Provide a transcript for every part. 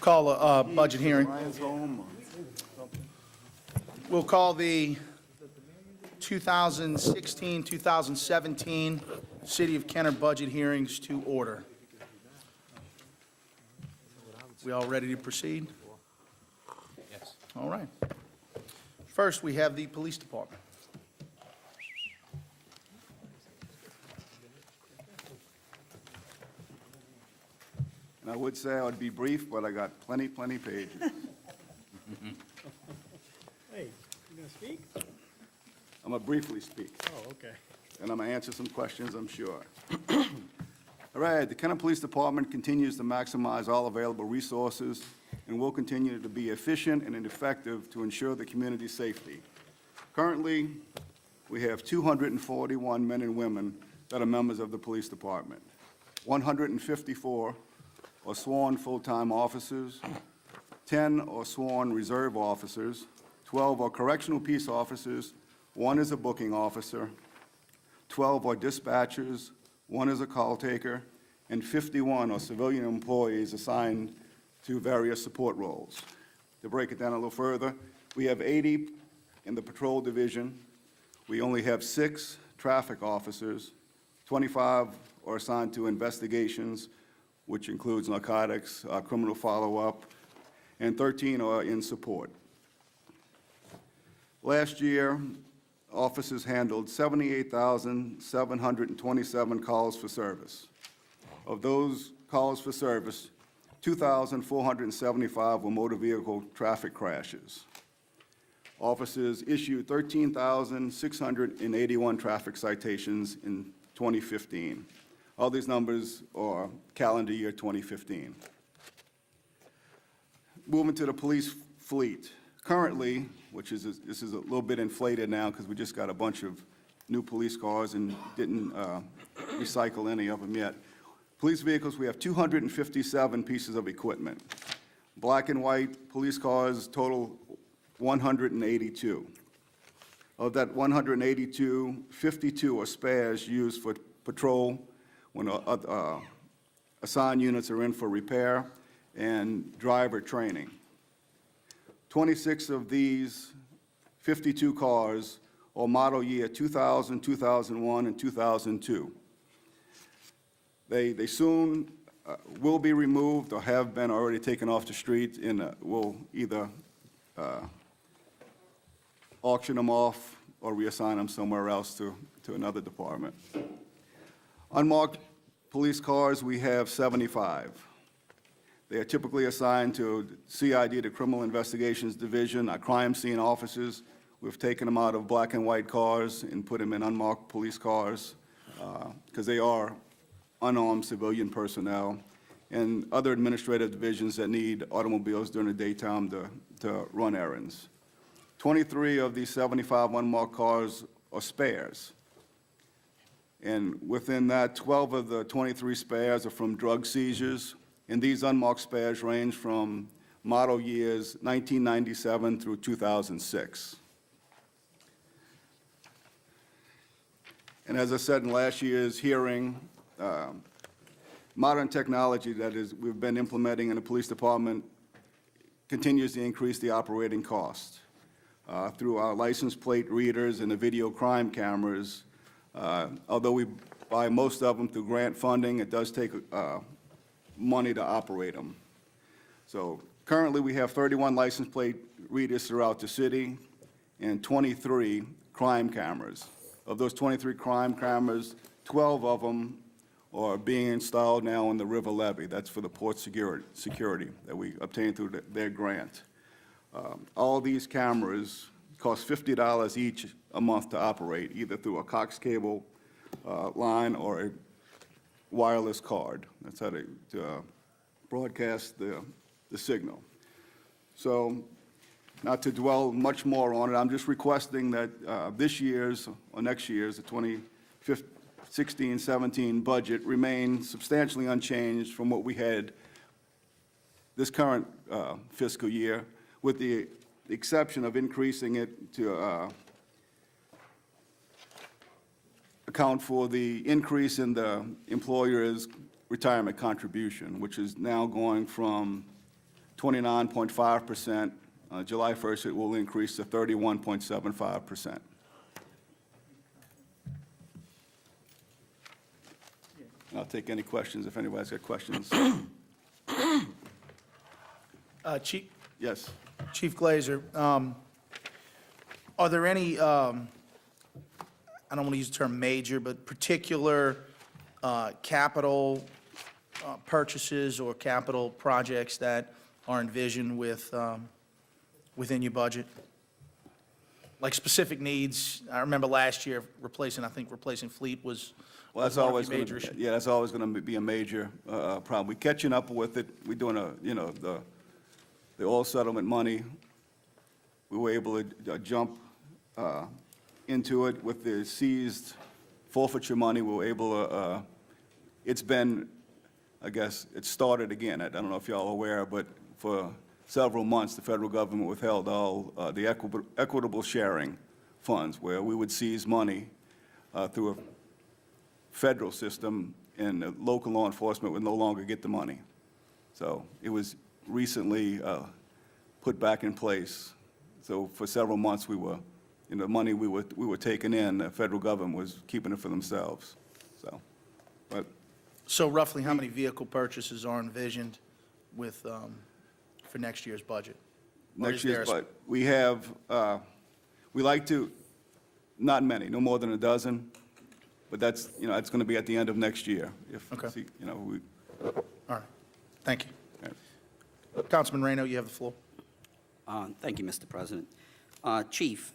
Call a budget hearing. Ryan's home. We'll call the 2016-2017 City of Kenner budget hearings to order. We all ready to proceed? Yes. All right. First, we have the police department. And I would say I would be brief, but I got plenty pages. Hey, you gonna speak? I'm gonna briefly speak, Oh, okay. and I'm gonna answer some questions, I'm sure. All right, the Kenner Police Department continues to maximize all available resources and will continue to be efficient and effective to ensure the community's safety. Currently, we have 241 men and women that are members of the police department. 154 are sworn full-time officers, 10 are sworn reserve officers, 12 are correctional peace officers, 1 is a booking officer, 12 are dispatchers, 1 is a call taker, and 51 are civilian employees assigned to various support roles. To break it down a little further, we have 80 in the patrol division. We only have 6 traffic officers, 25 are assigned to investigations, which includes narcotics, criminal follow-up, and 13 are in support. Last year, officers handled 78,727 calls for service. Of those calls for service, 2,475 were motor vehicle traffic crashes. Officers issued 13,681 traffic citations in 2015. All these numbers are calendar year 2015. Moving to the police fleet. Currently, this is a little bit inflated now because we just got a bunch of new police cars and didn't recycle any of them yet. Police vehicles, we have 257 pieces of equipment. Black and white police cars total 182. Of that 182, 52 are spares used for patrol when assigned units are in for repair and driver training. 26 of these 52 cars are model year 2000, 2001, and 2002. They soon will be removed or have been already taken off the street, and we'll either auction them off or reassign them somewhere else to another department. Unmarked police cars, we have 75. They are typically assigned to CID, the Criminal Investigations Division, our crime scene officers. We've taken them out of black and white cars and put them in unmarked police cars because they are unarmed civilian personnel, and other administrative divisions that need automobiles during the daytime to run errands. 23 of these 75 unmarked cars are spares. And within that, 12 of the 23 spares are from drug seizures, and these unmarked spares range from model years 1997 through 2006. And as I said in last year's hearing, modern technology that we've been implementing in the police department continues to increase the operating cost. Through our license plate readers and the video crime cameras, although we buy most of them through grant funding, it does take money to operate them. So currently we have 31 license plate readers throughout the city and 23 crime cameras. Of those 23 crime cameras, 12 of them are being installed now on the river levee. That's for the port security that we obtained through their grant. All these cameras cost $50 each a month to operate, either through a coax cable line or a wireless card. That's how to broadcast the signal. So not to dwell much more on it, I'm just requesting that this year's or next year's, the 2016-17 budget remain substantially unchanged from what we had this current fiscal year, with the exception of increasing it to account for the increase in the employer's retirement contribution, which is now going from 29.5%. July 1st, it will increase to 31.75%. I'll take any questions if anybody's got questions. Yes. Chief Glazer, are there any, I don't want to use the term major, but particular capital purchases or capital projects that are envisioned within your budget? Like specific needs? I remember last year replacing fleet was Well, that's one of always your going major to, issues. yeah, that's always going to be a major problem. We're catching up with it. We're doing the oil settlement money. We were able to jump into it with the seized forfeiture money. We were able to, it's been, I guess, it started again. I don't know if y'all are aware, but for several months, the federal government withheld all the equitable sharing funds, where we would seize money through a federal system, and the local law enforcement would no longer get the money. So it was recently put back in place. So for several months, we were, the money we were taking in, the federal government was keeping it for themselves. So, but So roughly how many vehicle purchases are envisioned with, for next year's budget? Or next is there year's, a- but we have, we like to, not many, no more than a dozen, but that's, it's going to be at the end of next year. If, Okay. we, All right, thank you. Right. Councilman Reno, you have the floor. Thank you, Mr. President. Chief,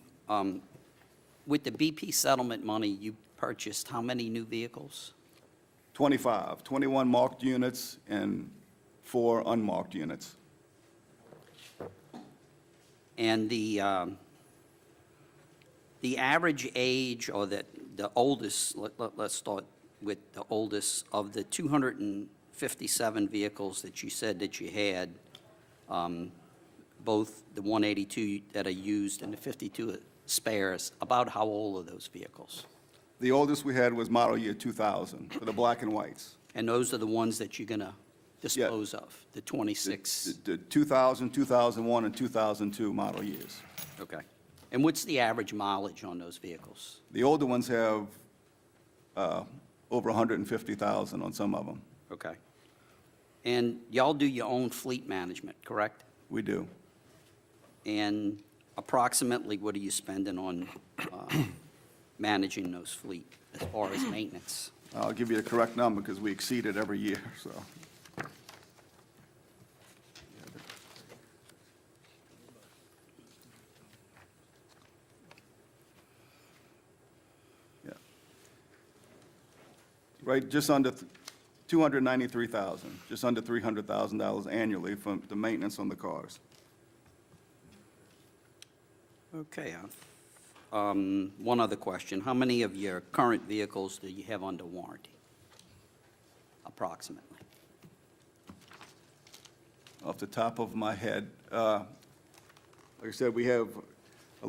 with the BP settlement money, you purchased how many new vehicles? 21 marked units and 4 unmarked units. And the average age, or the oldest, let's start with the oldest of the 257 vehicles that you said that you had, both the 182 that are used and the 52 spares, about how old are those vehicles? The oldest we had was model year 2000 for the black and whites. And those are the ones that you're going to dispose of, the 26? The 2000, 2001, and 2002 model years. Okay. And what's the average mileage on those vehicles? The older ones have over 150,000 on some of them. Okay. And y'all do your own fleet management, correct? We do. And approximately, what are you spending on managing those fleet as far as maintenance? I'll give you the correct number because we exceed it every year, so. Yeah. Right, just under 293,000, just under $300,000 annually for the maintenance on the cars. Okay. One other question. How many of your current vehicles do you have under warranty? Approximately. Off the top of my head, like I said, we have I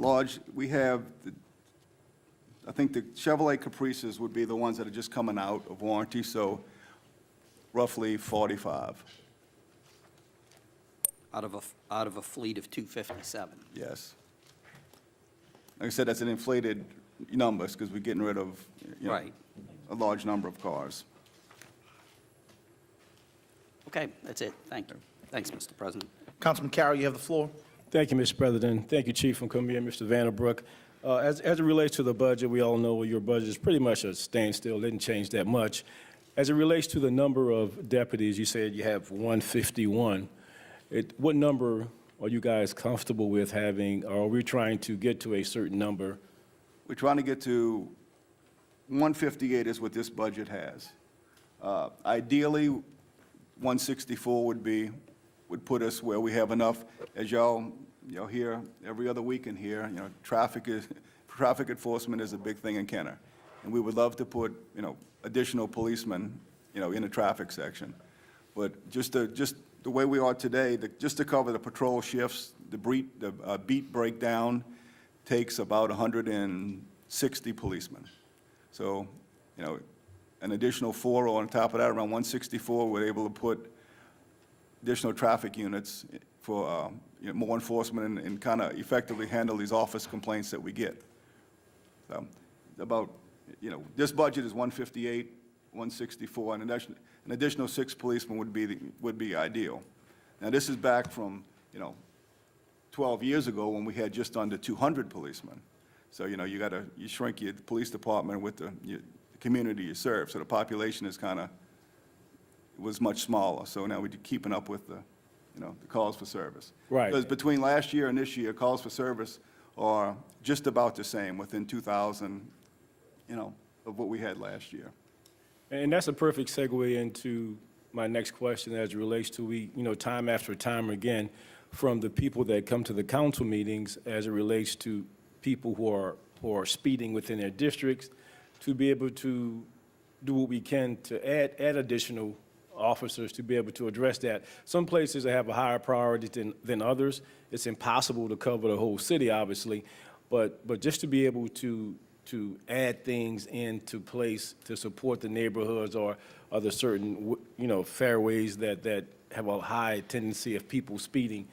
think the Chevrolet Caprices would be the ones that are just coming out of warranty, so roughly 45, Out of a fleet of 257? yes. Like I said, that's an inflated number, because we're getting rid of, Right. a large number of cars. Okay, that's it. Thank you. Thanks, Mr. President. Councilman Carroll, you have the floor. Thank you, Mr. President. Thank you, Chief, for coming in, Mr. Vanderbrook. As it relates to the budget, we all know your budget is pretty much a standstill, didn't change that much. As it relates to the number of deputies, you said you have 151. What number are you guys comfortable with having, or are we trying to get to a certain number? We're trying to get to 158 is what this budget has. Ideally, 164 would put us where we have enough, as y'all hear every other week in here, traffic enforcement is a big thing in Kenner. And we would love to put, additional policemen, in a traffic section. But just the way we are today, just to cover the patrol shifts, the beat breakdown takes about 160 policemen. So, an additional 4 on top of that, around 164, we're able to put additional traffic units for more enforcement and kind of effectively handle these office complaints that we get. So about, this budget is 158, 164, and an additional 6 policemen would be ideal. Now, this is back from, 12 years ago when we had just under 200 policemen. So, you shrink your police department with the community you serve. So the population is was much smaller. So now we're keeping up with the calls for service. Right. Because between last year and this year, calls for service are just about the same, within 2,000, of what we had last year. And that's a perfect segue into my next question as it relates to time after time again, from the people that come to the council meetings as it relates to people who are speeding within their districts, to be able to do what we can to add additional officers to be able to address that. Some places have a higher priority than others. It's impossible to cover the whole city, obviously, but just to be able to add things into place to support the neighborhoods or other certain, fairways that have a high tendency of people speeding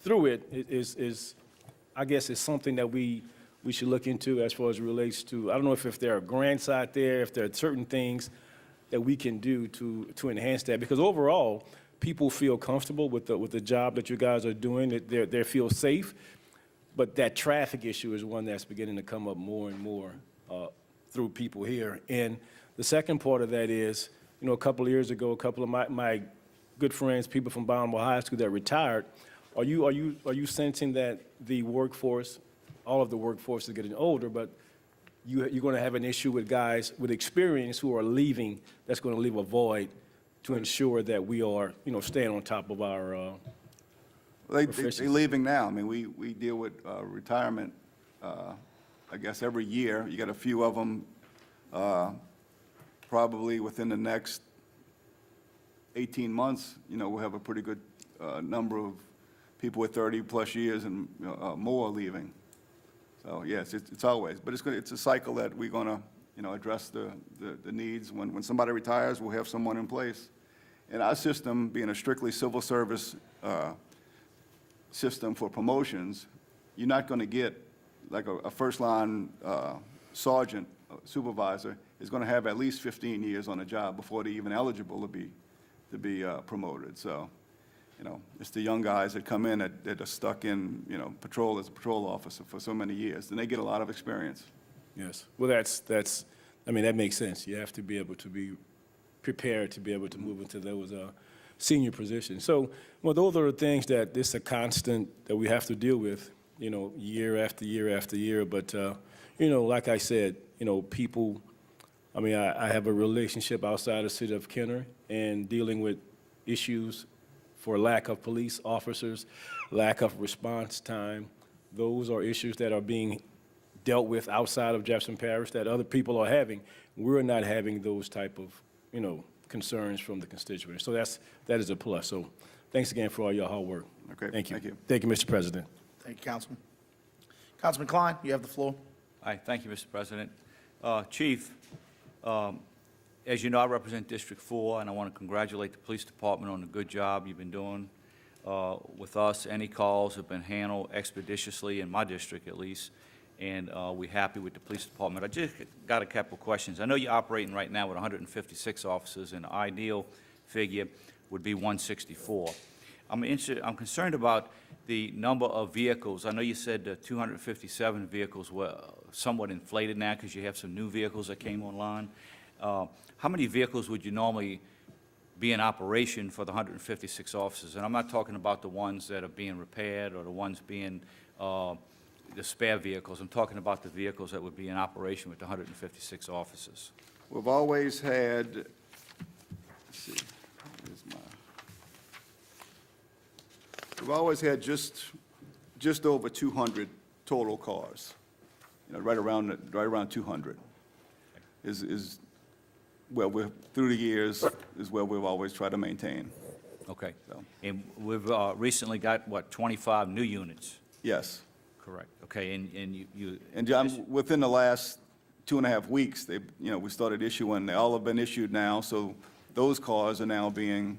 through it is I guess, is something that we should look into as far as it relates to, I don't know if there are grants out there, if there are certain things that we can do to enhance that, because overall, people feel comfortable with the job that you guys are doing, that they feel safe, but that traffic issue is one that's beginning to come up more and more through people here. And the second part of that is, a couple of years ago, a couple of my good friends, people from Baltimore High School that retired, are you sensing that the workforce, all of the workforce is getting older, but you're going to have an issue with guys with experience who are leaving, that's going to leave a void to ensure that we are, staying on top of our They're proficiency? leaving now. I mean, we deal with retirement, I guess, every year. You got a few of them probably within the next 18 months, we'll have a pretty good number of people with 30-plus years and more leaving. So, yes, it's always, but it's a cycle that we're going to, address the needs. When somebody retires, we'll have someone in place. And our system, being a strictly civil service system for promotions, you're not going to get, like a first-line sergeant, supervisor, is going to have at least 15 years on the job before they're even eligible to be promoted. So, it's the young guys that come in that are stuck in, patrol as a patrol officer for so many years, and they get a lot of experience. Yes. Well, that makes sense. You have to be able to be prepared to be able to move into those senior positions. So, well, those are the things that it's a constant that we have to deal with, year after year after year. But, like I said, people, I have a relationship outside the city of Kenner and dealing with issues for lack of police officers, lack of response time. Those are issues that are being dealt with outside of Jefferson Parish that other people are having. We're not having those type of, concerns from the constituents. So that is a plus. So thanks again for all your hard work. Okay, Thank you. thank you. Thank you, Mr. President. Thank you, Councilman. Councilman Klein, you have the floor. Hi, thank you, Mr. President. Chief, as you know, I represent District 4, and I want to congratulate the police department on the good job you've been doing with us. Any calls have been handled expeditiously, in my district at least, and we're happy with the police department. I just got a couple of questions. I know you're operating right now with 156 officers, and the ideal figure would be 164. I'm concerned about the number of vehicles. I know you said the 257 vehicles were somewhat inflated now because you have some new vehicles that came online. How many vehicles would you normally be in operation for the 156 officers? And I'm not talking about the ones that are being repaired or the ones being the spare vehicles. I'm talking about the vehicles that would be in operation with the 156 officers. We've always had, let's see, we've always had just over 200 total cars. Right around 200 is where we're, through the years, is where we've always tried to maintain. Okay. So, And we've recently got, what, 25 new units? yes. Correct. Okay, and you... And John, within the last 2.5 weeks, we started issuing, they all have been issued now, so those cars are now being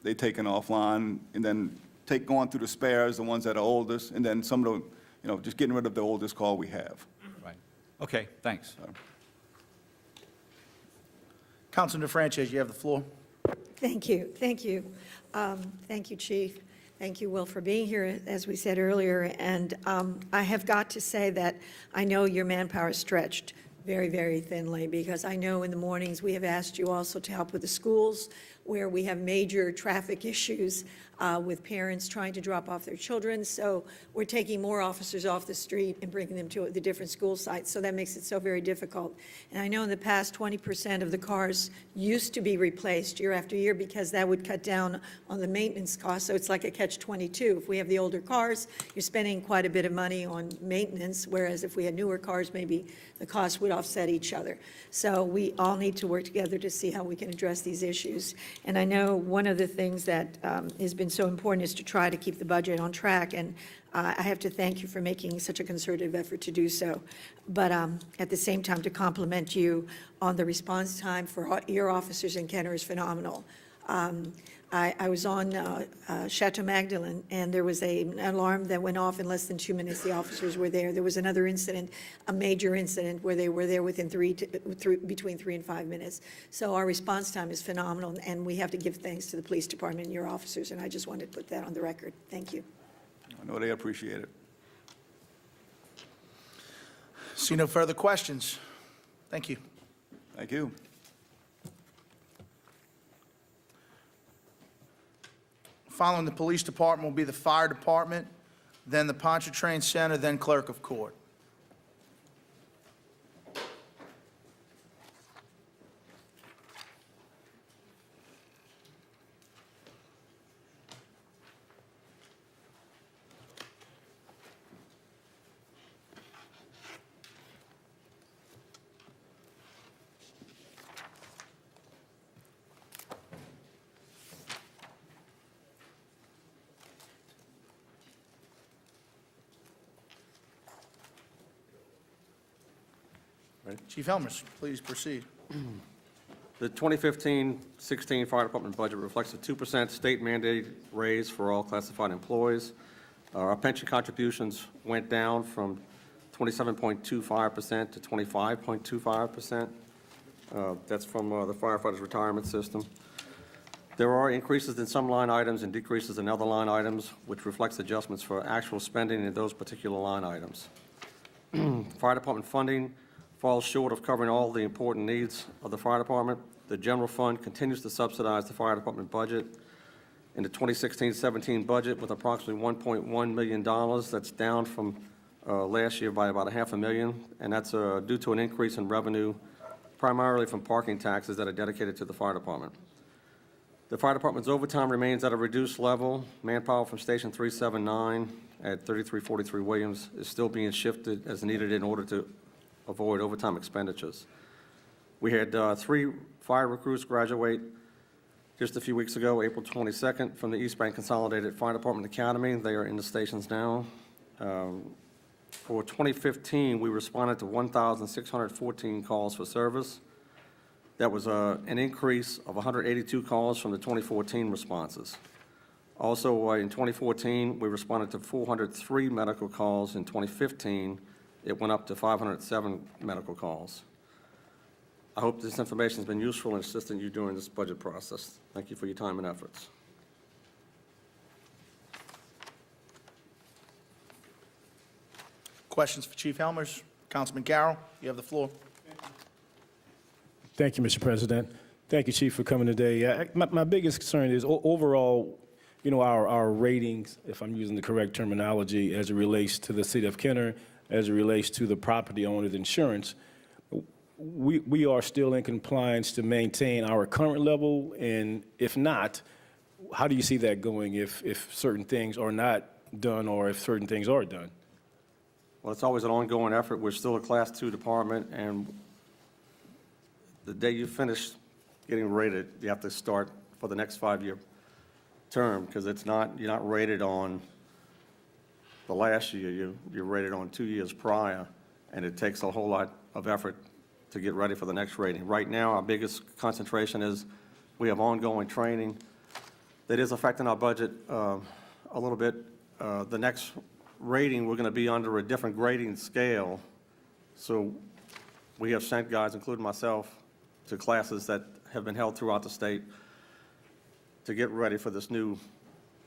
they taken offline, and then going through the spares, the ones that are oldest, and then some of the, just getting rid of the oldest car we have. Right. Okay, thanks. Councilman DeFrances, you have the floor. Thank you. Thank you. Thank you, Chief. Thank you, Will, for being here, as we said earlier. And I have got to say that I know your manpower is stretched very, very thinly, because I know in the mornings we have asked you also to help with the schools, where we have major traffic issues with parents trying to drop off their children. So we're taking more officers off the street and bringing them to the different school sites. So that makes it so very difficult. And I know in the past, 20% of the cars used to be replaced year after year, because that would cut down on the maintenance costs. So it's like a catch-22. If we have the older cars, you're spending quite a bit of money on maintenance, whereas if we had newer cars, maybe the costs would offset each other. So we all need to work together to see how we can address these issues. And I know one of the things that has been so important is to try to keep the budget on track, and I have to thank you for making such a concerted effort to do so. But at the same time, to compliment you on the response time for your officers in Kenner is phenomenal. I was on Chateau Magdalene, and there was an alarm that went off in less than 2 minutes. The officers were there. There was another incident, a major incident, where they were there within between 3 and 5 minutes. So our response time is phenomenal, and we have to give thanks to the police department and your officers, and I just wanted to put that on the record. Thank you. I know they appreciate it. See no further questions. Thank you. Thank you. Following the police department will be the fire department, then the Pontchartrain Center, then clerk of court. Chief Helmers, please proceed. The 2015-16 Fire Department budget reflects a 2% state mandated raise for all classified employees. Our pension contributions went down from 27.25% to 25.25%. That's from the firefighters' retirement system. There are increases in some line items and decreases in other line items, which reflects adjustments for actual spending in those particular line items. Fire Department funding falls short of covering all the important needs of the fire department. The general fund continues to subsidize the fire department budget. In the 2016-17 budget, with approximately $1.1 million, that's down from last year by about $500,000, and that's due to an increase in revenue, primarily from parking taxes that are dedicated to the fire department. The fire department's overtime remains at a reduced level. Manpower from Station 379 at 3343 Williams is still being shifted as needed in order to avoid overtime expenditures. We had 3 fire recruits graduate just a few weeks ago, April 22nd, from the East Bank Consolidated Fire Department Academy. They are in the stations now. For 2015, we responded to 1,614 calls for service. That was an increase of 182 calls from the 2014 responses. Also, in 2014, we responded to 403 medical calls. In 2015, it went up to 507 medical calls. I hope this information has been useful in assisting you during this budget process. Thank you for your time and efforts. Questions for Chief Helmers? Councilman Carroll, you have the floor. Thank you, Mr. President. Thank you, Chief, for coming today. My biggest concern is overall, our ratings, if I'm using the correct terminology, as it relates to the city of Kenner, as it relates to the property owner's insurance. We are still in compliance to maintain our current level, and if not, how do you see that going if certain things are not done or if certain things are done? Well, it's always an ongoing effort. We're still a Class 2 department, and the day you finish getting rated, you have to start for the next 5-year term, because you're not rated on the last year, you're rated on 2 years prior, and it takes a whole lot of effort to get ready for the next rating. Right now, our biggest concentration is we have ongoing training that is affecting our budget a little bit. The next rating, we're going to be under a different grading scale. So we have sent guys, including myself, to classes that have been held throughout the state to get ready for this new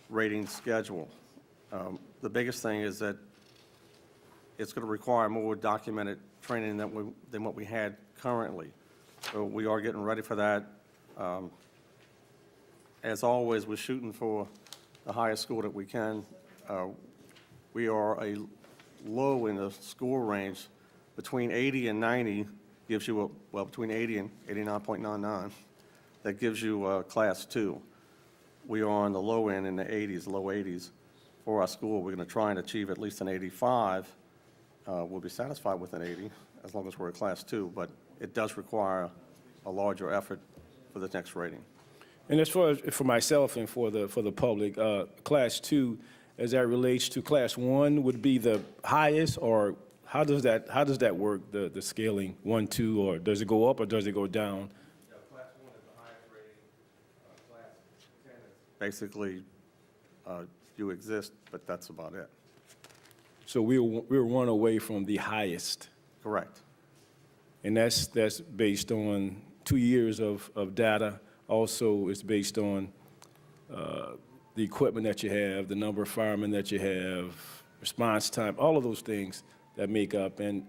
rating schedule. The biggest thing is that it's going to require more documented training than what we had currently. So we are getting ready for that. As always, we're shooting for the highest score that we can. We are a low in the score range. Between 80 and 90 gives you, between 80 and 89.99, that gives you Class 2. We are on the low end in the 80s, low 80s. For our school, we're going to try and achieve at least an 85. We'll be satisfied with an 80 as long as we're a Class 2, but it does require a larger effort for the next rating. And as far as for myself and for the public, Class 2, as that relates to Class 1, would be the highest, or how does that work, the scaling, 1, 2, or does it go up or does it go down? Class 1 is the highest rating. Class 10 is basically, you exist, but that's about it. So we're one away from the highest, Correct. and that's based on 2 years of data. Also, it's based on the equipment that you have, the number of firemen that you have, response time, all of those things that make up. And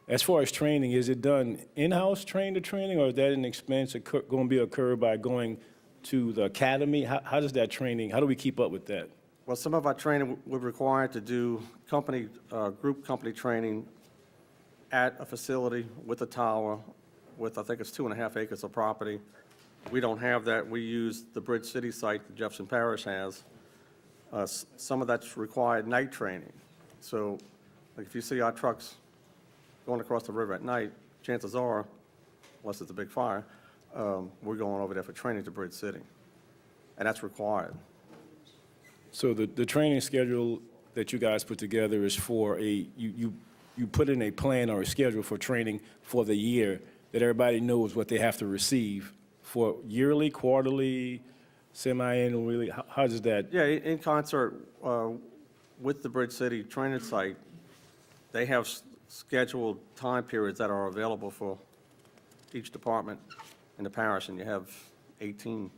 as far as training, is it done in-house training, or is that an expense going to be incurred by going to the academy? How does that training, how do we keep up with that? Well, some of our training, we're required to do group company training at a facility with a tower with, I think it's 2.5 acres of property. We don't have that. We use the Bridge City site that Jefferson Parish has. Some of that's required night training. So like if you see our trucks going across the river at night, chances are, unless it's a big fire, we're going over there for training to Bridge City. And that's required. So the training schedule that you guys put together is for you put in a plan or a schedule for training for the year that everybody knows what they have to receive for yearly, quarterly, semi-annually. How does that? Yeah, in concert with the Bridge City training site, they have scheduled time periods that are available for each department in the parish, and you have 18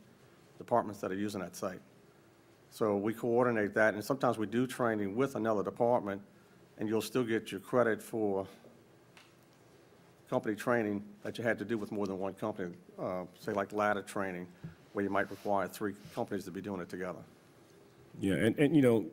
departments that are using that site. So we coordinate that, and sometimes we do training with another department, and you'll still get your credit for company training that you had to do with more than one company, say like ladder training, where you might require 3 companies to be doing it together. Yeah, and you know,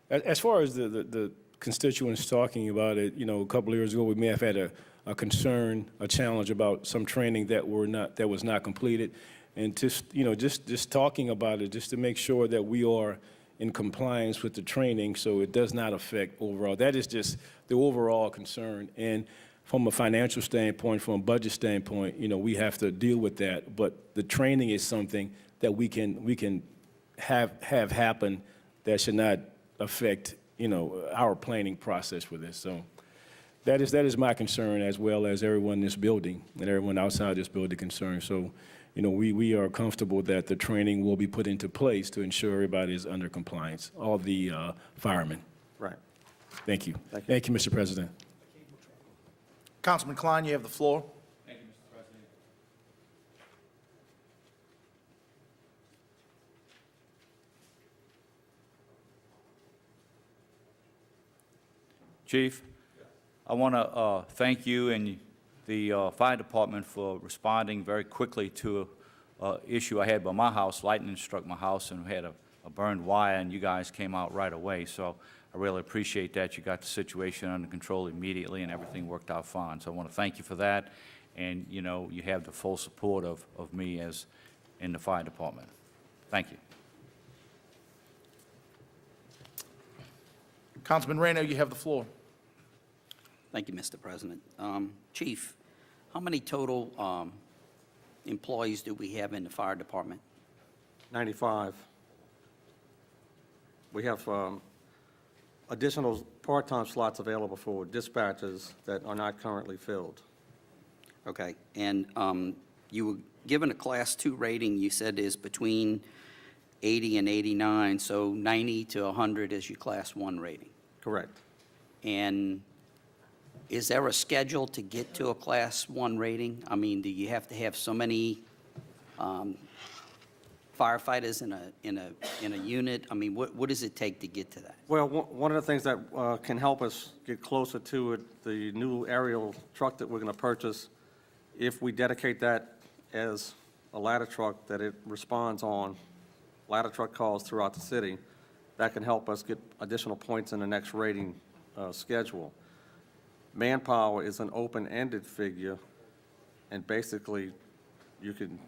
as far as the constituents talking about it, you know, a couple of years ago, we may have had a concern, a challenge about some training that was not completed. And just, you know, just talking about it, just to make sure that we are in compliance with the training so it does not affect overall. That is just the overall concern. And from a financial standpoint, from a budget standpoint, you know, we have to deal with that. But the training is something that we can have happen that should not affect, you know, our planning process for this. So that is my concern, as well as everyone in this building and everyone outside this building concerned. So, you know, we are comfortable that the training will be put into place to ensure everybody is under compliance, all the firemen. Right. Thank you. Thank you. Thank you, Mr. President. Councilman Klein, you have the floor. Thank you, Mr. President. Chief, I want to thank you and the fire department for responding very quickly to an issue I had by my house. Lightning struck my house and we had a burned wire, and you guys came out right away. So I really appreciate that. You got the situation under control immediately, and everything worked out fine. So I want to thank you for that. And, you know, you have the full support of me as in the fire department. Thank you. Councilman Reno, you have the floor. Thank you, Mr. President. Chief, how many total employees do we have in the fire department? 95. We have additional part-time slots available for dispatchers that are not currently filled. Okay, and you were given a Class 2 rating, you said is between 80 and 89, so 90 to 100 is your Class 1 rating. Correct. And is there a schedule to get to a Class 1 rating? I mean, do you have to have so many firefighters in a unit? I mean, what does it take to get to that? Well, one of the things that can help us get closer to it, the new aerial truck that we're going to purchase, if we dedicate that as a ladder truck that it responds on, ladder truck calls throughout the city, that can help us get additional points in the next rating schedule. Manpower is an open-ended figure, and basically, you can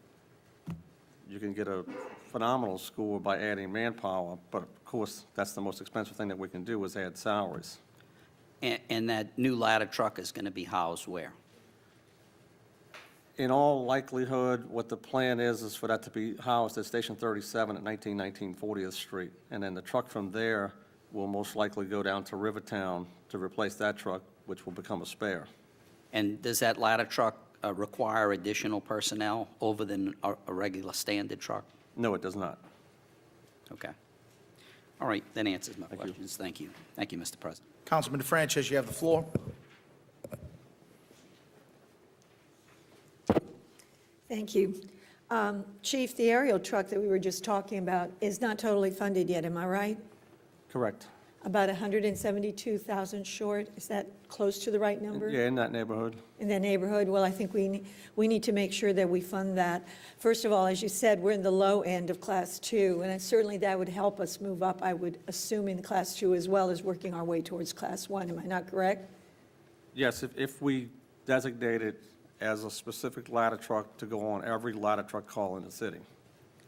get a phenomenal score by adding manpower, but of course, that's the most expensive thing that we can do is add salaries. And that new ladder truck is going to be housed where? In all likelihood, what the plan is for that to be housed at Station 37 at 1919 40th Street. And then the truck from there will most likely go down to Rivertown to replace that truck, which will become a spare. And does that ladder truck require additional personnel over than a regular standard truck? No, it does not. Okay. All right, that answers my questions. Thank you. Thank you, Mr. President. Councilman DeFrancis, you have the floor. Thank you. Chief, the aerial truck that we were just talking about is not totally funded yet, am I right? Correct. About 172,000 short, is that close to the right number? Yeah, in that neighborhood. In that neighborhood? Well, I think we need to make sure that we fund that. First of all, as you said, we're in the low end of Class 2, and certainly that would help us move up, I would assume, in Class 2 as well as working our way towards Class 1. Am I not correct? Yes, if we designate it as a specific ladder truck to go on every ladder truck call in the city.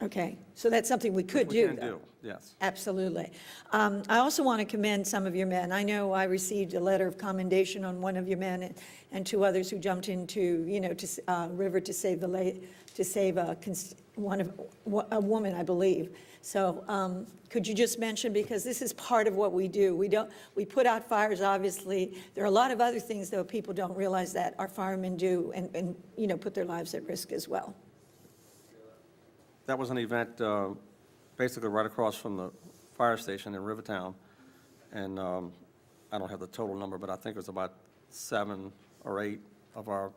Okay, so that's something we could do, We can though. do, yes. Absolutely. I also want to commend some of your men. I know I received a letter of commendation on one of your men and two others who jumped into, river to save a woman, I believe. So could you just mention, because this is part of what we do. We put out fires, obviously. There are a lot of other things, though, people don't realize that our firemen do and put their lives at risk as well. That was an event basically right across from the fire station in Rivertown. And I don't have the total number, but I think it was about 7 or 8 of our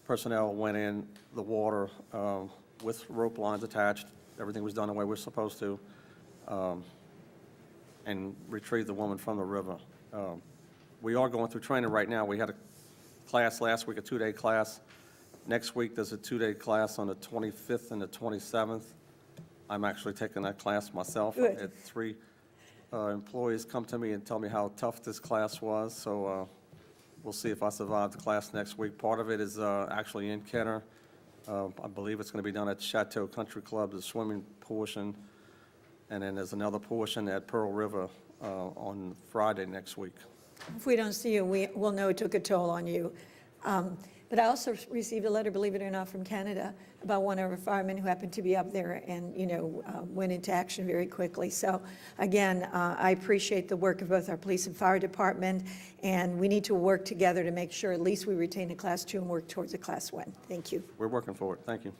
personnel went in the water with rope lines attached. Everything was done the way we're supposed to, and retrieved the woman from the river. We are going through training right now. We had a class last week, a 2-day class. Next week, there's a 2-day class on the 25th and the 27th. I'm actually taking that class myself. I Good. had 3 employees come to me and tell me how tough this class was, so we'll see if I survive the class next week. Part of it is actually in Kenner. I believe it's going to be done at Chateau Country Club, the swimming portion, and then there's another portion at Pearl River on Friday next week. If we don't see you, we'll know it took a toll on you. But I also received a letter, believe it or not, from Canada about one of our firemen who happened to be up there and, went into action very quickly. So again, I appreciate the work of both our police and fire department, and we need to work together to make sure at least we retain a Class 2 and work towards a Class 1. Thank you. We're working for it. Thank you.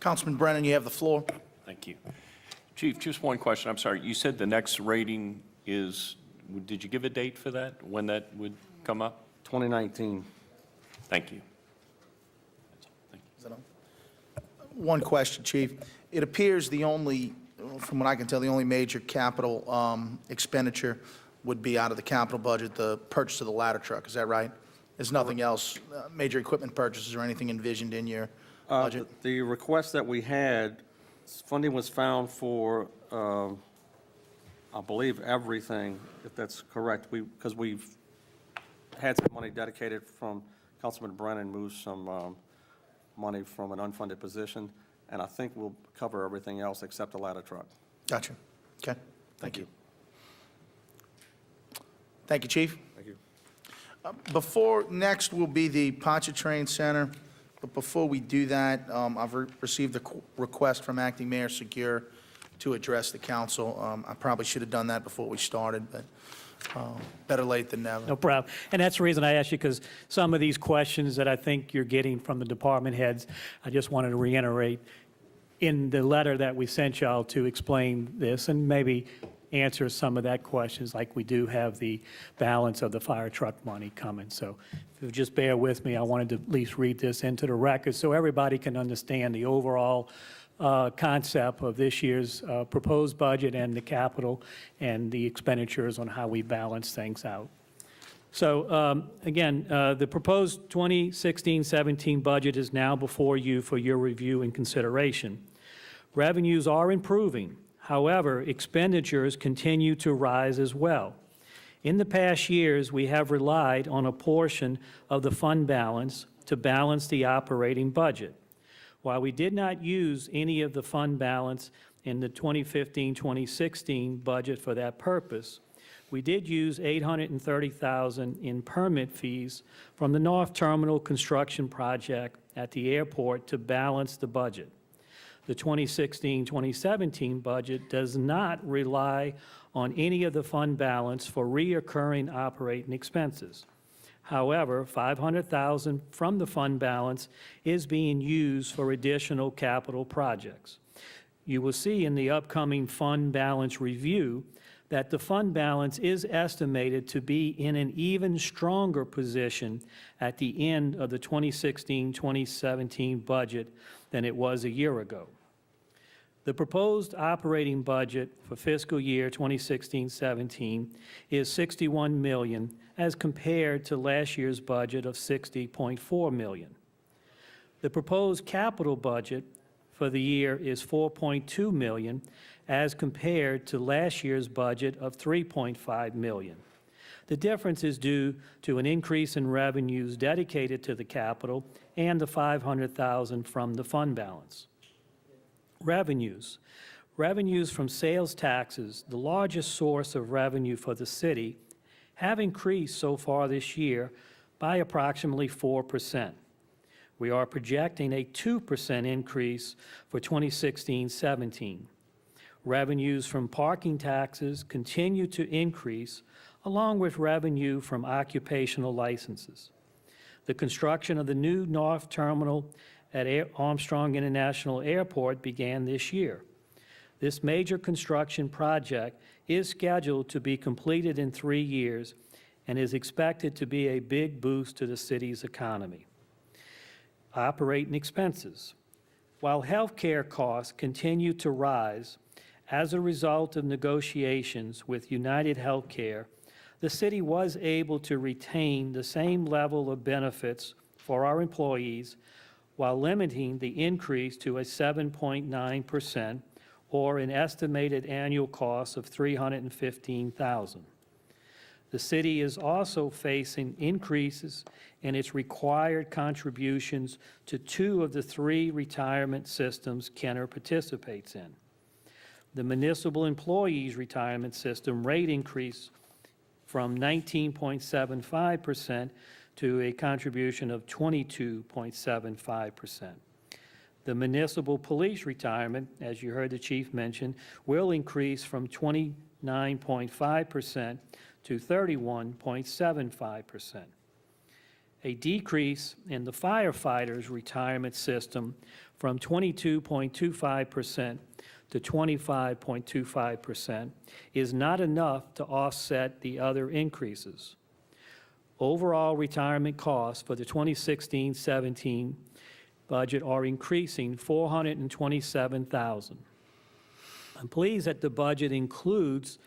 Councilman Brennan, you have the floor. Thank you. Chief, just one question. I'm sorry. You said the next rating is, did you give a date for that, when that would come up? 2019. Thank you. That's all. Thank you. Is that on? One question, Chief. It appears from what I can tell, the only major capital expenditure would be out of the capital budget, the purchase of the ladder truck. Is that right? There's nothing else, major equipment purchases or anything envisioned in your budget? The request that we had, funding was found for, I believe, everything, if that's correct. Because we've had some money dedicated from Councilman Brennan, moved some money from an unfunded position, and I think we'll cover everything else except the ladder truck. Gotcha. Okay. Thank you. Thank you, Chief. Thank you. Next will be the Pontchartrain Center, but before we do that, I've received a request from Acting Mayor Segura to address the council. I probably should have done that before we started, but better late than never. No problem. And that's the reason I asked you, because some of these questions that I think you're getting from the department heads, I just wanted to reiterate, in the letter that we sent y'all to explain this and maybe answer some of that questions, like we do have the balance of the fire truck money coming. So if you just bear with me, I wanted to at least read this into the record so everybody can understand the overall concept of this year's proposed budget and the capital and the expenditures on how we balance things out. So again, the proposed 2016-17 budget is now before you for your review and consideration. Revenues are improving. However, expenditures continue to rise as well. In the past years, we have relied on a portion of the fund balance to balance the operating budget. While we did not use any of the fund balance in the 2015-2016 budget for that purpose, we did use $830,000 in permit fees from the North Terminal construction project at the airport to balance the budget. The 2016-2017 budget does not rely on any of the fund balance for reoccurring operating expenses. However, $500,000 from the fund balance is being used for additional capital projects. You will see in the upcoming fund balance review that the fund balance is estimated to be in an even stronger position at the end of the 2016-2017 budget than it was a year ago. The proposed operating budget for fiscal year 2016-17 is $61 million as compared to last year's budget of $60.4 million. The proposed capital budget for the year is $4.2 million as compared to last year's budget of $3.5 million. The difference is due to an increase in revenues dedicated to the capital and the $500,000 from the fund balance. Revenues. Revenues from sales taxes, the largest source of revenue for the city, have increased so far this year by approximately 4%. We are projecting a 2% increase for 2016-17. Revenues from parking taxes continue to increase, along with revenue from occupational licenses. The construction of the new North Terminal at Armstrong International Airport began this year. This major construction project is scheduled to be completed in 3 years and is expected to be a big boost to the city's economy. Operating expenses. While health care costs continue to rise as a result of negotiations with United Healthcare, the city was able to retain the same level of benefits for our employees while limiting the increase to a 7.9%, or an estimated annual cost of $315,000. The city is also facing increases in its required contributions to 2 of the 3 retirement systems Kenner participates in. The municipal employees' retirement system rate increase from 19.75% to a contribution of 22.75%. The municipal police retirement, as you heard the chief mention, will increase from 29.5% to 31.75%. A decrease in the firefighters' retirement system from 22.25% to 25.25% is not enough to offset the other increases. Overall retirement costs for the 2016-17 budget are increasing $427,000. I'm pleased that the budget includes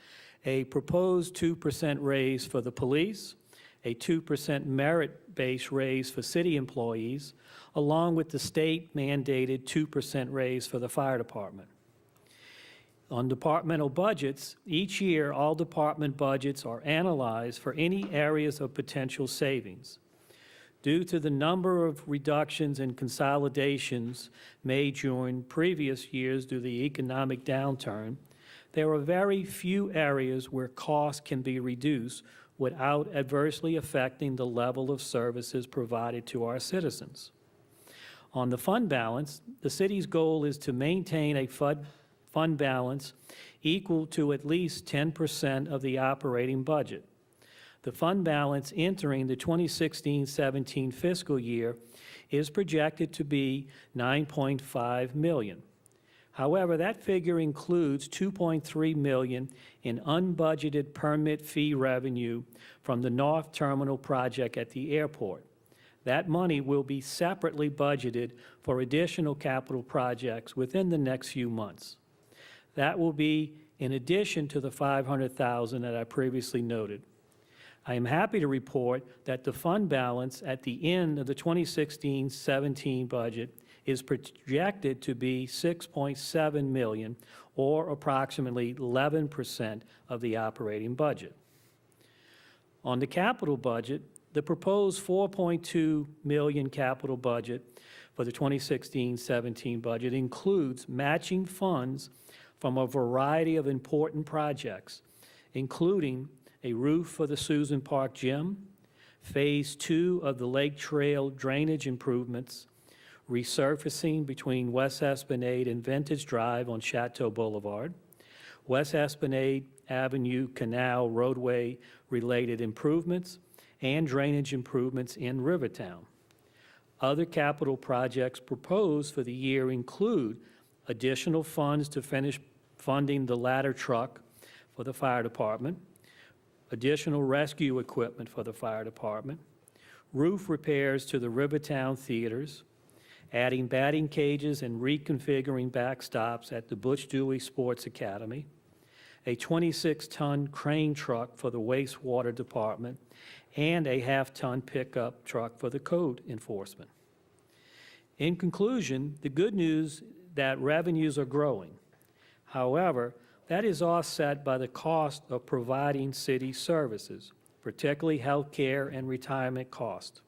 a proposed 2% raise for the police, a 2% merit-based raise for city employees, along with the state-mandated 2% raise for the fire department. On departmental budgets, each year all department budgets are analyzed for any areas of potential savings. Due to the number of reductions and consolidations made during previous years due to the economic downturn, there are very few areas where costs can be reduced without adversely affecting the level of services provided to our citizens. On the fund balance, the city's goal is to maintain a fund balance equal to at least 10% of the operating budget. The fund balance entering the 2016-17 fiscal year is projected to be $9.5 million. However, that figure includes $2.3 million in unbudgeted permit fee revenue from the North Terminal project at the airport. That money will be separately budgeted for additional capital projects within the next few months. That will be in addition to the $500,000 that I previously noted. I am happy to report that the fund balance at the end of the 2016-17 budget is projected to be $6.7 million, or approximately 11% of the operating budget. On the capital budget, the proposed $4.2 million capital budget for the 2016-17 budget includes matching funds from a variety of important projects, including a roof for the Susan Park Gym, Phase 2 of the Lake Trail drainage improvements, resurfacing between West Esplanade and Vintage Drive on Chateau Boulevard, West Esplanade Avenue Canal roadway-related improvements, and drainage improvements in Rivertown. Other capital projects proposed for the year include additional funds to finish funding the ladder truck for the fire department, additional rescue equipment for the fire department, roof repairs to the Rivertown theaters, adding batting cages and reconfiguring backstops at the Butch Dewey Sports Academy, a 26-ton crane truck for the wastewater department, and a half-ton pickup truck for the code enforcement. In conclusion, the good news that revenues are growing. However, that is offset by the cost of providing city services, particularly health care and retirement costs.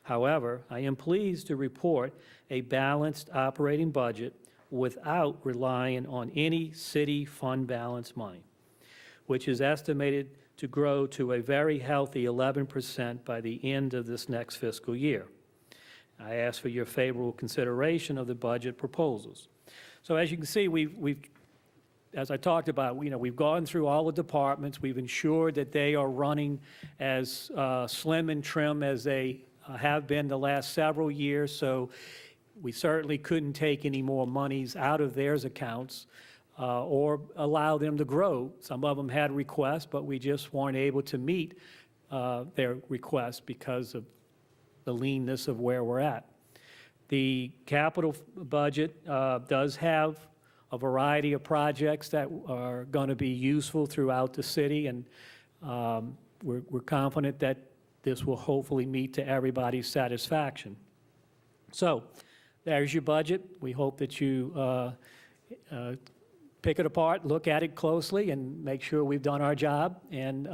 However, I am pleased to report a balanced operating budget without relying on any city fund balance money, which is estimated to grow to a very healthy 11% by the end of this next fiscal year. I ask for your favorable consideration of the budget proposals. So as you can see, as I talked about, we've gone through all the departments. We've ensured that they are running as slim and trim as they have been the last several years. So we certainly couldn't take any more monies out of theirs accounts or allow them to grow. Some of them had requests, but we just weren't able to meet their requests because of the leanness of where we're at. The capital budget does have a variety of projects that are going to be useful throughout the city, and we're confident that this will hopefully meet to everybody's satisfaction. So there's your budget. We hope that you pick it apart, look at it closely, and make sure we've done our job, and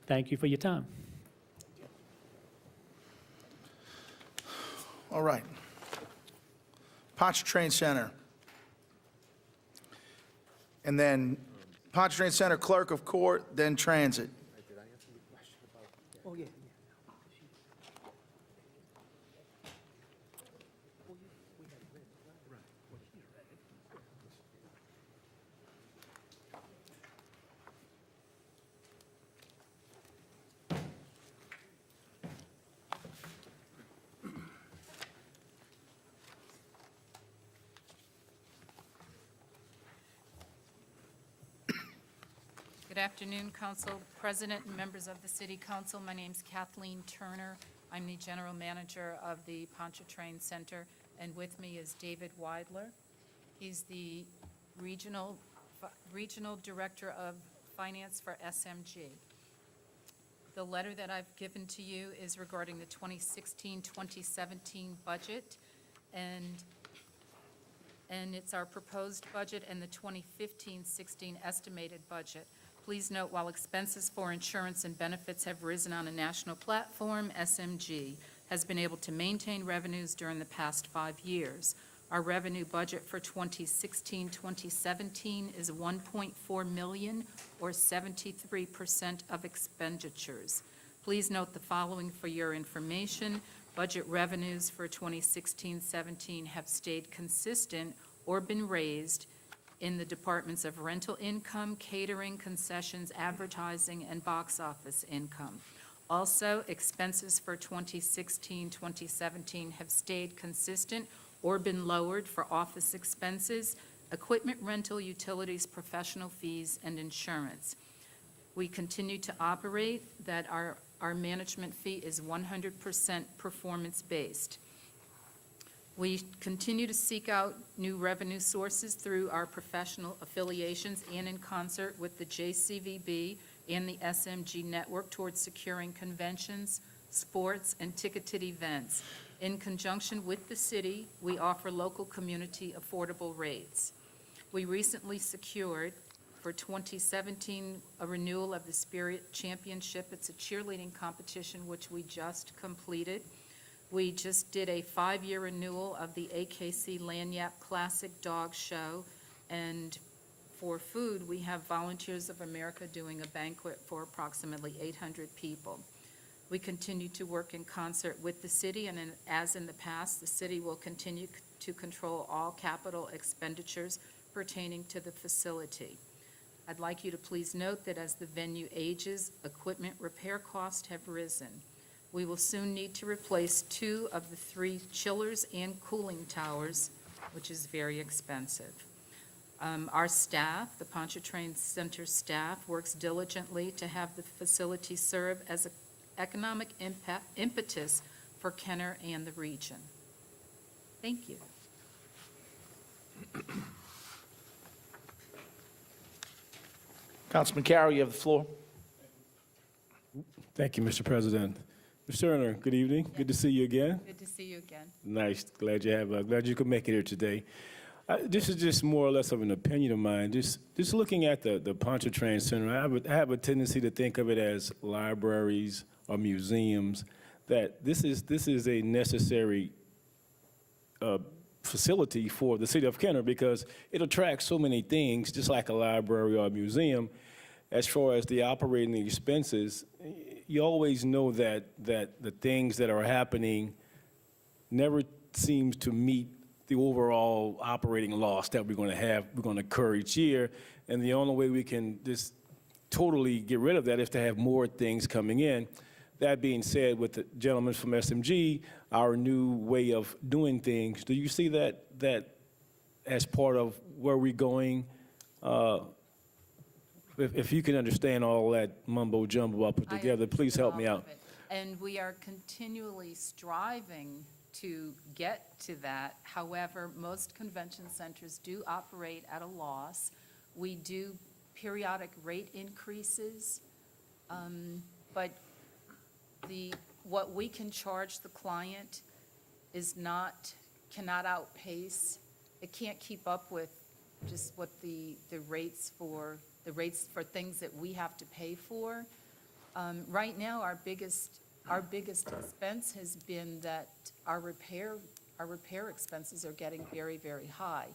thank you for your time. All right. Pontchartrain Center. And then Pontchartrain Center Clerk of Court, then Transit. Good afternoon, Council President and members of the City Council. My name's Kathleen Turner. I'm the General Manager of the Pontchartrain Center, and with me is David Weidler. He's the Regional Director of Finance for SMG. The letter that I've given to you is regarding the 2016-2017 budget, and it's our proposed budget and the 2015-16 estimated budget. Please note, while expenses for insurance and benefits have risen on a national platform, SMG has been able to maintain revenues during the past 5 years. Our revenue budget for 2016-2017 is $1.4 million, or 73% of expenditures. Please note the following for your information. Budget revenues for 2016-17 have stayed consistent or been raised in the departments of rental income, catering, concessions, advertising, and box office income. Also, expenses for 2016-2017 have stayed consistent or been lowered for office expenses, equipment rental, utilities, professional fees, and insurance. We continue to operate that our management fee is 100% performance-based. We continue to seek out new revenue sources through our professional affiliations and in concert with the JCVB and the SMG network towards securing conventions, sports, and ticketed events. In conjunction with the city, we offer local community affordable rates. We recently secured for 2017 a renewal of the Spirit Championship. It's a cheerleading competition which we just completed. We just did a 5-year renewal of the AKC Lanyap Classic Dog Show. And for food, we have Volunteers of America doing a banquet for approximately 800 people. We continue to work in concert with the city, and as in the past, the city will continue to control all capital expenditures pertaining to the facility. I'd like you to please note that as the venue ages, equipment repair costs have risen. We will soon need to replace 2 of the 3 chillers and cooling towers, which is very expensive. Our staff, the Pontchartrain Center staff, works diligently to have the facility serve as an economic impetus for Kenner and the region. Thank you. Councilman Carroll, you have the floor. Thank you, Mr. President. Mr. Turner, good evening. Good to see you again. Good to see you again. Nice. Glad you could make it here today. This is just more or less of an opinion of mine. Just looking at the Pontchartrain Center, I have a tendency to think of it as libraries or museums. That this is a necessary facility for the city of Kenner because it attracts so many things, just like a library or a museum. As far as the operating expenses, you always know that the things that are happening never seems to meet the overall operating loss that we're going to incur each year. And the only way we can just totally get rid of that is to have more things coming in. That being said, with the gentleman from SMG, our new way of doing things, do you see that as part of where we're going? If you can understand all that mumbo jumbo I put together, please help me out. And we are continually striving to get to that. However, most convention centers do operate at a loss. We do periodic rate increases, but what we can charge the client cannot outpace. It can't keep up with just what the rates for things that we have to pay for. Right now, our biggest expense has been that our repair expenses are getting very, very high.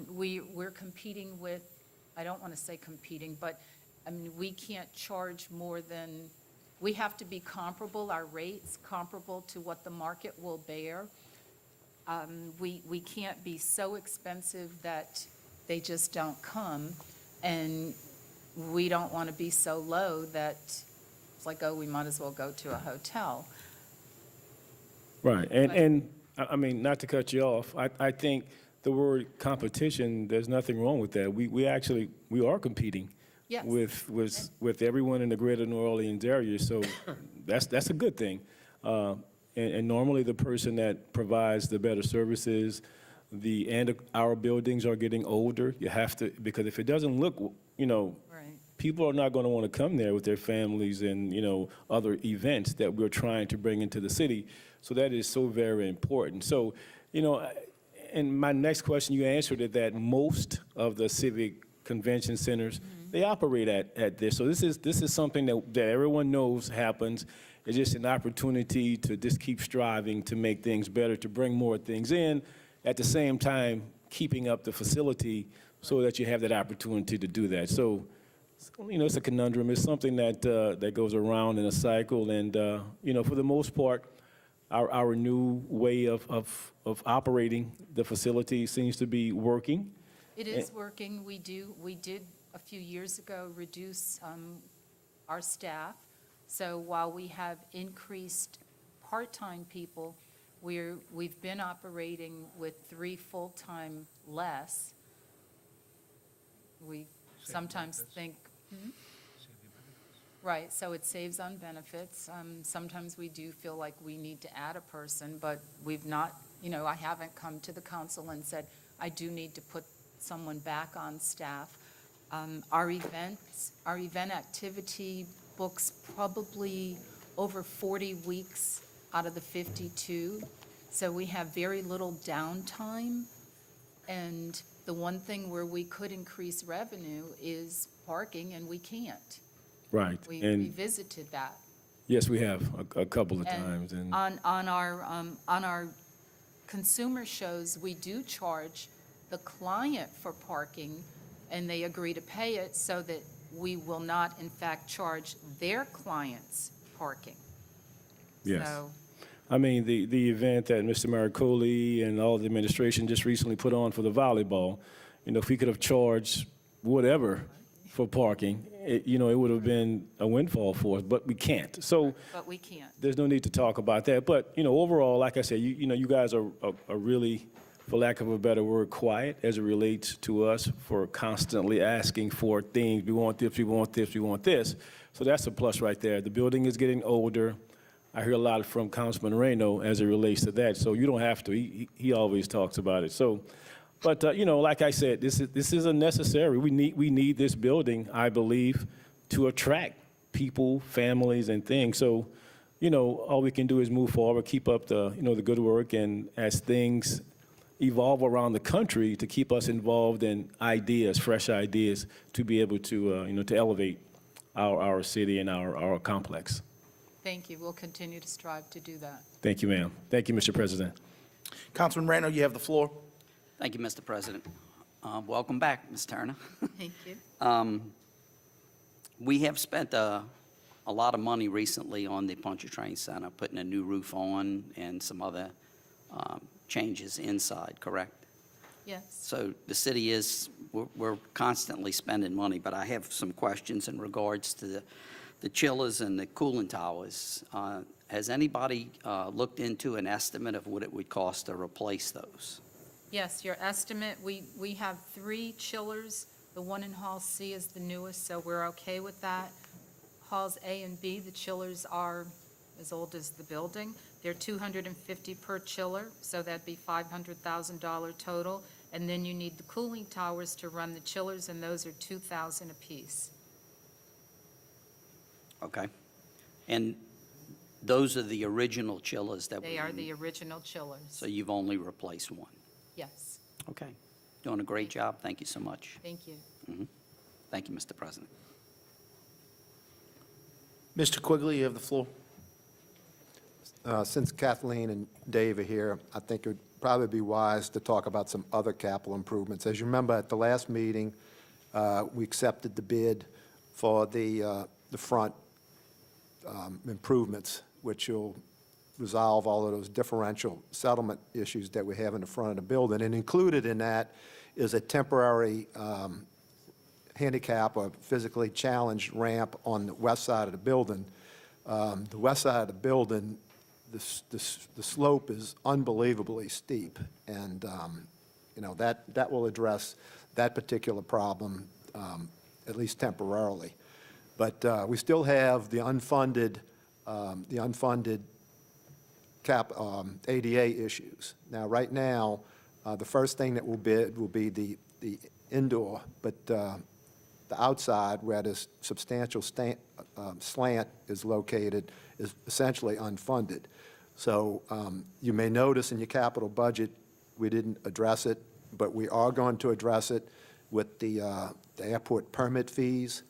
We're competing with, I don't want to say competing, but I mean, we can't charge more than, we have to be comparable, our rates comparable to what the market will bear. We can't be so expensive that they just don't come, and we don't want to be so low that it's like, oh, we might as well go to a hotel. Right, and I mean, not to cut you off, I think the word competition, there's nothing wrong with that. We are competing. Yes. with everyone in the greater New Orleans area, so that's a good thing. And normally the person that provides the better services, our buildings are getting older. You have to, because if it doesn't look, Right. people are not going to want to come there with their families and, other events that we're trying to bring into the city. So that is so very important. So, and my next question, you answered it, that most of the civic convention centers, they operate at this. So this is something that everyone knows happens. It's just an opportunity to just keep striving to make things better, to bring more things in, at the same time keeping up the facility so that you have that opportunity to do that. So, it's a conundrum. It's something that goes around in a cycle, and for the most part, our new way of operating the facility seems to be working. It is working. We did a few years ago reduce our staff. So while we have increased part-time people, We've been operating with 3 full-time less. We sometimes think, right, so it saves on benefits. Sometimes we do feel like we need to add a person, but we've not, I haven't come to the council and said, I do need to put someone back on staff. Our event activity books probably over 40 weeks out of the 52. So we have very little downtime. And the one thing where we could increase revenue is parking, and we can't. Right. We And revisited that. yes, we have a couple of times. And On our consumer shows, we do charge the client for parking, and they agree to pay it so that we will not, in fact, charge their clients parking. yes. So, I mean, the event that Mr. Maricoli and all the administration just recently put on for the volleyball, if we could have charged whatever for parking, it would have been a windfall for us, but we can't. So but we can't. there's no need to talk about that. But, overall, like I said, you guys are really, for lack of a better word, quiet as it relates to us for constantly asking for things. We want this, we want this, we want this. So that's a plus right there. The building is getting older. I hear a lot from Councilman Reno as it relates to that. So you don't have to. He always talks about it. So, but like I said, this is unnecessary. We need this building, I believe, to attract people, families, and things. So, all we can do is move forward, keep up the good work, and as things evolve around the country, to keep us involved in ideas, fresh ideas, to be able to to elevate our city and our complex. Thank you. We'll continue to strive to do that. Thank you, ma'am. Thank you, Mr. President. Councilman Reno, you have the floor. Thank you, Mr. President. Welcome back, Ms. Turner. Thank you. We have spent a lot of money recently on the Pontchartrain Center, putting a new roof on and some other changes inside, correct? Yes. So the city we're constantly spending money, but I have some questions in regards to the chillers and the cooling towers. Has anybody looked into an estimate of what it would cost to replace those? Yes, your estimate, we have 3 chillers. The one in Hall C is the newest, so we're okay with that. Halls A and B, the chillers are as old as the building. They're $250 per chiller, so that'd be $500,000 total. And then you need the cooling towers to run the chillers, and those are $2,000 apiece. Okay. And those are the original chillers that They are the original chillers. So you've only replaced one? Yes, Okay. Doing a great job. Thank you so much. thank you. Thank you, Mr. President. Mr. Quigley, you have the floor. Since Kathleen and Dave are here, I think it would probably be wise to talk about some other capital improvements. As you remember, at the last meeting, we accepted the bid for the front improvements, which will resolve all of those differential settlement issues that we have in the front of the building. And included in that is a temporary handicap or physically challenged ramp on the west side of the building. The west side of the building, the slope is unbelievably steep, and that will address that particular problem, at least temporarily. But we still have the unfunded ADA issues. Now, right now, the first thing that we'll bid will be the indoor, but the outside, where this substantial slant is located, is essentially unfunded. So you may notice in your capital budget, we didn't address it, but we are going to address it with the airport permit fees.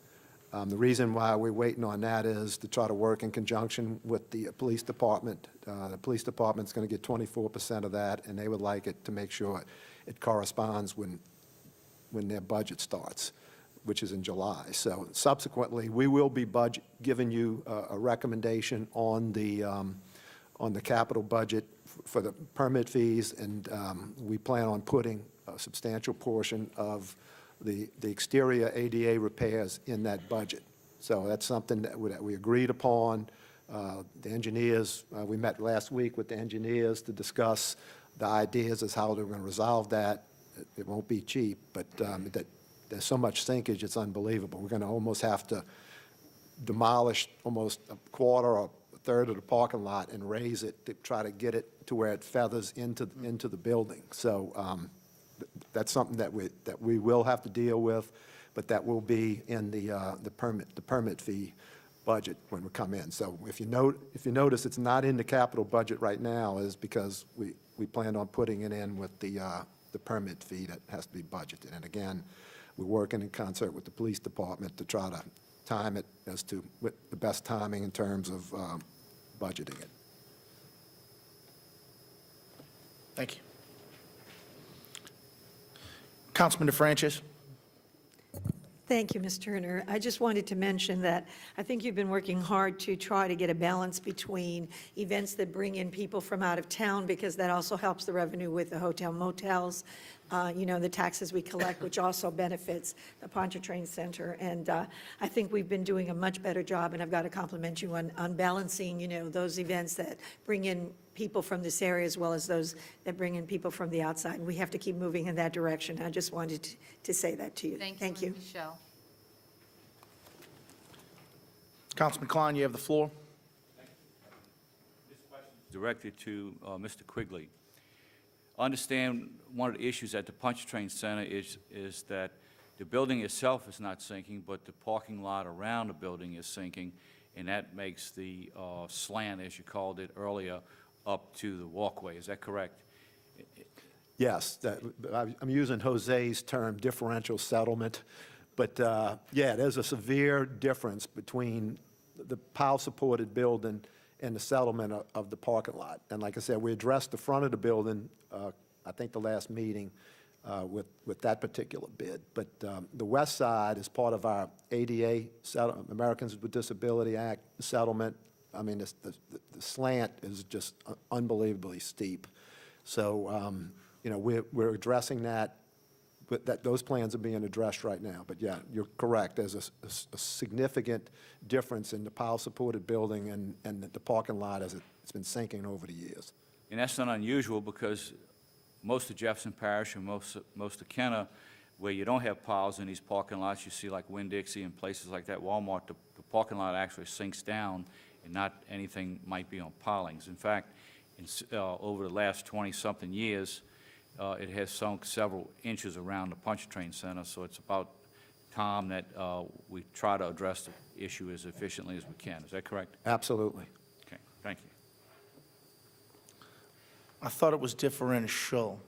The reason why we're waiting on that is to try to work in conjunction with the police department. The police department's going to get 24% of that, and they would like it to make sure it corresponds when their budget starts, which is in July. So subsequently, we will be giving you a recommendation on the capital budget for the permit fees, and we plan on putting a substantial portion of the exterior ADA repairs in that budget. So that's something that we agreed upon. The engineers, we met last week with the engineers to discuss the ideas as how they're going to resolve that. It won't be cheap, but there's so much sinkage, it's unbelievable. We're going to almost have to demolish almost a quarter or a third of the parking lot and raise it to try to get it to where it feathers into the building. So that's something that we will have to deal with, but that will be in the permit fee budget when we come in. So if you notice it's not in the capital budget right now, is because we plan on putting it in with the permit fee that has to be budgeted. And again, we're working in concert with the police department to try to time it as to what the best timing in terms of budgeting it. Thank you. Councilman DeFrancis? Thank you, Ms. Turner. I just wanted to mention that I think you've been working hard to try to get a balance between events that bring in people from out of town, because that also helps the revenue with the hotel motels, the taxes we collect, which also benefits the Pontchartrain Center. And I think we've been doing a much better job, and I've got to compliment you on balancing, those events that bring in people from this area as well as those that bring in people from the outside. And we have to keep moving in that direction. I just wanted to say that to you. Thank you, Michelle. Councilman Klein, you have the floor. Directed to Mr. Quigley. I understand one of the issues at the Pontchartrain Center is that the building itself is not sinking, but the parking lot around the building is sinking, and that makes the slant, as you called it earlier, up to the walkway. Is that correct? Yes, I'm using Jose's term, differential settlement, but yeah, there's a severe difference between the pile-supported building and the settlement of the parking lot. And like I said, we addressed the front of the building, I think the last meeting, with that particular bid. But the west side is part of our ADA, Americans with Disability Act settlement. I mean, the slant is just unbelievably steep. So, we're addressing that, but those plans are being addressed right now. But yeah, you're correct. There's a significant difference in the pile-supported building and the parking lot as it's been sinking over the years. And that's not unusual, because most of Jefferson Parish and most of Kenner, where you don't have piles in these parking lots, you see like Winn-Dixie and places like that, Walmart, the parking lot actually sinks down, and not anything might be on pilings. In fact, over the last 20-something years, it has sunk several inches around the Pontchartrain Center, so it's about time that we try to address the issue as efficiently as we can. Is that correct? Absolutely. Okay, thank you. I thought it was differential.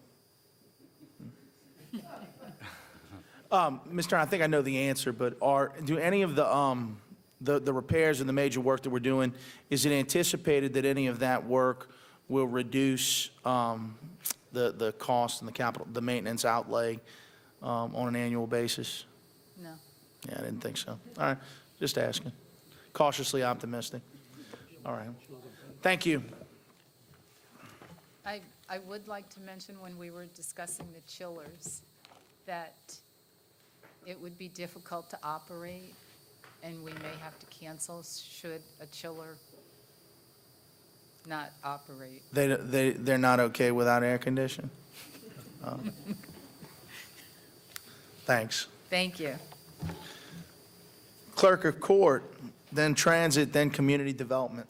Mr. I think I know the answer, but do any of the repairs and the major work that we're doing, is it anticipated that any of that work will reduce the cost and the maintenance outlay on an annual basis? No. Yeah, I didn't think so. All right, just asking. Cautiously optimistic. All right. Thank you. I would like to mention, when we were discussing the chillers, that it would be difficult to operate, and we may have to cancel should a chiller not operate. They're not okay without air conditioning? Thanks. Thank you. Clerk of Court, then Transit, then Community Development.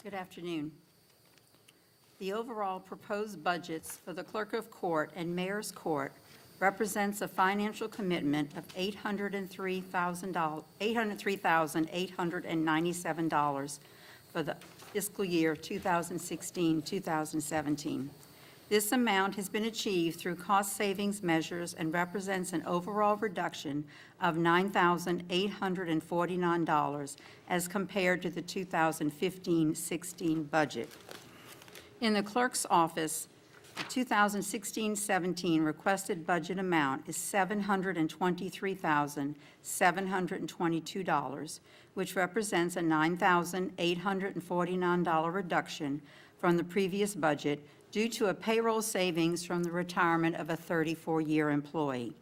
Good afternoon. The overall proposed budgets for the Clerk of Court and Mayor's Court represents a financial commitment of $803,897 for the fiscal year 2016-2017. This amount has been achieved through cost savings measures and represents an overall reduction of $9,849 as compared to the 2015-16 budget. In the clerk's office, the 2016-17 requested budget amount is $723,722, which represents a $9,849 reduction from the previous budget due to a payroll savings from the retirement of a 34-year employee.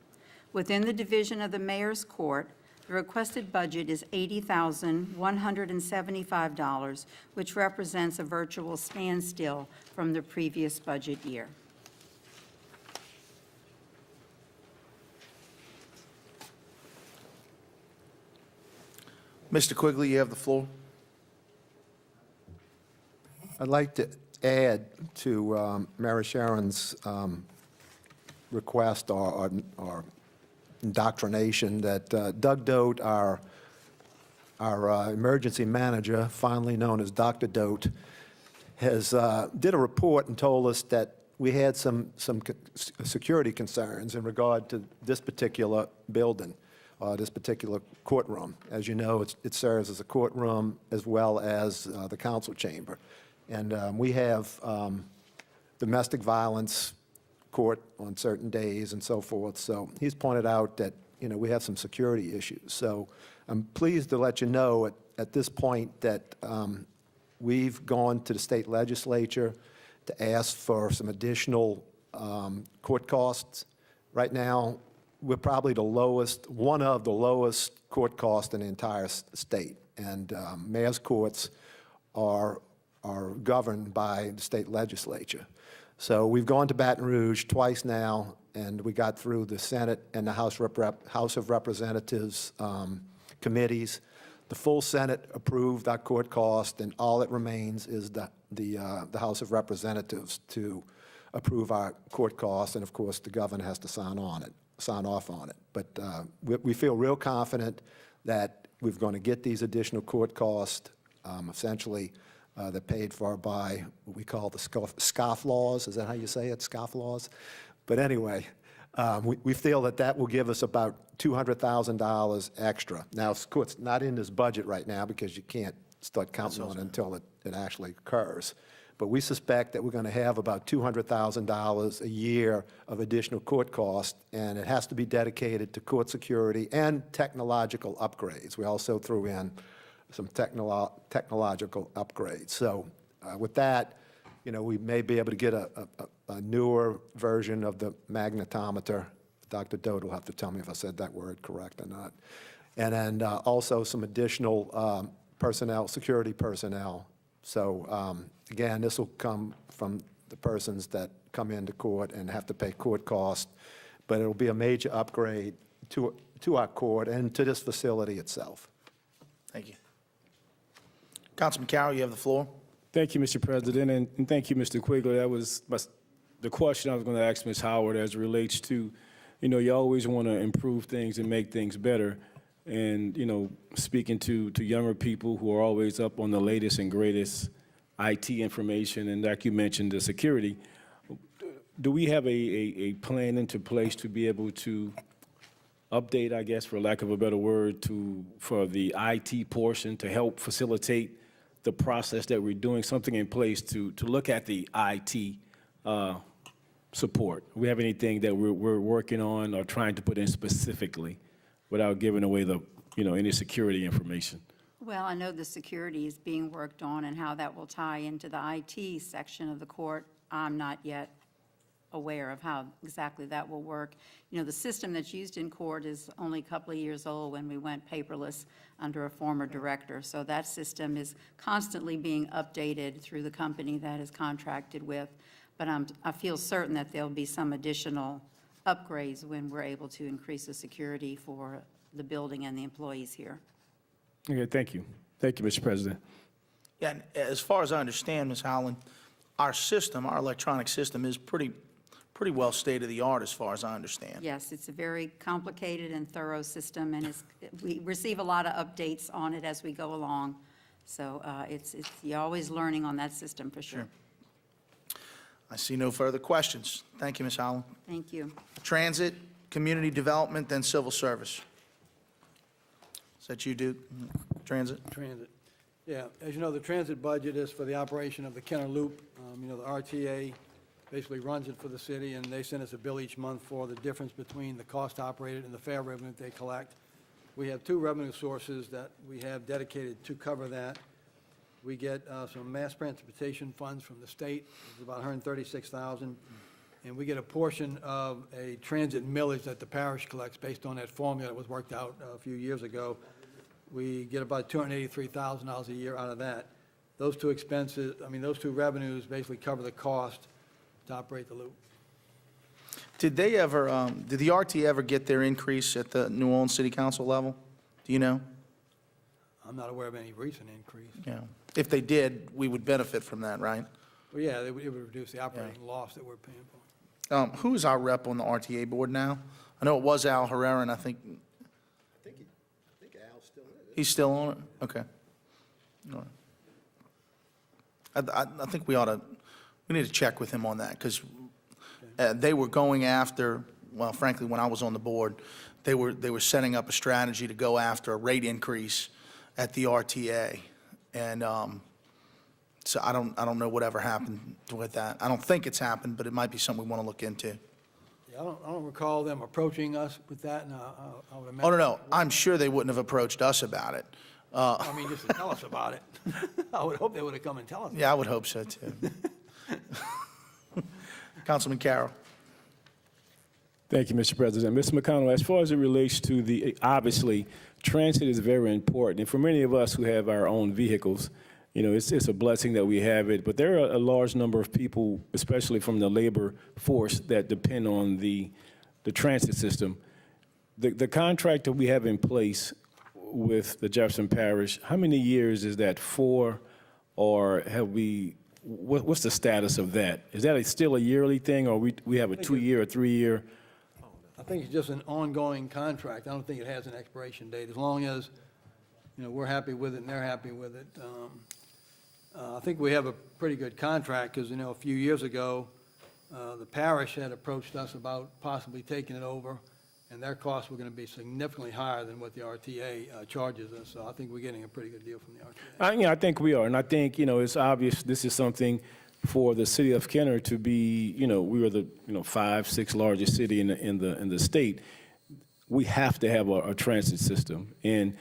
Within the division of the Mayor's Court, the requested budget is $80,175, which represents a virtual standstill from the previous budget year. Mr. Quigley, you have the floor. I'd like to add to Mary Sharon's request or indoctrination that Doug Dote, our emergency manager, finally known as Dr. Dote, has did a report and told us that we had some security concerns in regard to this particular building, this particular courtroom. As you know, it serves as a courtroom as well as the council chamber. And we have domestic violence court on certain days and so forth. So he's pointed out that, we have some security issues. So I'm pleased to let you know at this point that we've gone to the state legislature to ask for some additional court costs. Right now, we're probably one of the lowest court costs in the entire state. And mayor's courts are governed by the state legislature. So we've gone to Baton Rouge twice now, and we got through the Senate and the House of Representatives committees. The full Senate approved our court cost, and all that remains is the House of Representatives to approve our court costs, and of course, the governor has to sign off on it. But we feel real confident that we're going to get these additional court costs. Essentially, they're paid for by what we call the scoff laws. Is that how you say it, scoff laws? But anyway, we feel that will give us about $200,000 extra. Now, of course, it's not in this budget right now because you can't start counting on it until it actually occurs. But we suspect that we're going to have about $200,000 a year of additional court costs, and it has to be dedicated to court security and technological upgrades. We also threw in some technological upgrades. So with that, we may be able to get a newer version of the magnetometer. Dr. Dote will have to tell me if I said that word correct or not. And then also some additional personnel, security personnel. So again, this will come from the persons that come into court and have to pay court costs, but it'll be a major upgrade to our court and to this facility itself. Thank you. Councilman Carroll, you have the floor. Thank you, Mr. President, and thank you, Mr. Quigley. That was the question I was going to ask Ms. Howard as it relates to, you always want to improve things and make things better. And, speaking to younger people who are always up on the latest and greatest IT information, and like you mentioned, the security, do we have a plan into place to be able to update, I guess, for lack of a better word, for the IT portion to help facilitate the process that we're doing, something in place to look at the IT support? Do we have anything that we're working on or trying to put in specifically without giving away any security information? Well, I know the security is being worked on and how that will tie into the IT section of the court. I'm not yet aware of how exactly that will work. The system that's used in court is only a couple of years old when we went paperless under a former director. So that system is constantly being updated through the company that is contracted with. But I feel certain that there'll be some additional upgrades when we're able to increase the security for the building and the employees here. Okay, thank you. Thank you, Mr. President. Yeah, and as far as I understand, Ms. Howland, our electronic system is pretty well state-of-the-art as far as I understand. Yes, it's a very complicated and thorough system, and we receive a lot of updates on it as we go along. So you're always learning on that system for sure. I see no further questions. Thank you, Ms. Howland. Thank you. Transit, community development, then civil service. Is that you, Duke? Transit? Transit. Yeah, as you know, the transit budget is for the operation of the Kenner Loop. The RTA basically runs it for the city, and they send us a bill each month for the difference between the cost operated and the fair revenue that they collect. We have two revenue sources that we have dedicated to cover that. We get some mass transportation funds from the state, it's about $136,000, and we get a portion of a transit millage that the parish collects based on that formula that was worked out a few years ago. We get about $283,000 a year out of that. Those two expenses, those two revenues basically cover the cost to operate the loop. Did they ever, did the RT ever get their increase at the New Orleans City Council level? Do you know? I'm not aware of any recent increase. Yeah. If they did, we would benefit from that, right? Well, yeah, it would reduce the operating loss that we're paying for. Who is our rep on the RTA board now? I know it was Al Herrera, and I think I think Al's still in it. he's still on it? Okay. All right. I think we need to check with him on that, because they were going after, well, frankly, when I was on the board, they were setting up a strategy to go after a rate increase at the RTA. And so I don't know whatever happened with that. I don't think it's happened, but it might be something we want to look into. Yeah, I don't recall them approaching us with that, and I would imagine. Oh, no, I'm sure they wouldn't have approached us about it. Just to tell us about it. I would hope they would have come and tell us. Yeah, I would hope so, too. Councilman Carroll. Thank you, Mr. President. Mr. McConnell, as far as it relates to obviously, transit is very important. And for many of us who have our own vehicles, it's a blessing that we have it. But there are a large number of people, especially from the labor force, that depend on the transit system. The contract that we have in place with the Jefferson Parish, how many years is that for? Or have we, what's the status of that? Is that still a yearly thing, or we have a 2-year or 3-year? I think it's just an ongoing contract. I don't think it has an expiration date, as long as, we're happy with it and they're happy with it. I think we have a pretty good contract, because, a few years ago, the parish had approached us about possibly taking it over, and their costs were going to be significantly higher than what the RTA charges us. So I think we're getting a pretty good deal from the RTA. I think we are, and I think, it's obvious this is something for the city of Kenner to be, we are the 5th, 6th largest city in the state. We have to have a transit system, and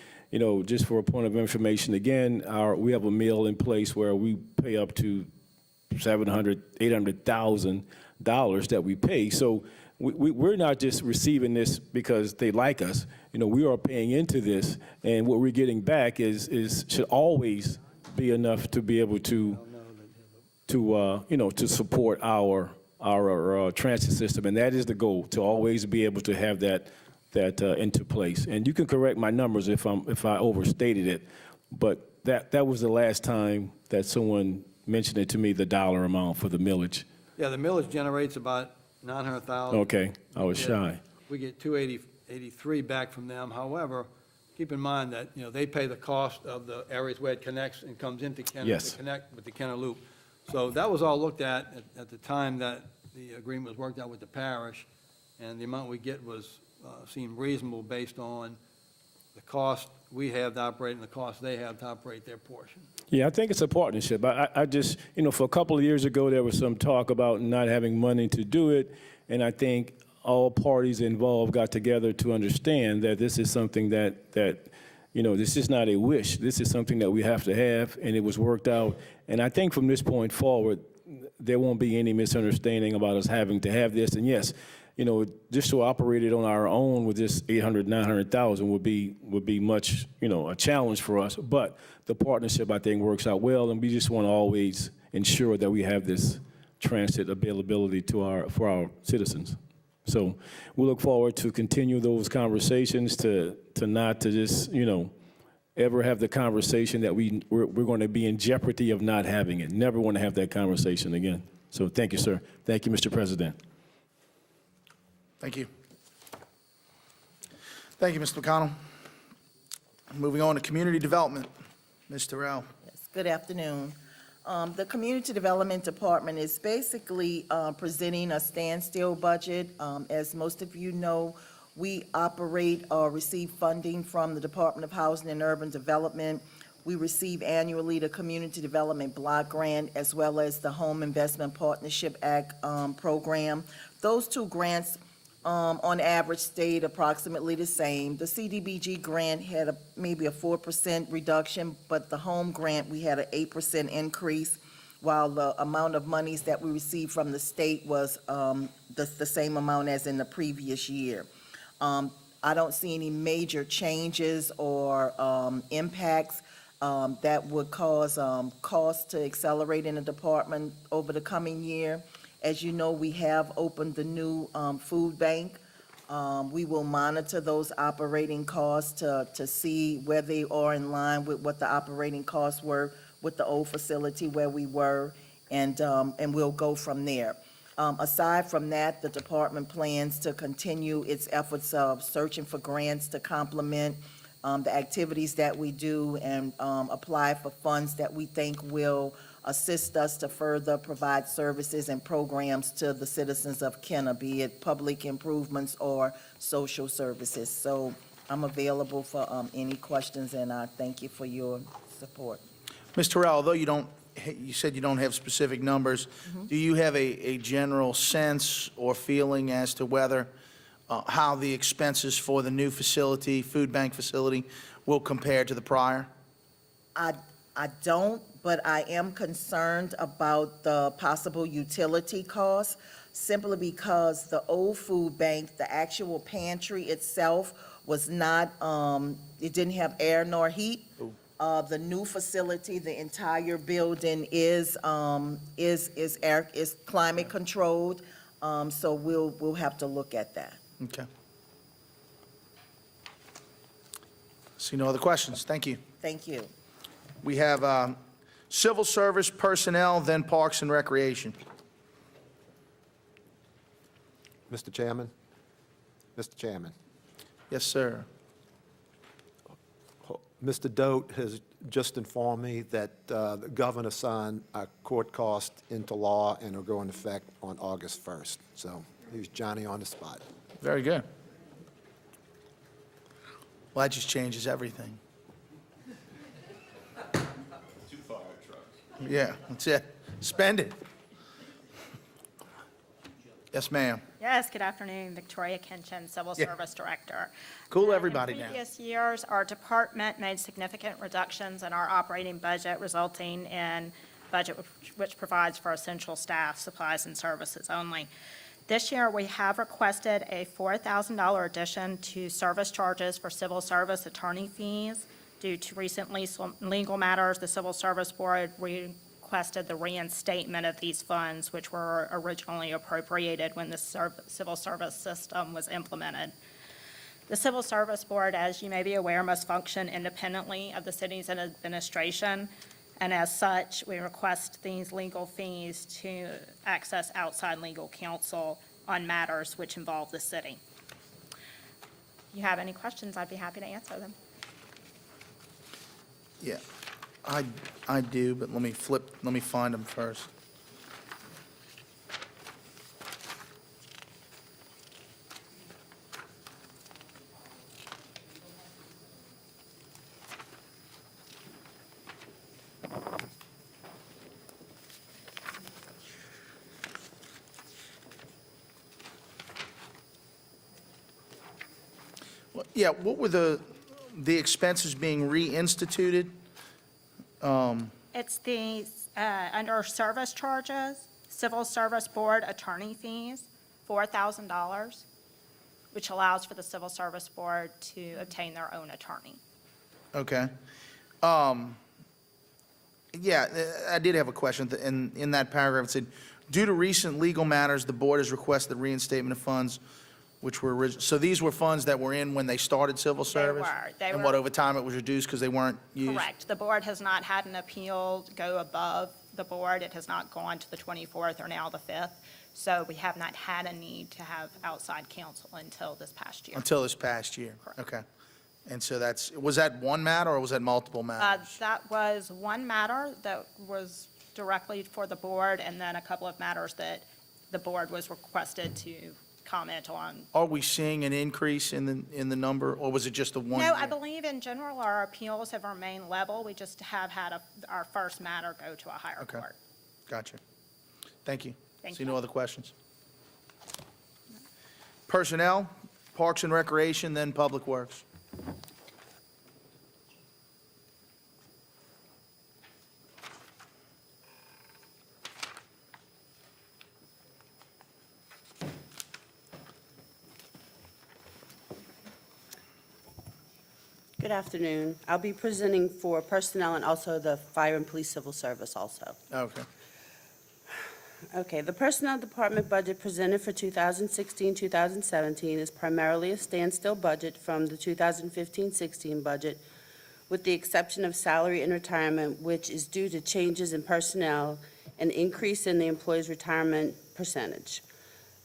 just for a point of information, again, we have a mill in place where we pay up to $800,000 that we pay. So we're not just receiving this because they like us. We are paying into this, and what we're getting back should always be enough to be able to support our transit system, and that is the goal, to always be able to have that into place. And you can correct my numbers if I overstated it, but that was the last time that someone mentioned it to me, the dollar amount for the millage. Yeah, the millage generates about $900,000. Okay, I was shy. We get $283 back from them. However, keep in mind that, they pay the cost of the areas where it connects and comes into Kenner Yes. to connect with the Kenner Loop. So that was all looked at the time that the agreement was worked out with the parish, and the amount we get seemed reasonable based on the cost we have to operate and the cost they have to operate their portion. Yeah, I think it's a partnership. I just, for a couple of years ago, there was some talk about not having money to do it, and I think all parties involved got together to understand that this is something that this is not a wish. This is something that we have to have, and it was worked out. And I think from this point forward, there won't be any misunderstanding about us having to have this. And yes, just to operate it on our own with this $800,000, $900,000 would be much, a challenge for us. But the partnership, I think, works out well, and we just want to always ensure that we have this transit availability for our citizens. So we look forward to continue those conversations, to not to just, ever have the conversation that we're going to be in jeopardy of not having it. Never want to have that conversation again. So thank you, sir. Thank you, Mr. President. Thank you. Thank you, Mr. McConnell. Moving on to community development. Ms. Terrell. Yes, good afternoon. The Community Development Department is basically presenting a standstill budget. As most of you know, we operate or receive funding from the Department of Housing and Urban Development We receive annually the Community Development Block Grant as well as the Home Investment Partnership Act program. Those two grants, on average, stayed approximately the same. The CDBG grant had maybe a 4% reduction, but the home grant, we had an 8% increase, while the amount of monies that we received from the state was the same amount as in the previous year. I don't see any major changes or impacts that would cause costs to accelerate in the department over the coming year. As you know, we have opened the new food bank. We will monitor those operating costs to see where they are in line with what the operating costs were with the old facility where we were, and we'll go from there. Aside from that, the department plans to continue its efforts of searching for grants to complement the activities that we do and apply for funds that we think will assist us to further provide services and programs to the citizens of Kenner, be it public improvements or social services. So I'm available for any questions, and I thank you for your support. Ms. Terrell, although you said you don't have specific numbers, do you have a general sense or feeling as to whether, how the expenses for the new facility, food bank facility, will compare to the prior? I don't, but I am concerned about the possible utility costs, simply because the old food bank, the actual pantry itself was not, it didn't have air nor heat. The new facility, the entire building is climate controlled, so we'll have to look at that. Okay. See no other questions. Thank you. Thank you. We have Civil Service Personnel, then Parks and Recreation. Mr. Chairman? Mr. Chairman, Yes, sir. Mr. Dote has just informed me that the governor signed our court costs into law and will go into effect on August 1st. So he's Johnny on the spot. Very good. Well, that just changes everything. 2 fire trucks. Yeah, that's it. Spend it. Yes, ma'am. Yes, good afternoon, Victoria Kinchin, Civil Yeah. Service Director. Cool everybody In down. previous years, our department made significant reductions in our operating budget, resulting in budget which provides for essential staff, supplies, and services only. This year, we have requested a $4,000 addition to service charges for civil service attorney fees. Due to recent legal matters, the Civil Service Board requested the reinstatement of these funds, which were originally appropriated when the civil service system was implemented. The Civil Service Board, as you may be aware, must function independently of the city's administration, and as such, we request these legal fees to access outside legal counsel on matters which involve the city. If you have any questions, I'd be happy to answer them. Yeah, I do, but let me find them first. Yeah, what were the expenses being reinstituted? It's the, under service charges, Civil Service Board attorney fees, $4,000, which allows for the Civil Service Board to obtain their own attorney. Okay. Yeah, I did have a question. In that paragraph, it said, due to recent legal matters, the board has requested reinstatement of funds which were, so these were funds that were in when they started civil service? They And were. what, over time it was reduced because they weren't used? Correct. The board has not had an appeal go above the board. It has not gone to the 24th or now the 5th. So we have not had a need to have outside counsel until this past year. Until this past year? Correct. Okay. And so was that one matter or was that multiple matters? That was one matter that was directly for the board, and then a couple of matters that the board was requested to comment on. Are we seeing an increase in the number, or was it just a one year? No, I believe in general, our appeals have remained level. We just have had our first matter go to a higher Okay. court. Gotcha. Thank you. Thank See you. no other questions? Personnel, Parks and Recreation, then Public Works. Good afternoon. I'll be presenting for personnel and also the fire and police civil service also. Okay. Okay, the Personnel Department budget presented for 2016-2017 is primarily a standstill budget from the 2015-16 budget, with the exception of salary and retirement, which is due to changes in personnel and increase in the employee's retirement percentage.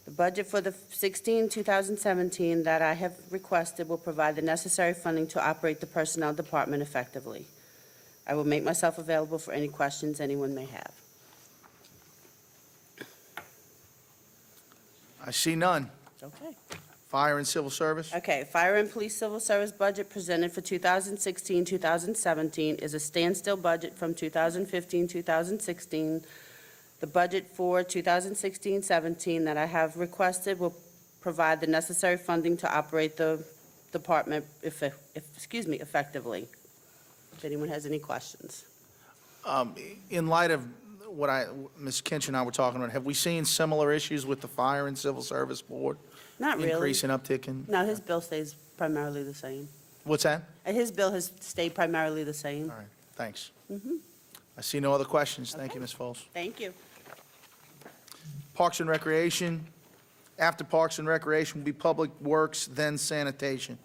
The budget for the 2017 that I have requested will provide the necessary funding to operate the Personnel Department effectively. I will make myself available for any questions anyone may have. I see none. Okay. Fire and Civil Service? Okay, Fire and Police Civil Service budget presented for 2016-2017 is a standstill budget from 2015-2016. The budget for 2016-17 that I have requested will provide the necessary funding to operate the department effectively. If anyone has any questions. In light of what Ms. Kinch and I were talking about, have we seen similar issues with the Fire and Civil Service Board? Not really. Increase in uptick in? No, his bill stays primarily the same. What's that? His bill has stayed primarily the same. All right, thanks. I see no other questions. Thank you, Ms. Foles. Thank you. Parks and Recreation. After Parks and Recreation will be Public Works, then Sanitation.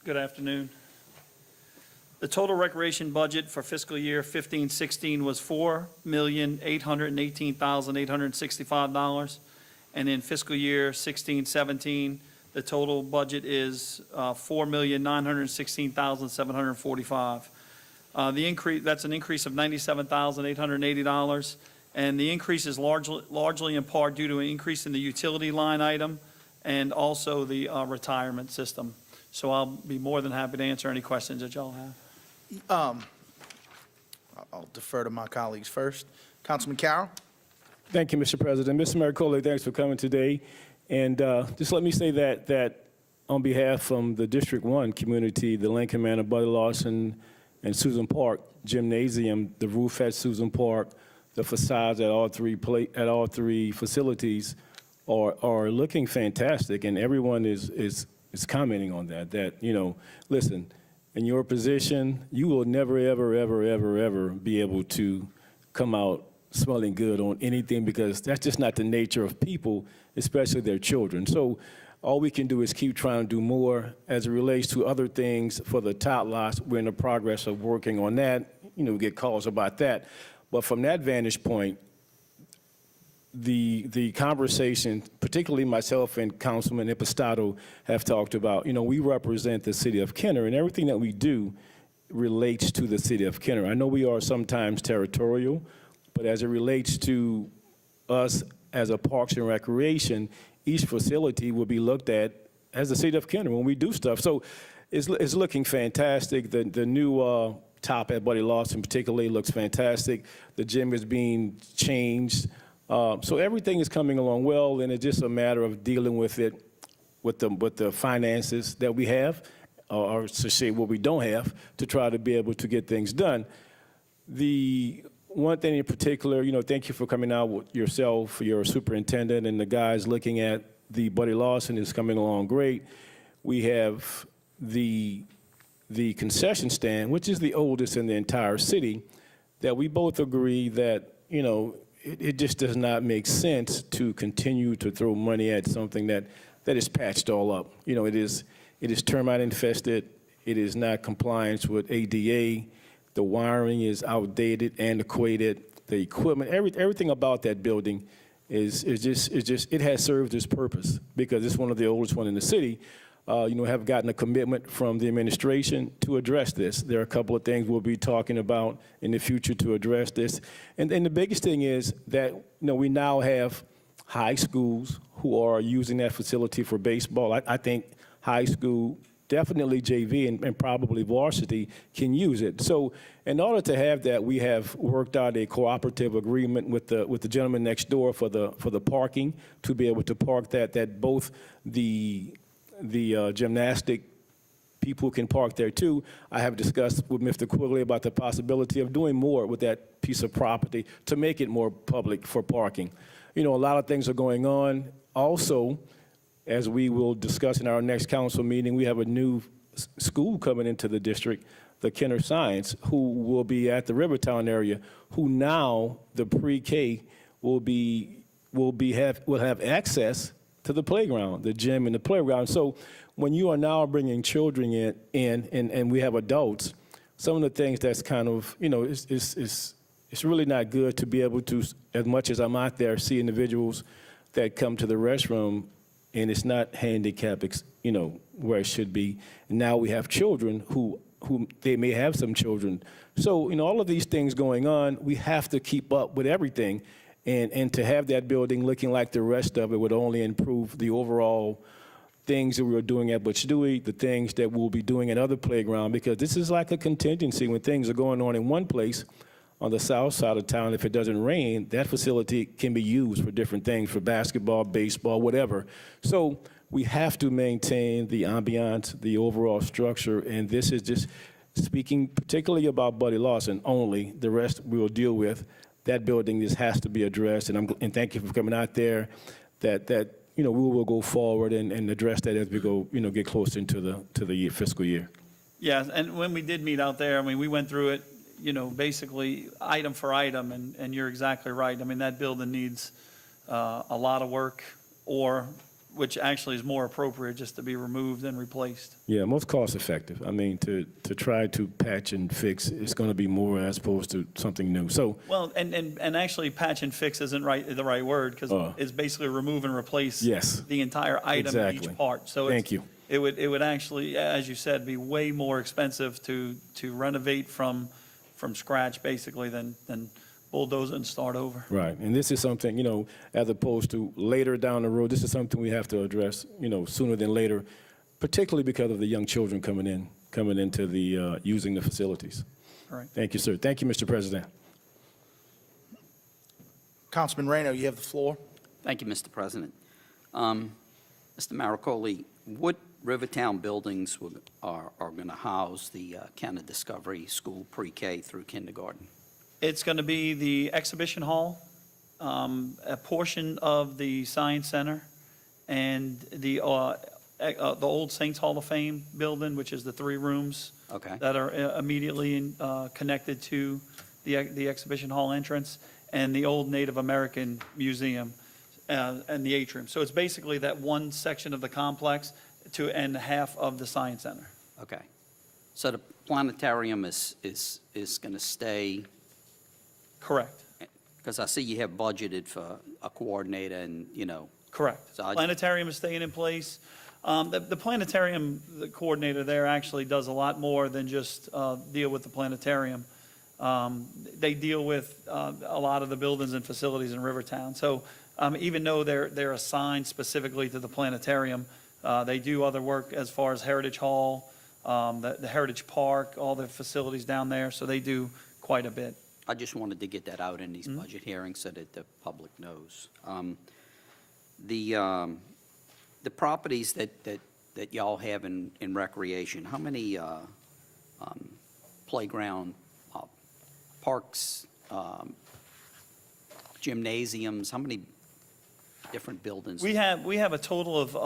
Good afternoon. The total recreation budget for fiscal year 15-16 was $4,818,865. And in fiscal year 16-17, the total budget is $4,916,745. The increase, that's an increase of $97,880. And the increase is largely in part due to an increase in the utility line item and also the retirement system. So I'll be more than happy to answer any questions that y'all have. I'll defer to my colleagues first. Councilman Carroll? Thank you, Mr. President. Mr. Mericoli, thanks for coming today. And just let me say that on behalf of the District 1 community, the Lincoln Manor, Buddy Lawson, and Susan Park Gymnasium, the roof at Susan Park, the facades at all three facilities are looking fantastic, and everyone is commenting on that, you know, listen, in your position, you will never, ever, ever, ever, ever be able to come out smelling good on anything, because that's just not the nature of people, especially their children. So all we can do is keep trying to do more. As it relates to other things for the tot lots, we're in the progress of working on that. You know, we get calls about that. But from that vantage point, the conversation, particularly myself and Councilman Impastato have talked about, you know, we represent the city of Kenner, and everything that we do relates to the city of Kenner. I know we are sometimes territorial, but as it relates to us as a Parks and Recreation, each facility will be looked at as the city of Kenner when we do stuff. So it's looking fantastic. The new top at Buddy Lawson particularly looks fantastic. The gym is being changed. So everything is coming along well, and it's just a matter of dealing with it, with the finances that we have, or to say what we don't have, to try to be able to get things done. The one thing in particular, you know, thank you for coming out with yourself, your superintendent, and the guys looking at the Buddy Lawson is coming along great. We have the concession stand, which is the oldest in the entire city, that we both agree that, you know, it just does not make sense to continue to throw money at something that is patched all up. You know, it is termite infested. It is not compliance with ADA. The wiring is outdated, antiquated. The equipment, everything about that building is just it has served its purpose, because it's one of the oldest one in the city. have gotten a commitment from the administration to address this. There are a couple of things we'll be talking about in the future to address this. And the biggest thing is that, we now have high schools who are using that facility for baseball. I think high school, definitely JV and probably varsity can use it. So in order to have that, we have worked out a cooperative agreement with the gentleman next door for the parking, to be able to park that both the gymnastic people can park there too. I have discussed with Mr. Quigley about the possibility of doing more with that piece of property to make it more public for parking. A lot of things are going on. Also, as we will discuss in our next council meeting, we have a new school coming into the district, the Kenner Science, who will be at the Rivertown area, who now the pre-K will have access to the playground, the gym and the playground. So when you are now bringing children in and we have adults, some of the things that's kind of, it's really not good to be able to, as much as I'm out there, see individuals that come to the restroom and it's not handicapped, where it should be. And now we have children who they may have some children. So, all of these things going on, we have to keep up with everything. And to have that building looking like the rest of it would only improve the overall things that we were doing at Butch Dewey, the things that we'll be doing at other playground, because this is like a contingency. When things are going on in one place on the south side of town, if it doesn't rain, that facility can be used for different things, for basketball, baseball, whatever. So we have to maintain the ambiance, the overall structure, and this is just speaking particularly about Buddy Lawson only. The rest we will deal with. That building, this has to be addressed, and thank you for coming out there. That we will go forward and address that as we go, get closer into the fiscal year. Yeah, and when we did meet out there, we went through it, basically item for item, and you're exactly right. That building needs a lot of work, which actually is more appropriate just to be removed and replaced. Yeah, most cost effective. To try to patch and fix, it's going to be more as opposed to something new. So, Well, and actually patch and fix isn't the right word, because it's basically remove and replace Yes. the entire item in Exactly. each part. So Thank you. It would actually, as you said, be way more expensive to renovate from scratch, basically, than bulldoze and start over. right, and this is something, as opposed to later down the road, this is something we have to address, sooner than later, particularly because of the young children coming into the, using the facilities. All right. Thank you, sir. Thank you, Mr. President. Councilman Reno, you have the floor. Thank you, Mr. President. Mr. Maricoli, what Rivertown buildings are going to house the Kenner Discovery School pre-K through kindergarten? It's going to be the exhibition hall, a portion of the Science Center, and the old Saints Hall of Fame building, which is the 3 rooms Okay. that are immediately connected to the exhibition hall entrance, and the old Native American Museum and the atrium. So it's basically that one section of the complex and half of the Science Center. Okay. So the planetarium is going to stay, Correct. because I see you have budgeted for a coordinator and, Correct. So I- Planetarium is staying in place. The planetarium, the coordinator there actually does a lot more than just deal with the planetarium. They deal with a lot of the buildings and facilities in Rivertown. So even though they're assigned specifically to the planetarium, they do other work as far as Heritage Hall, the Heritage Park, all the facilities down there. So they do quite a bit. I just wanted to get that out in these budget hearings so that the public knows. The properties that y'all have in recreation, how many playground, parks, gymnasiums, how many different buildings? We have a total of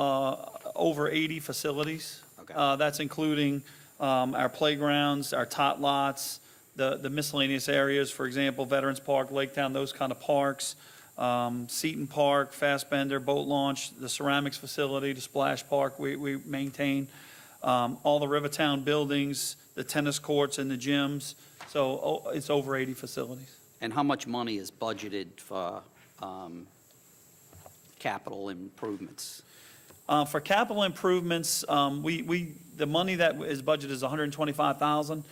over 80 facilities. Okay. That's including our playgrounds, our tot lots, the miscellaneous areas, for example, Veterans Park, Lake Town, those kind of parks, Seton Park, Fassbender, Boat Launch, the ceramics facility, the splash park we maintain, all the Rivertown buildings, the tennis courts and the gyms. So it's over 80 facilities. And how much money is budgeted for capital improvements? For capital improvements, the money that is budgeted is $125,000.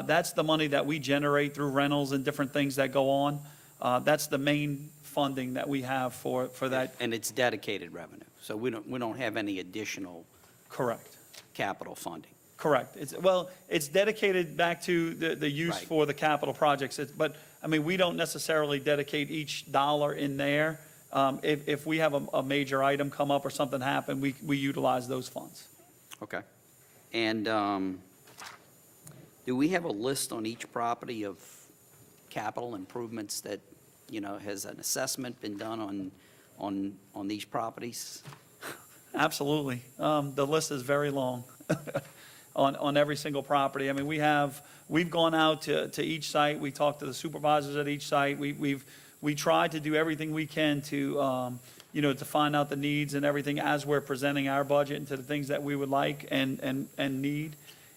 That's the money that we generate through rentals and different things that go on. That's the main funding that we have for that. And it's dedicated revenue, so we don't have any additional Correct. capital funding. Correct. It's dedicated back to the use Right. for the capital projects. But, I mean, we don't necessarily dedicate each dollar in there. If we have a major item come up or something happen, we utilize those funds. Okay. And do we have a list on each property of capital improvements that, has an assessment been done on these properties? Absolutely. The list is very long on every single property. I mean, we've gone out to each site. We talked to the supervisors at each site. We tried to do everything we can to, to find out the needs and everything as we're presenting our budget and to the things that we would like and need.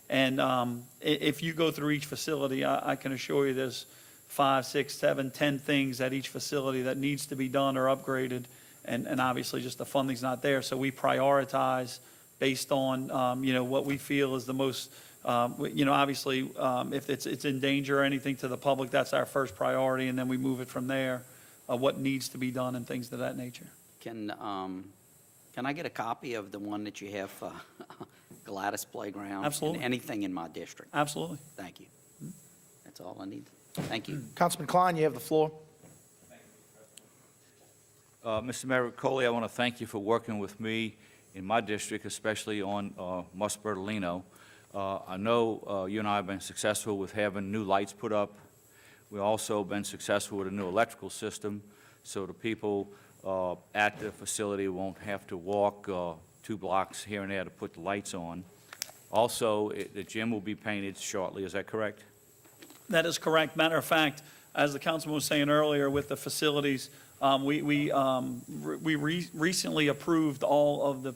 And if you go through each facility, I can assure you there's 5, 6, 7, 10 things at each facility that needs to be done or upgraded. And obviously, just the funding's not there. So we prioritize based on, what we feel is the most, obviously, if it's in danger or anything to the public, that's our first priority. And then we move it from there, what needs to be done and things of that nature. Can I get a copy of the one that you have, Gladys Playground? Absolutely. And anything in my district? Absolutely. Thank you. That's all I need. Thank you. Councilman Klein, you have the floor. Mr. Mericoli, I want to thank you for working with me in my district, especially on Mus Bertolino. I know you and I have been successful with having new lights put up. We've also been successful with a new electrical system, so the people at the facility won't have to walk 2 blocks here and there to put the lights on. Also, the gym will be painted shortly, is that correct? That is correct. Matter of fact, as the councilman was saying earlier with the facilities, we recently approved all of the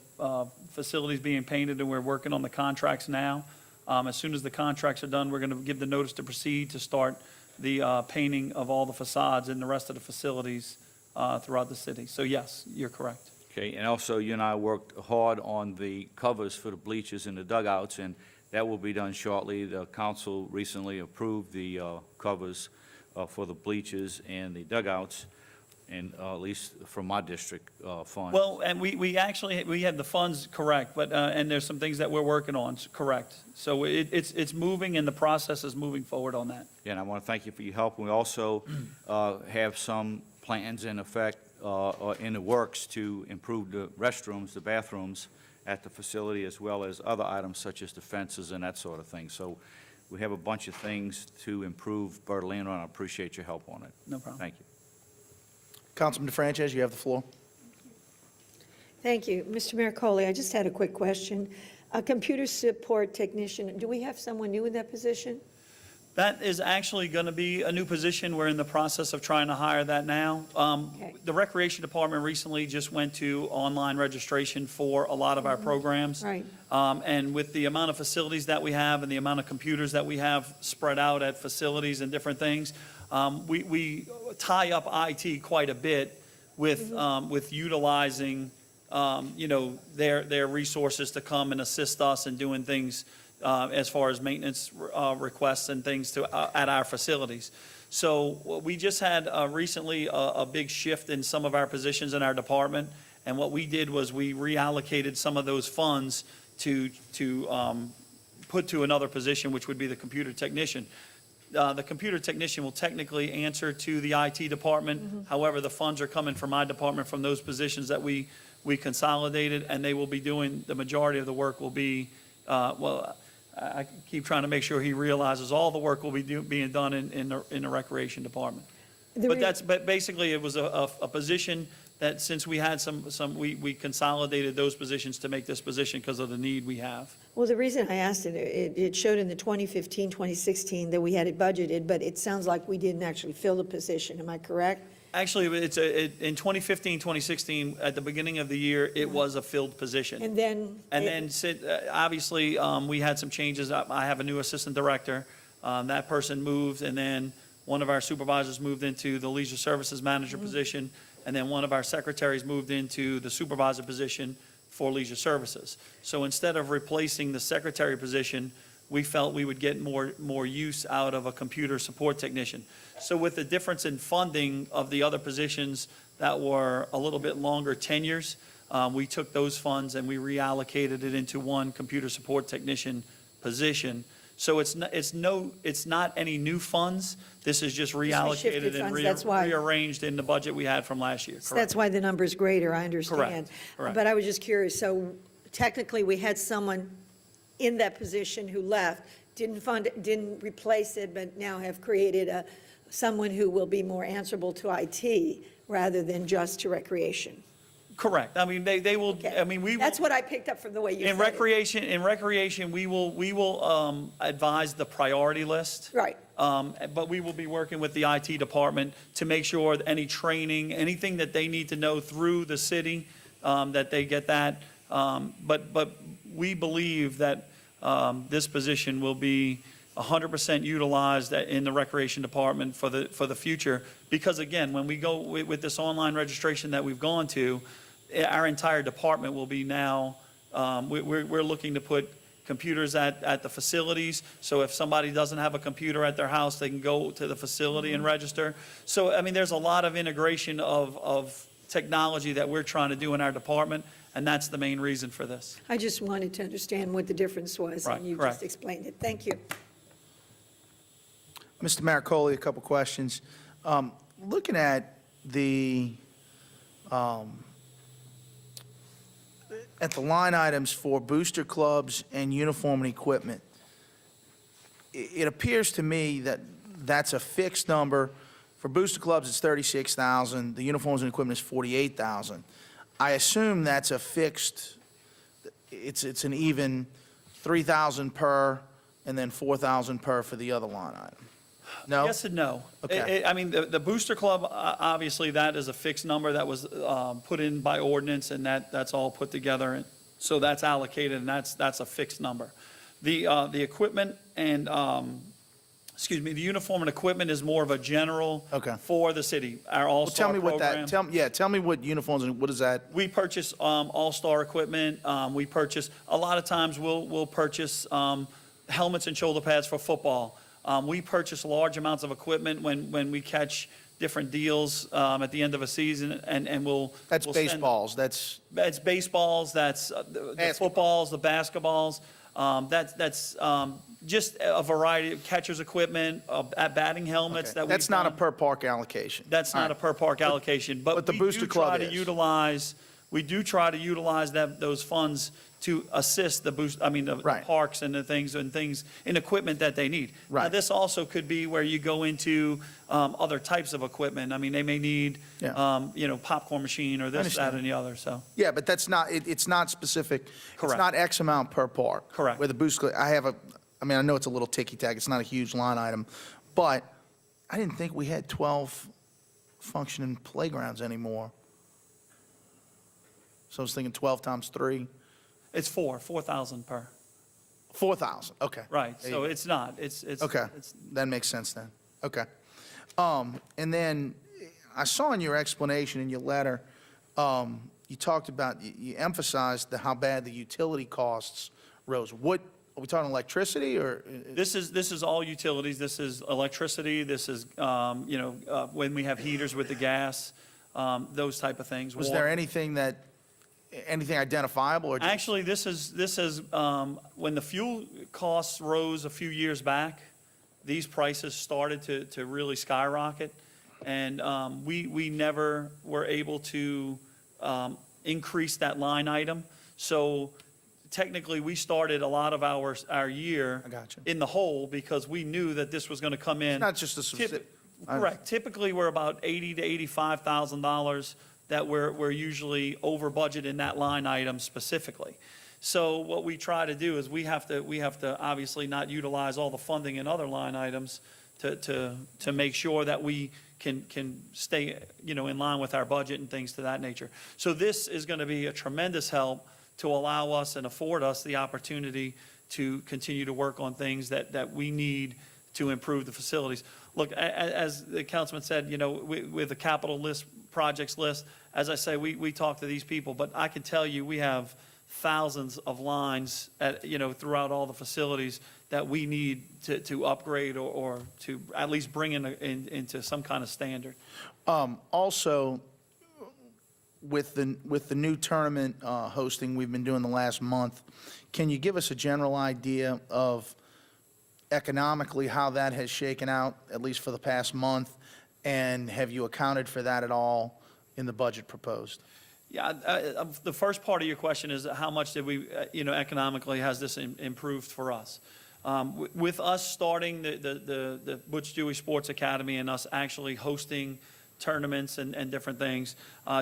facilities being painted, and we're working on the contracts now. As soon as the contracts are done, we're going to give the notice to proceed to start the painting of all the facades and the rest of the facilities throughout the city. So yes, you're correct. Okay, and also you and I worked hard on the covers for the bleachers and the dugouts, and that will be done shortly. The council recently approved the covers for the bleachers and the dugouts, and at least from my district fund. Well, and we actually, we have the funds correct, but, and there's some things that we're working on, correct. So it's moving, and the process is moving forward on that. Yeah, and I want to thank you for your help. We also have some plans in effect, in the works to improve the restrooms, the bathrooms at the facility, as well as other items such as the fences and that sort of thing. So we have a bunch of things to improve Bertolino, and I appreciate your help on it. No problem. Thank you. Councilman DeFrances, you have the floor. Thank you. Mr. Mericoli, I just had a quick question. A computer support technician, do we have someone new in that position? That is actually going to be a new position. We're in the process of trying to hire that now. Okay. The Recreation Department recently just went to online registration for a lot of our programs. Right. And with the amount of facilities that we have and the amount of computers that we have spread out at facilities and different things, we tie up IT quite a bit with utilizing, their resources to come and assist us in doing things as far as maintenance requests and things at our facilities. So we just had recently a big shift in some of our positions in our department, and what we did was we reallocated some of those funds to put to another position, which would be the computer technician. The computer technician will technically answer to the IT department. However, the funds are coming from my department from those positions that we consolidated, and they will be doing, the majority of the work will be, I keep trying to make sure he realizes all the work will be being done in the recreation department. But basically, it was a position that since we had we consolidated those positions to make this position because of the need we have. Well, the reason I asked it showed in the 2015, 2016 that we had it budgeted, but it sounds like we didn't actually fill the position. Am I correct? Actually, in 2015, 2016, at the beginning of the year, it was a filled position. And then? Obviously, we had some changes. I have a new assistant director. That person moved, and then one of our supervisors moved into the leisure services manager position, and then one of our secretaries moved into the supervisor position for leisure services. So instead of replacing the secretary position, we felt we would get more use out of a computer support technician. So with the difference in funding of the other positions that were a little bit longer tenures, we took those funds and we reallocated it into one computer support technician position. So it's not any new funds. This is just reshifted reallocated and funds, that's why. rearranged in the budget we had from last year. So that's why the number's greater, I understand. Correct. But I was just curious, so technically, we had someone in that position who left, didn't replace it, but now have created someone who will be more answerable to IT rather than just to recreation. Correct. I mean, they will, Okay. I mean, we will. That's what I picked up from the way you said it. In recreation, we will advise the priority list. Right. But we will be working with the IT department to make sure that any training, anything that they need to know through the city, that they get that. But we believe that this position will be 100% utilized in the recreation department for the future. Because again, when we go with this online registration that we've gone to, our entire department will be now, we're looking to put computers at the facilities. So if somebody doesn't have a computer at their house, they can go to the facility and register. So, I mean, there's a lot of integration of technology that we're trying to do in our department, and that's the main reason for this. I just wanted to understand what the difference was, Right, and you correct. just explained it. Thank you. Mr. Maricoli, a couple questions. Looking at the line items for booster clubs and uniform and equipment, it appears to me that that's a fixed number. For booster clubs, it's $36,000. The uniforms and equipment is $48,000. I assume that's a fixed, it's an even $3,000 per, and then $4,000 per for the other line item. No? Yes and no. Okay. I mean, the Booster Club, obviously, that is a fixed number that was put in by ordinance, and that's all put together. And so that's allocated, and that's a fixed number. The equipment and, the uniform and equipment is more of a general Okay. for the city, our Well, All-Star tell me what program. that, tell me what uniforms and what is that? We purchase all-star equipment. We purchase, a lot of times, we'll purchase helmets and shoulder pads for football. We purchase large amounts of equipment when we catch different deals at the end of a season, and we'll. That's we'll send- baseballs, that's, That's baseballs, that's the footballs, the basketballs. That's just a variety of catcher's equipment, batting helmets okay. that we've That's not a done. per park allocation. That's All not a right. per park allocation, but the we Booster do Club try to is. utilize, we do try to utilize those funds to assist the Right. parks and the things, and equipment that they need. Now, Right. this also could be where you go into other types of equipment. I mean, they may need, Yeah. popcorn machine or this, understand. that, and the other, so. Yeah, but that's not, it's not specific. It's Correct. not X amount per park. Correct. Where the Booster Club, I mean, I know it's a little ticky-tack, it's not a huge line item, but I didn't think we had 12 functioning playgrounds anymore. So I was thinking 12 times 3, It's 4,000 per, 4,000, okay. right, There you so go. it's not, it's. Okay, it's- that makes sense then. Okay. And then I saw in your explanation in your letter, you talked about, you emphasized how bad the utility costs rose. What, are we talking electricity or? This is all utilities, this is electricity, this is, when we have heaters with the gas, those type of things. Was Water. there anything identifiable or? just- Actually, this is, when the fuel costs rose a few years back, these prices started to really skyrocket. And we never were able to increase that line item. So technically, we started a lot of our year I got you. in the hole because we knew that this was going to come in. Not just a specific. Correct. Typically, we're about $80,000 to $85,000 that we're usually over budget in that line item specifically. So what we try to do is we have to obviously not utilize all the funding in other line items to make sure that we can stay, in line with our budget and things to that nature. So this is going to be a tremendous help to allow us and afford us the opportunity to continue to work on things that we need to improve the facilities. Look, as the councilman said, you know, with the capital list, projects list, as I say, we talk to these people, but I can tell you, we have thousands of lines throughout all the facilities that we need to upgrade or to at least bring into some kind of standard. Also, with the new tournament hosting we've been doing the last month, can you give us a general idea of economically how that has shaken out, at least for the past month? And have you accounted for that at all in the budget proposed? Yeah, the first part of your question is how much did we, economically has this improved for us? With us starting the Butch Dewey Sports Academy and us actually hosting tournaments and different things,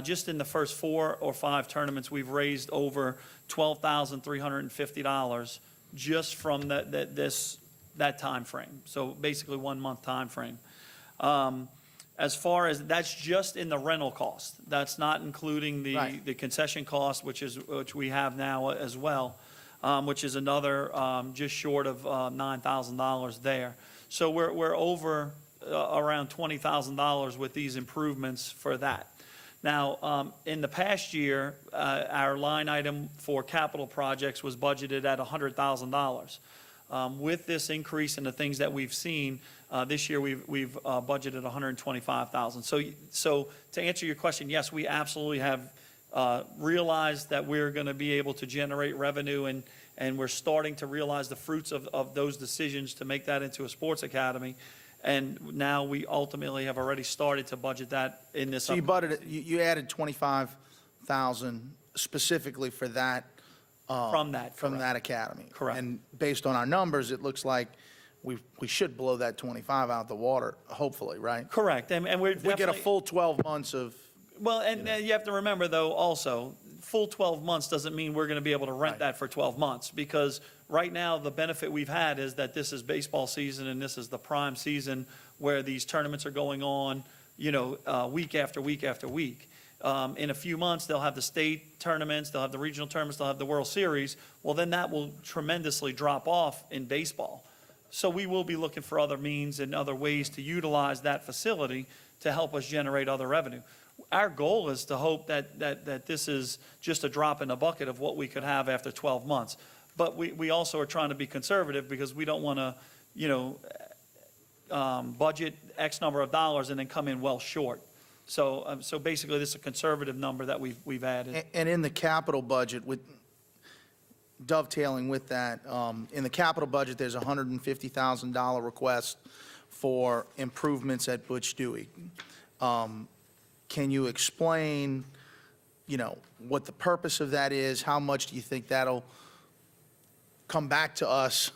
just in the first 4 or 5 tournaments, we've raised over $12,350 just from that time frame. So basically 1 month time frame. As far as, that's just in the rental cost. That's not including the concession cost, which we have now as well, which is another just short of $9,000 there. So we're over around $20,000 with these improvements for that. Now, in the past year, our line item for capital projects was budgeted at $100,000. With this increase in the things that we've seen, this year we've budgeted $125,000. So to answer your question, yes, we absolutely have realized that we're going to be able to generate revenue, and we're starting to realize the fruits of those decisions to make that into a sports academy. And now we ultimately have already started to budget that in this. So you added 25,000 specifically for that. From that academy. Correct. And based on our numbers, it looks like we should blow that 25 out the water, hopefully, right? Correct. And we're If we get a full 12 months of. Well, and you have to remember, though, also, full 12 months doesn't mean we're going to be able to rent that for 12 months, because right now, the benefit we've had is that this is baseball season, and this is the prime season where these tournaments are going on, week after week after week. In a few months, they'll have the state tournaments, they'll have the regional tournaments, they'll have the World Series. Well, then that will tremendously drop off in baseball. So we will be looking for other means and other ways to utilize that facility to help us generate other revenue. Our goal is to hope that this is just a drop in the bucket of what we could have after 12 months. But we also are trying to be conservative, because we don't want to, budget X number of dollars and then come in well short. So basically, this is a conservative number that we've added. And in the capital budget, with dovetailing with that, in the capital budget, there's a $150,000 request for improvements at Butch Dewey. Can you explain, what the purpose of that is? How much do you think that'll come back to us,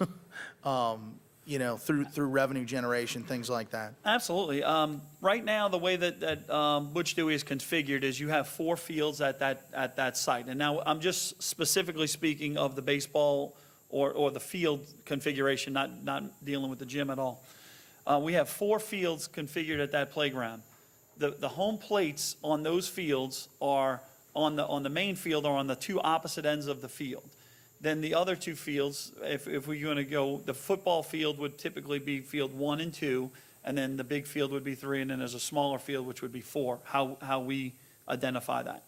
through revenue generation, things like that? Absolutely. Right now, the way that Butch Dewey is configured is you have 4 fields at that site. And now I'm just specifically speaking of the baseball or the field configuration, not dealing with the gym at all. We have 4 fields configured at that playground. The home plates on those fields are on the main field, are on the 2 opposite ends of the field. Then the other 2 fields, if we're going to go, the football field would typically be field 1 and 2, and then the big field would be 3, and then there's a smaller field which would be 4, how we identify that.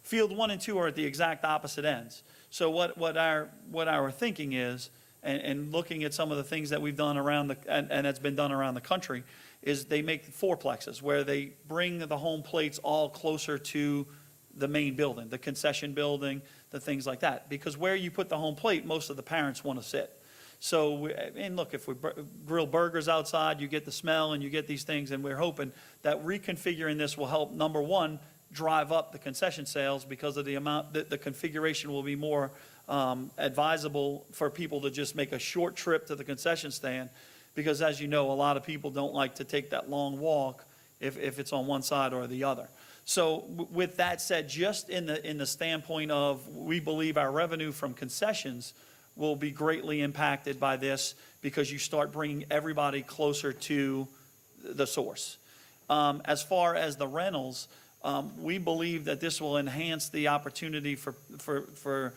Field 1 and 2 are at the exact opposite ends. So what our thinking is, and looking at some of the things that we've done around and that's been done around the country, is they make 4plexes, where they bring the home plates all closer to the main building, the concession building, the things like that. Because where you put the home plate, most of the parents want to sit. So, and look, if we grill burgers outside, you get the smell and you get these things, and we're hoping that reconfiguring this will help, number one, drive up the concession sales, because of the amount, the configuration will be more advisable for people to just make a short trip to the concession stand. Because as you know, a lot of people don't like to take that long walk if it's on one side or the other. So with that said, just in the standpoint of, we believe our revenue from concessions will be greatly impacted by this, because you start bringing everybody closer to the source. As far as the rentals, we believe that this will enhance the opportunity for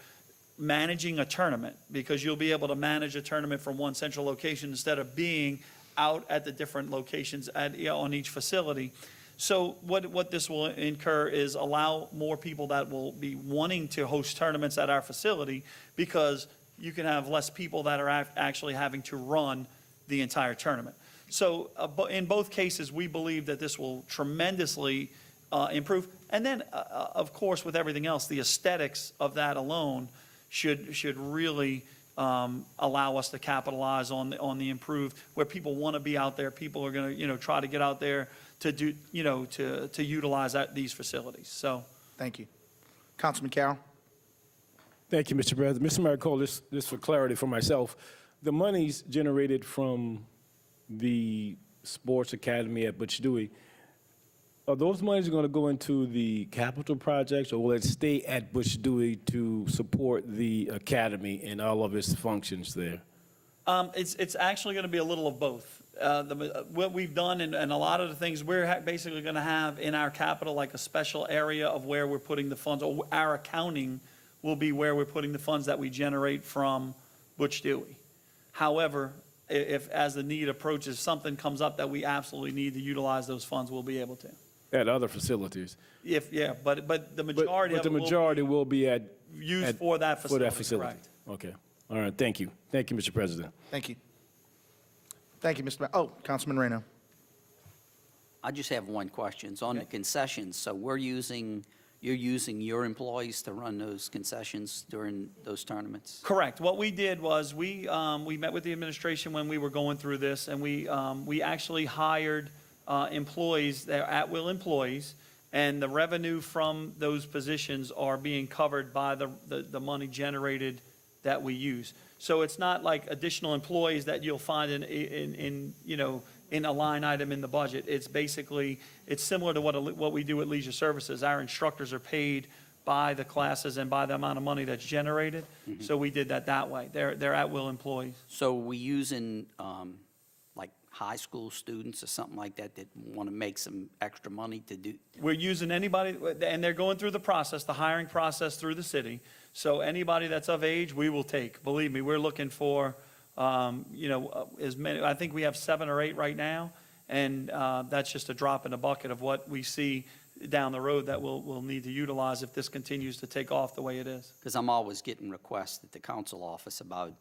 managing a tournament, because you'll be able to manage a tournament from one central location instead of being out at the different locations on each facility. So what this will incur is allow more people that will be wanting to host tournaments at our facility, because you can have less people that are actually having to run the entire tournament. So in both cases, we believe that this will tremendously improve. And then, of course, with everything else, the aesthetics of that alone should really allow us to capitalize on the improved, where people want to be out there. People are going to, try to get out there to do, to utilize these facilities. So, Thank you. Councilman Carroll? Thank you, Mr. President. Mr. Maricole, this for clarity for myself. The monies generated from the Sports Academy at Butch Dewey, are those monies going to go into the capital projects, or will it stay at Butch Dewey to support the academy and all of its functions there? It's actually going to be a little of both. What we've done, and a lot of the things, we're basically going to have in our capital like a special area of where we're putting the funds, or our accounting will be where we're putting the funds that we generate from Butch Dewey. However, if as the need approaches, something comes up that we absolutely need to utilize those funds, we'll be able to. At other facilities? But the majority But of the it majority will be used for that facility. For that facility? Correct. Okay. All right, thank you. Thank you, Mr. President. Thank you. Thank you, Mr. Councilman Reno. I just have one question. It's on the concessions. So you're using your employees to run those concessions during those tournaments? Correct. What we did was we met with the administration when we were going through this, and we actually hired employees, they're at-will employees, and the revenue from those positions are being covered by the money generated that we use. So it's not like additional employees that you'll find in a line item in the budget. It's basically, it's similar to what we do at Leisure Services. Our instructors are paid by the classes and by the amount of money that's generated. So we did that way. They're at-will employees. So we using like high school students or something like that want to make some extra money to do? We're using anybody, and they're going through the process, the hiring process through the city. So anybody that's of age, we will take. Believe me, we're looking for, as many, I think we have 7 or 8 right now, and that's just a drop in the bucket of what we see down the road that we'll need to utilize if this continues to take off the way it is. Because I'm always getting requests at the council office about,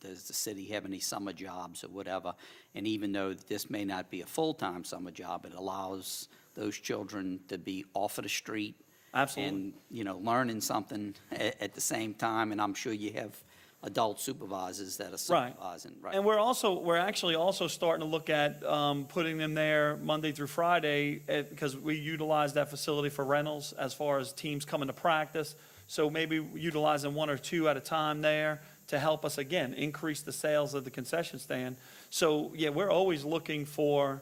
does the city have any summer jobs or whatever? And even though this may not be a full-time summer job, it allows those children to be off of the street. Absolutely. And, learning something at the same time. And I'm sure you have adult supervisors that are supervising. Right. And we're actually also starting to look at putting them there Monday through Friday, because we utilize that facility for rentals as far as teams coming to practice. So maybe utilizing 1 or 2 at a time there to help us, again, increase the sales of the concession stand. So, we're always looking for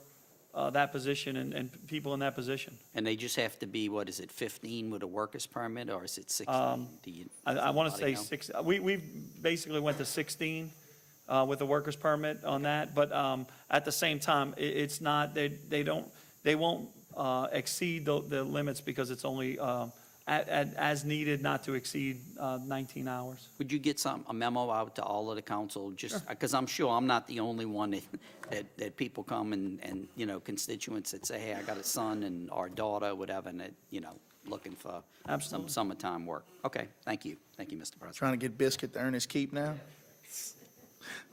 that position and people in that position. And they just have to be, 15 with a worker's permit, or is it 16? I want to say 6. We basically went to 16 with a worker's permit on that, but at the same time, it's not, they won't exceed the limits, because it's only as needed, not to exceed 19 hours. Would you get a memo out to all of the council, just, because I'm sure I'm not the only one that people come and, constituents that say, hey, I got a son and our daughter, whatever, and that, looking for some summertime work. Okay, thank you. Thank you, Mr. President. Trying to get Biscuit to earn his keep now?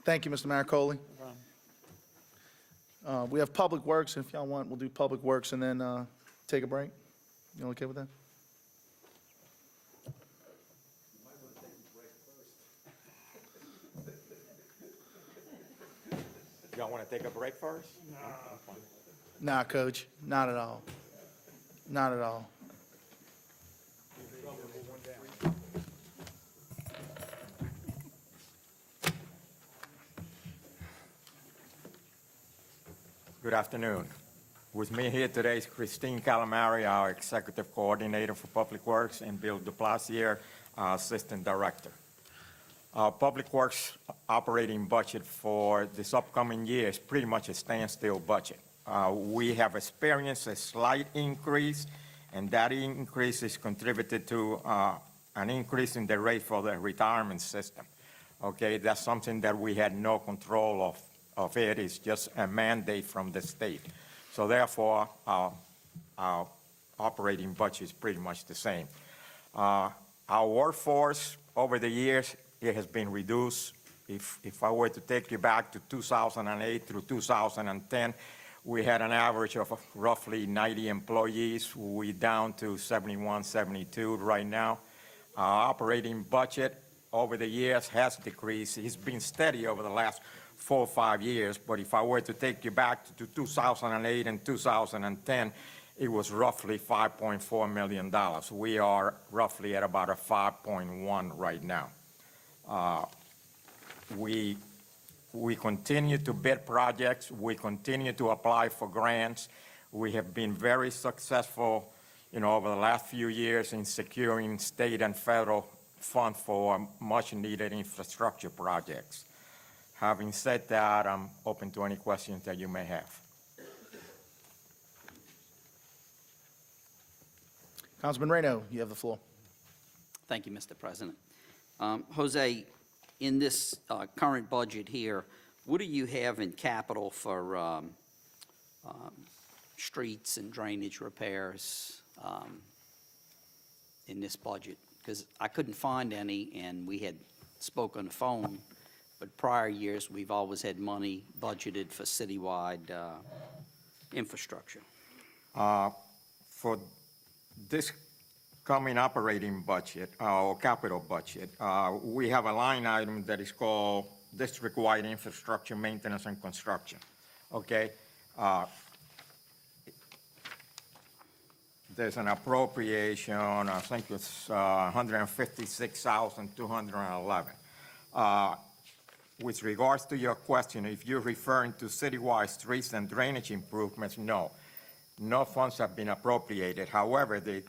Thank you, Mr. Maricole. We have Public Works. If y'all want, we'll do Public Works and then take a break. You okay with that? Y'all want to take a break first? Nah, Coach, not at all. Not at all. Good afternoon. With me here today is Christine Calamari, our Executive Coordinator for Public Works, and Bill Duplassier, our Assistant Director. Our Public Works operating budget for this upcoming year is pretty much a standstill budget. We have experienced a slight increase, and that increase is contributed to an increase in the rate for the retirement system. Okay, that's something that we had no control of it is just a mandate from the state. So therefore, our operating budget is pretty much the same. Our workforce over the years, it has been reduced. If I were to take you back to 2008 through 2010, we had an average of roughly 90 employees. We're down to 71, 72 right now. Our operating budget over the years has decreased. It's been steady over the last 4 or 5 years, but if I were to take you back to 2008 and 2010, it was roughly $5.4 million. We are roughly at about a 5.1 right now. We continue to bid projects. We continue to apply for grants. We have been very successful, over the last few years in securing state and federal funds for much-needed infrastructure projects. Having said that, I'm open to any questions that you may have. Councilman Reno, you have the floor. Thank you, Mr. President. Jose, in this current budget here, what do you have in capital for streets and drainage repairs in this budget? Because I couldn't find any, and we had spoke on the phone, but prior years, we've always had money budgeted for citywide infrastructure. For this coming operating budget, or capital budget, we have a line item that is called district-wide infrastructure maintenance and construction, okay? There's an appropriation, I think it's $156,211. With regards to your question, if you're referring to citywide streets and drainage improvements, no. No funds have been appropriated. However, the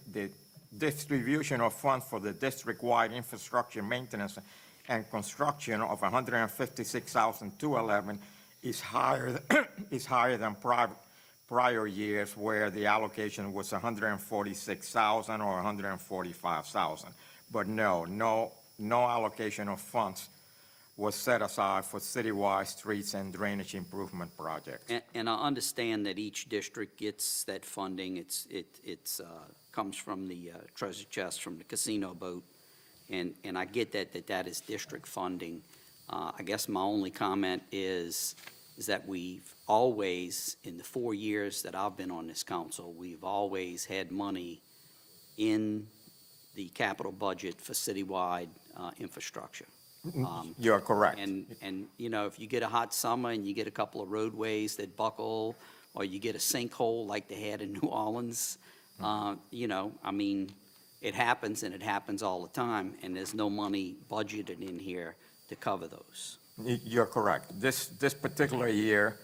distribution of funds for the district-wide infrastructure maintenance and construction of $156,211 is higher than prior years, where the allocation was $146,000 or $145,000. But no allocation of funds was set aside for citywide streets and drainage improvement projects. And I understand that each district gets that funding. It comes from the treasure chest, from the casino boat, and I get that is district funding. I guess my only comment is that we've always, in the 4 years that I've been on this council, we've always had money in the capital budget for citywide infrastructure. You're correct. And if you get a hot summer and you get a couple of roadways that buckle, or you get a sinkhole like they had in New Orleans, it happens, and it happens all the time, and there's no money budgeted in here to cover those. You're correct. This particular year,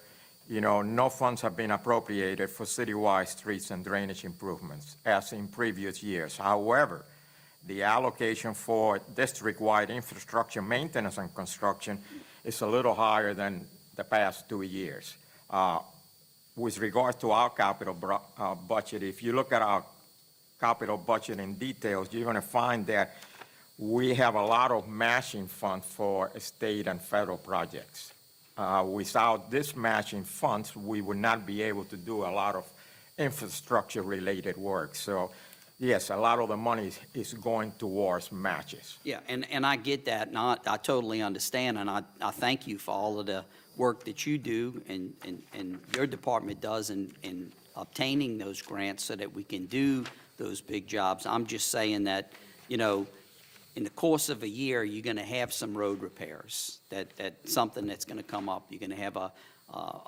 no funds have been appropriated for citywide streets and drainage improvements, as in previous years. However, the allocation for district-wide infrastructure maintenance and construction is a little higher than the past 2 years. With regard to our capital budget, if you look at our capital budget in details, you're going to find that we have a lot of matching funds for state and federal projects. Without this matching funds, we would not be able to do a lot of infrastructure-related work. So, yes, a lot of the money is going towards matches. Yeah, and I get that, and I totally understand, and I thank you for all of the work that you do and your department does in obtaining those grants so that we can do those big jobs. I'm just saying that, in the course of a year, you're going to have some road repairs, that something that's going to come up. You're going to have a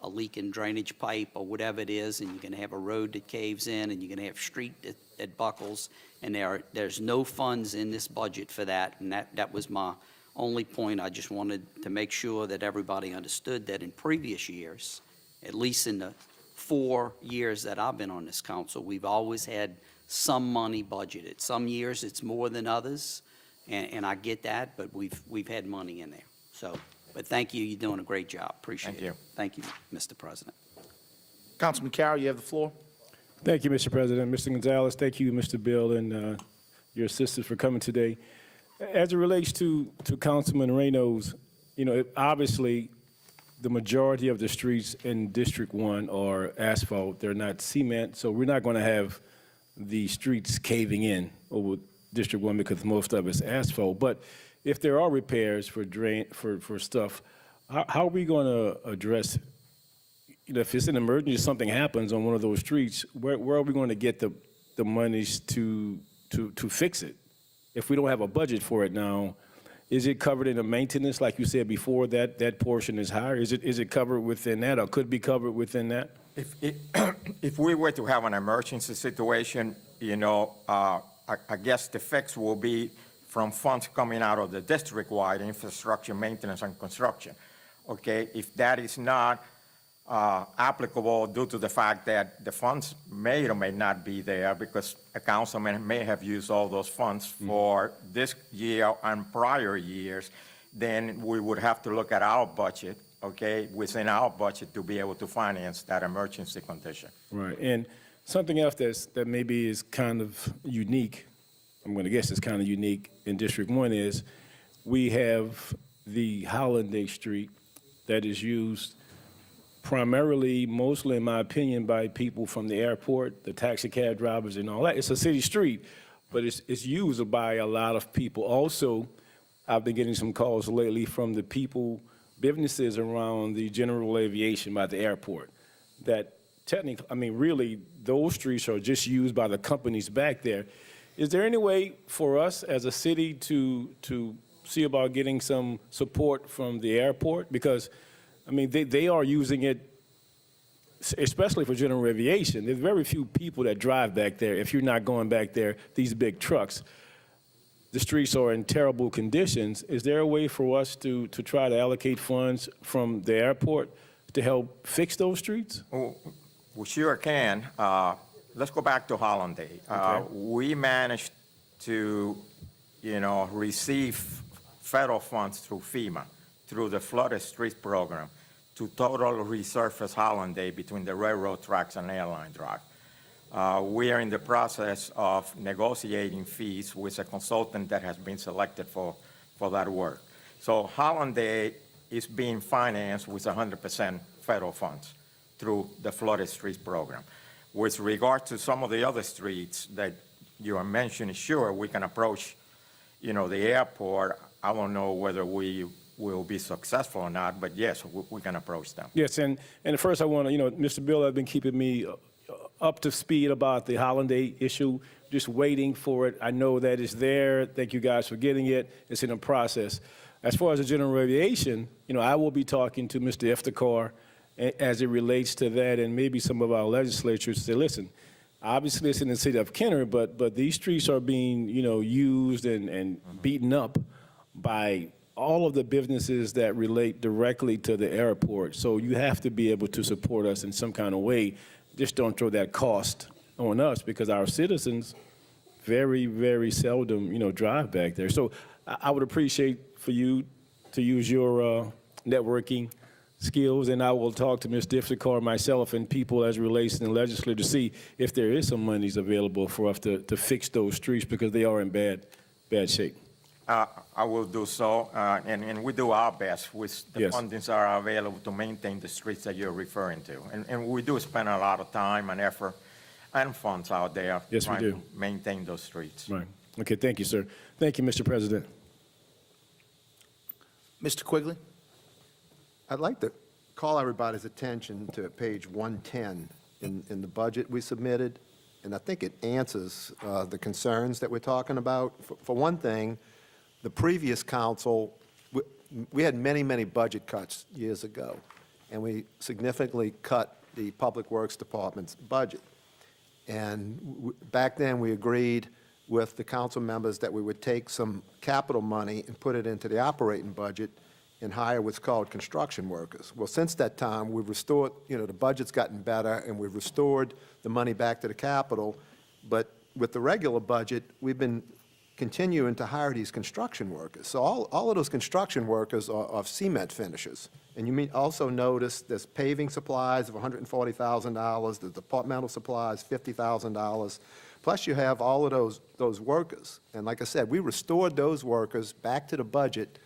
leak in drainage pipe or whatever it is, and you're going to have a road that caves in, and you're going to have street that buckles, and there's no funds in this budget for that, and that was my only point. I just wanted to make sure that everybody understood that in previous years, at least in the 4 years that I've been on this council, we've always had some money budgeted. Some years it's more than others, and I get that, but we've had money in there. So, but thank you. You're doing a great job. Appreciate it. Thank you. Thank you, Mr. President. Councilman Carroll, you have the floor. Thank you, Mr. President. Mr. Gonzalez, thank you, Mr. Bill, and your assistants for coming today. As it relates to Councilman Reno's, obviously, the majority of the streets in District 1 are asphalt. They're not cement, so we're not going to have the streets caving in over District 1 because most of it's asphalt. But if there are repairs for stuff, how are we going to address, if it's an emergency, something happens on one of those streets, where are we going to get the monies to fix it? If we don't have a budget for it now, is it covered in the maintenance, like you said before, that portion is higher? Is it covered within that, or could be covered within that? If we were to have an emergency situation, I guess the fix will be from funds coming out of the district-wide infrastructure maintenance and construction. Okay, if that is not applicable due to the fact that the funds may or may not be there because a councilman may have used all those funds for this year and prior years, then we would have to look at our budget, okay, within our budget to be able to finance that emergency condition. Right, and something else that maybe is kind of unique, I'm going to guess it's kind of unique in District 1 is we have the Holiday Street that is used primarily, mostly in my opinion, by people from the airport, the taxi cab drivers and all that. It's a city street, but it's used by a lot of people. Also, I've been getting some calls lately from the people, businesses around the general aviation by the airport, that technically, I mean, really, those streets are just used by the companies back there. Is there any way for us as a city to see about getting some support from the airport? Because, I mean, they are using it, especially for general aviation. There's very few people that drive back there. If you're not going back there, these big trucks. The streets are in terrible conditions. Is there a way for us to try to allocate funds from the airport to help fix those streets? We sure can. Let's go back to Hollanday. Okay. We managed to, receive federal funds through FEMA, through the Flooded Streets Program, to total resurface Hollanday between the railroad tracks and Airline Drive. We are in the process of negotiating fees with a consultant that has been selected for that work. So Hollanday is being financed with 100% federal funds through the Flooded Streets Program. With regard to some of the other streets that you are mentioning, sure, we can approach, the airport. I don't know whether we will be successful or not, but yes, we can approach them. Yes, and first I want to, Mr. Bill has been keeping me up to speed about the Hollanday issue, just waiting for it. I know that it's there. Thank you guys for getting it. It's in a process. As far as the general aviation, I will be talking to Mr. Iftikhar as it relates to that, and maybe some of our legislatures say, listen, obviously it's in the city of Kenner, but these streets are being, used and beaten up by all of the businesses that relate directly to the airport. So you have to be able to support us in some kind of way. Just don't throw that cost on us, because our citizens very, very seldom, drive back there. So I would appreciate for you to use your networking skills, and I will talk to Ms. Iftikhar, myself, and people as it relates to the legislature to see if there is some monies available for us to fix those streets, because they are in bad shape. I will do so, and we do our best with the Yes. fundings that are available to maintain the streets that you're referring to. And we do spend a lot of time and effort and funds out there Yes, we trying do. to maintain those streets. Right. Okay, thank you, sir. Thank you, Mr. President. Mr. Quigley? I'd like to call everybody's attention to page 110 in the budget we submitted, and I think it answers the concerns that we're talking about. For one thing, the previous council, we had many, many budget cuts years ago, and we significantly cut the Public Works Department's budget. And back then, we agreed with the council members that we would take some capital money and put it into the operating budget and hire what's called construction workers. Well, since that time, we've restored, the budget's gotten better, and we've restored the money back to the capital. But with the regular budget, we've been continuing to hire these construction workers. So all of those construction workers are cement finishers. And you may also notice there's paving supplies of $140,000, the departmental supplies, $50,000. Plus you have all of those workers. And like I said, we restored those workers back to the budget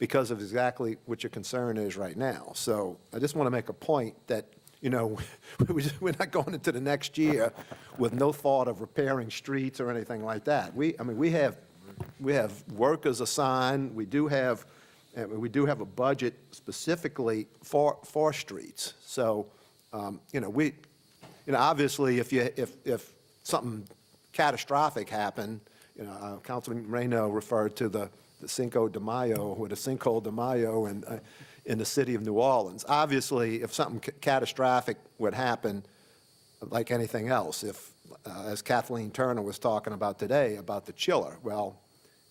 because of exactly what your concern is right now. So I just want to make a point that, we're not going into the next year with no thought of repairing streets or anything like that. We have workers assigned, we do have a budget specifically for streets. So, obviously, if something catastrophic happened, Councilman Reno referred to the Cinco de Mayo, or the Cinco de Mayo in the city of New Orleans. Obviously, if something catastrophic would happen, like anything else, if, as Kathleen Turner was talking about today, about the chiller, well,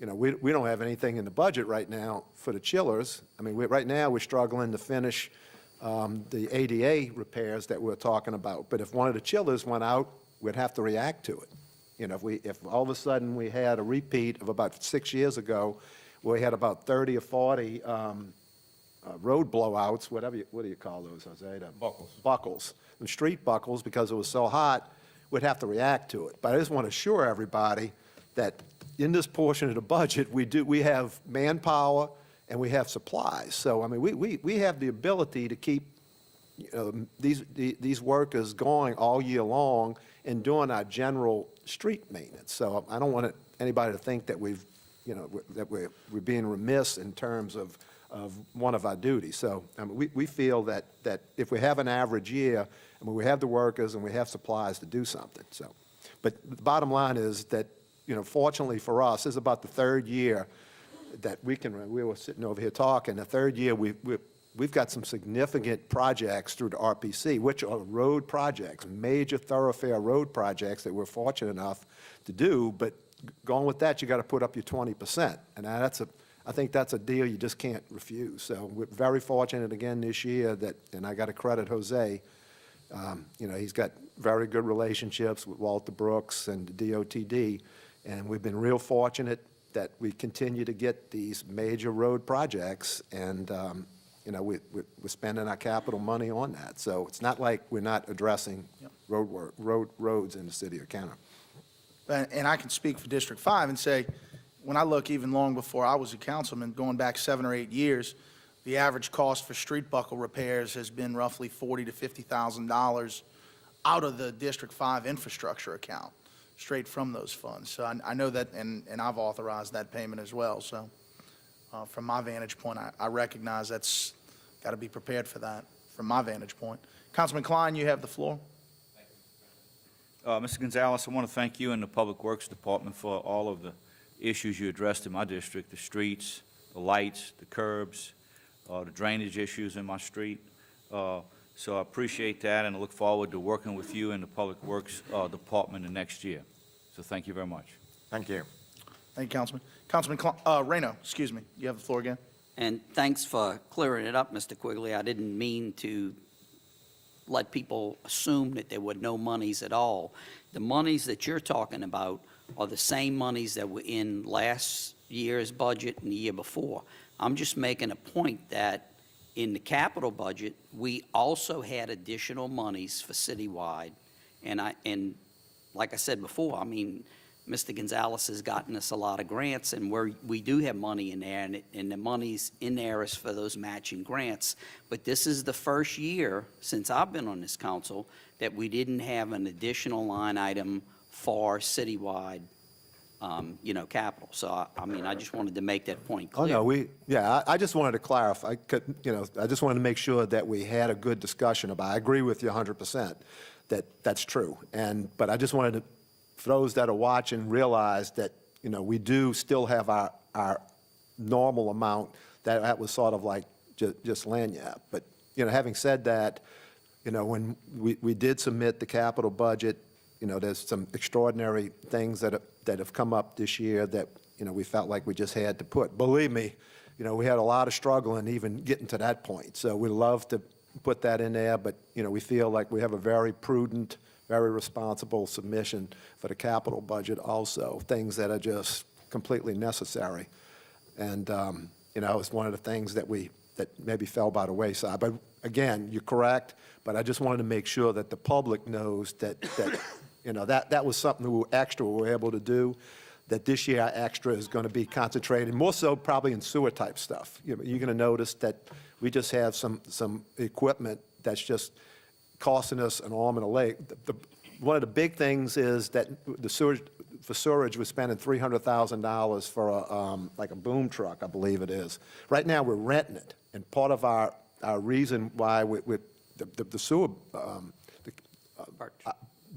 we don't have anything in the budget right now for the chillers. I mean, right now, we're struggling to finish the ADA repairs that we're talking about. But if one of the chillers went out, we'd have to react to it. If all of a sudden we had a repeat of about 6 years ago, where we had about 30 or 40 road blowouts, what do you call those, Jose? Buckles. Buckles, and street buckles, because it was so hot, we'd have to react to it. But I just want to assure everybody that in this portion of the budget, we have manpower and we have supplies. So, I mean, we have the ability to keep these workers going all year long and doing our general street maintenance. So I don't want anybody to think that that we're being remiss in terms of one of our duties. So I mean, we feel that if we have an average year, I mean, we have the workers and we have supplies to do something. So, but the bottom line is that, fortunately for us, this is about the third year that we were sitting over here talking, the third year we've got some significant projects through the RPC, which are road projects, major thoroughfare road projects that we're fortunate enough to do. But going with that, you got to put up your 20%. And I think that's a deal you just can't refuse. So we're very fortunate again this year and I got to credit Jose, he's got very good relationships with Walter Brooks and the DOTD. And we've been real fortunate that we continue to get these major road projects, and we're spending our capital money on that. So it's not like we're not addressing roads in the city of Kenner. And I can speak for District 5 and say, when I look even long before I was a councilman, going back 7 or 8 years, the average cost for street buckle repairs has been roughly $40,000 to $50,000 out of the District 5 infrastructure account, straight from those funds. So I know that, and I've authorized that payment as well. So from my vantage point, I recognize that's got to be prepared for that from my vantage point. Councilman Klein, you have the floor. Mr. Gonzalez, I want to thank you and the Public Works Department for all of the issues you addressed in my district, the streets, the lights, the curbs, the drainage issues in my street. So I appreciate that, and I look forward to working with you and the Public Works Department the next year. So thank you very much. Thank you. Thank you, Councilman. Councilman Reno, excuse me. You have the floor again. And thanks for clearing it up, Mr. Quigley. I didn't mean to let people assume that there were no monies at all. The monies that you're talking about are the same monies that were in last year's budget and the year before. I'm just making a point that in the capital budget, we also had additional monies for citywide. And like I said before, I mean, Mr. Gonzalez has gotten us a lot of grants, and we do have money in there, and the money's in there is for those matching grants. But this is the first year since I've been on this council that we didn't have an additional line item for citywide, capital. So, I mean, I just wanted to make that point clear. Oh, no, I just wanted to clarify, I just wanted to make sure that we had a good discussion about it. I agree with you 100% that's true. But I just wanted to, for those that are watching, realize that, we do still have our normal amount that was sort of like just lanyard. But, having said that, when we did submit the capital budget, there's some extraordinary things that have come up this year that, we felt like we just had to put. Believe me, we had a lot of struggle in even getting to that point. So we love to put that in there, but, we feel like we have a very prudent, very responsible submission for the capital budget also, things that are just completely necessary. And, it's one of the things that maybe fell by the wayside. But again, you're correct, but I just wanted to make sure that the public knows that that was something we were able to do. that this year our extra is going to be concentrated, more so probably in sewer type stuff. You're going to notice that we just have some equipment that's just costing us an arm and a leg. One of the big things is that for sewerage, we're spending $300,000 for like a boom truck, I believe it is. Right now, we're renting it, and part of our reason why the sewer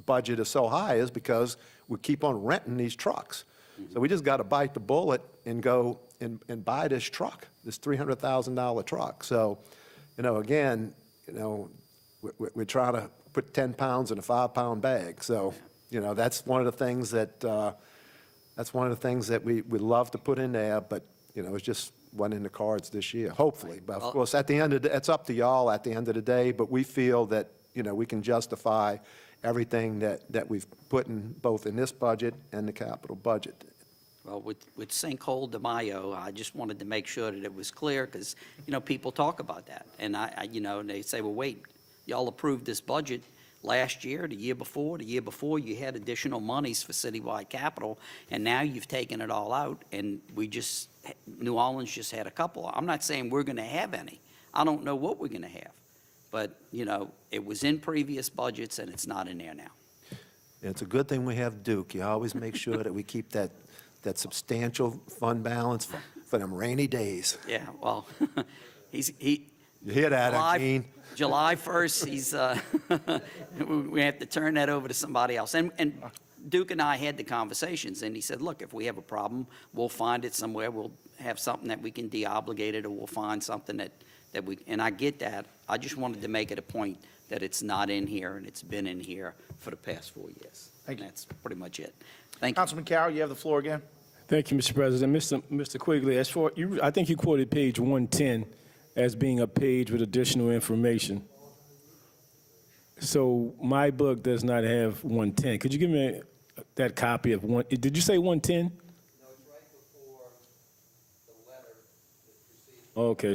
budget is so high is because we keep on renting these trucks. So we just got to bite the bullet and go and buy this truck, this $300,000 truck. So, again, we're trying to put 10 pounds in a 5-pound bag. So, that's one of the things that we love to put in there, but, it's just wasn't in the cards this year, hopefully. But of course, at the end of it's up to y'all at the end of the day, but we feel that, we can justify everything that we've put in both in this budget and the capital budget. Well, with Sinkhole de Mayo, I just wanted to make sure that it was clear, because, people talk about that. And and they say, well, wait, y'all approved this budget last year, the year before, you had additional monies for citywide capital, and now you've taken it all out, and New Orleans just had a couple. I'm not saying we're going to have any. I don't know what we're going to have. But, it was in previous budgets, and it's not in there now. It's a good thing we have Duke. You always make sure that we keep that substantial fund balance for them rainy days. Yeah, well, You hear that, Akeem? July 1st, we have to turn that over to somebody else. And Duke and I had the conversations, and he said, look, if we have a problem, we'll find it somewhere. We'll have something that we can de-obligate it, or we'll find something that we, and I get that. I just wanted to make it a point that it's not in here, and it's been in here for the past 4 years. Thank you. And that's pretty much it. Thank you. Councilman Carroll, you have the floor again. Thank you, Mr. President. Mr. Quigley, as for I think you quoted page 110 as being a page with additional information. So my book does not have 110. Could you give me that copy of one? Did you say 110? No, it's right before the letter that precedes. Okay.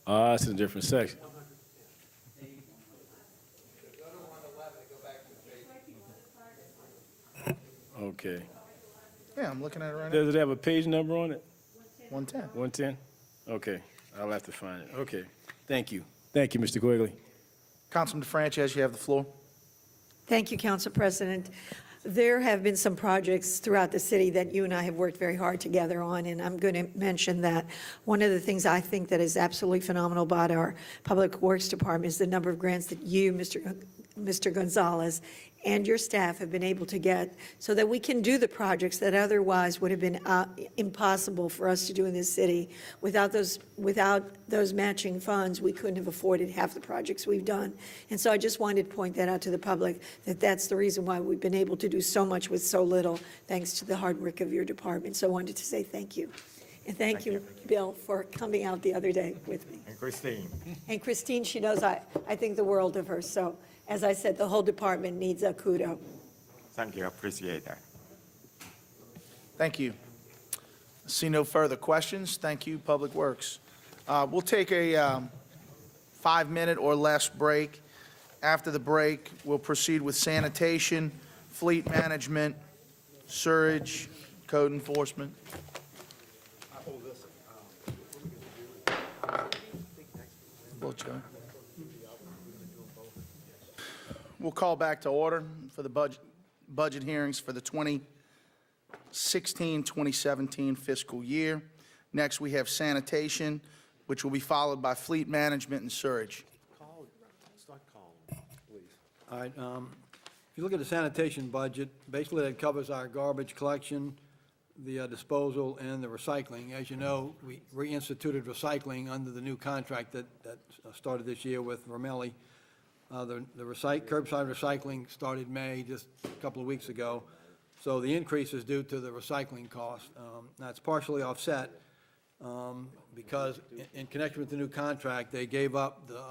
It's in a different section. Okay. Yeah, I'm looking at it right now. Does it have a page number on it? 110. 110? Okay, I'll have to find it. Okay, thank you. Thank you, Mr. Quigley. Councilman DeFrances, you have the floor. Thank you, Council President. There have been some projects throughout the city that you and I have worked very hard together on, and I'm going to mention that one of the things I think that is absolutely phenomenal about our Public Works Department is the number of grants that you, Mr. Gonzalez, and your staff have been able to get so that we can do the projects that otherwise would have been impossible for us to do in this city. Without those matching funds, we couldn't have afforded half the projects we've done. And so I just wanted to point that out to the public, that that's the reason why we've been able to do so much with so little, thanks to the hard work of your department. So I wanted to say thank you. And thank you, Bill, for coming out the other day with me. And Christine. And Christine, she knows I think the world of her. So as I said, the whole department needs a kudo. Thank you, I appreciate that. Thank you. See no further questions. Thank you, Public Works. We'll take a 5-minute or less break. After the break, we'll proceed with sanitation, fleet management, sewage, code enforcement. We'll call back to order for the budget hearings for the 2016-2017 fiscal year. Next, we have sanitation, which will be followed by fleet management and sewage. All right, if you look at the sanitation budget, basically that covers our garbage collection, the disposal, and the recycling. As you know, we reinstituted recycling under the new contract that started this year with Romelli. The curbside recycling started May, just a couple of weeks ago. So the increase is due to the recycling cost. That's partially offset because in connection with the new contract, they gave up the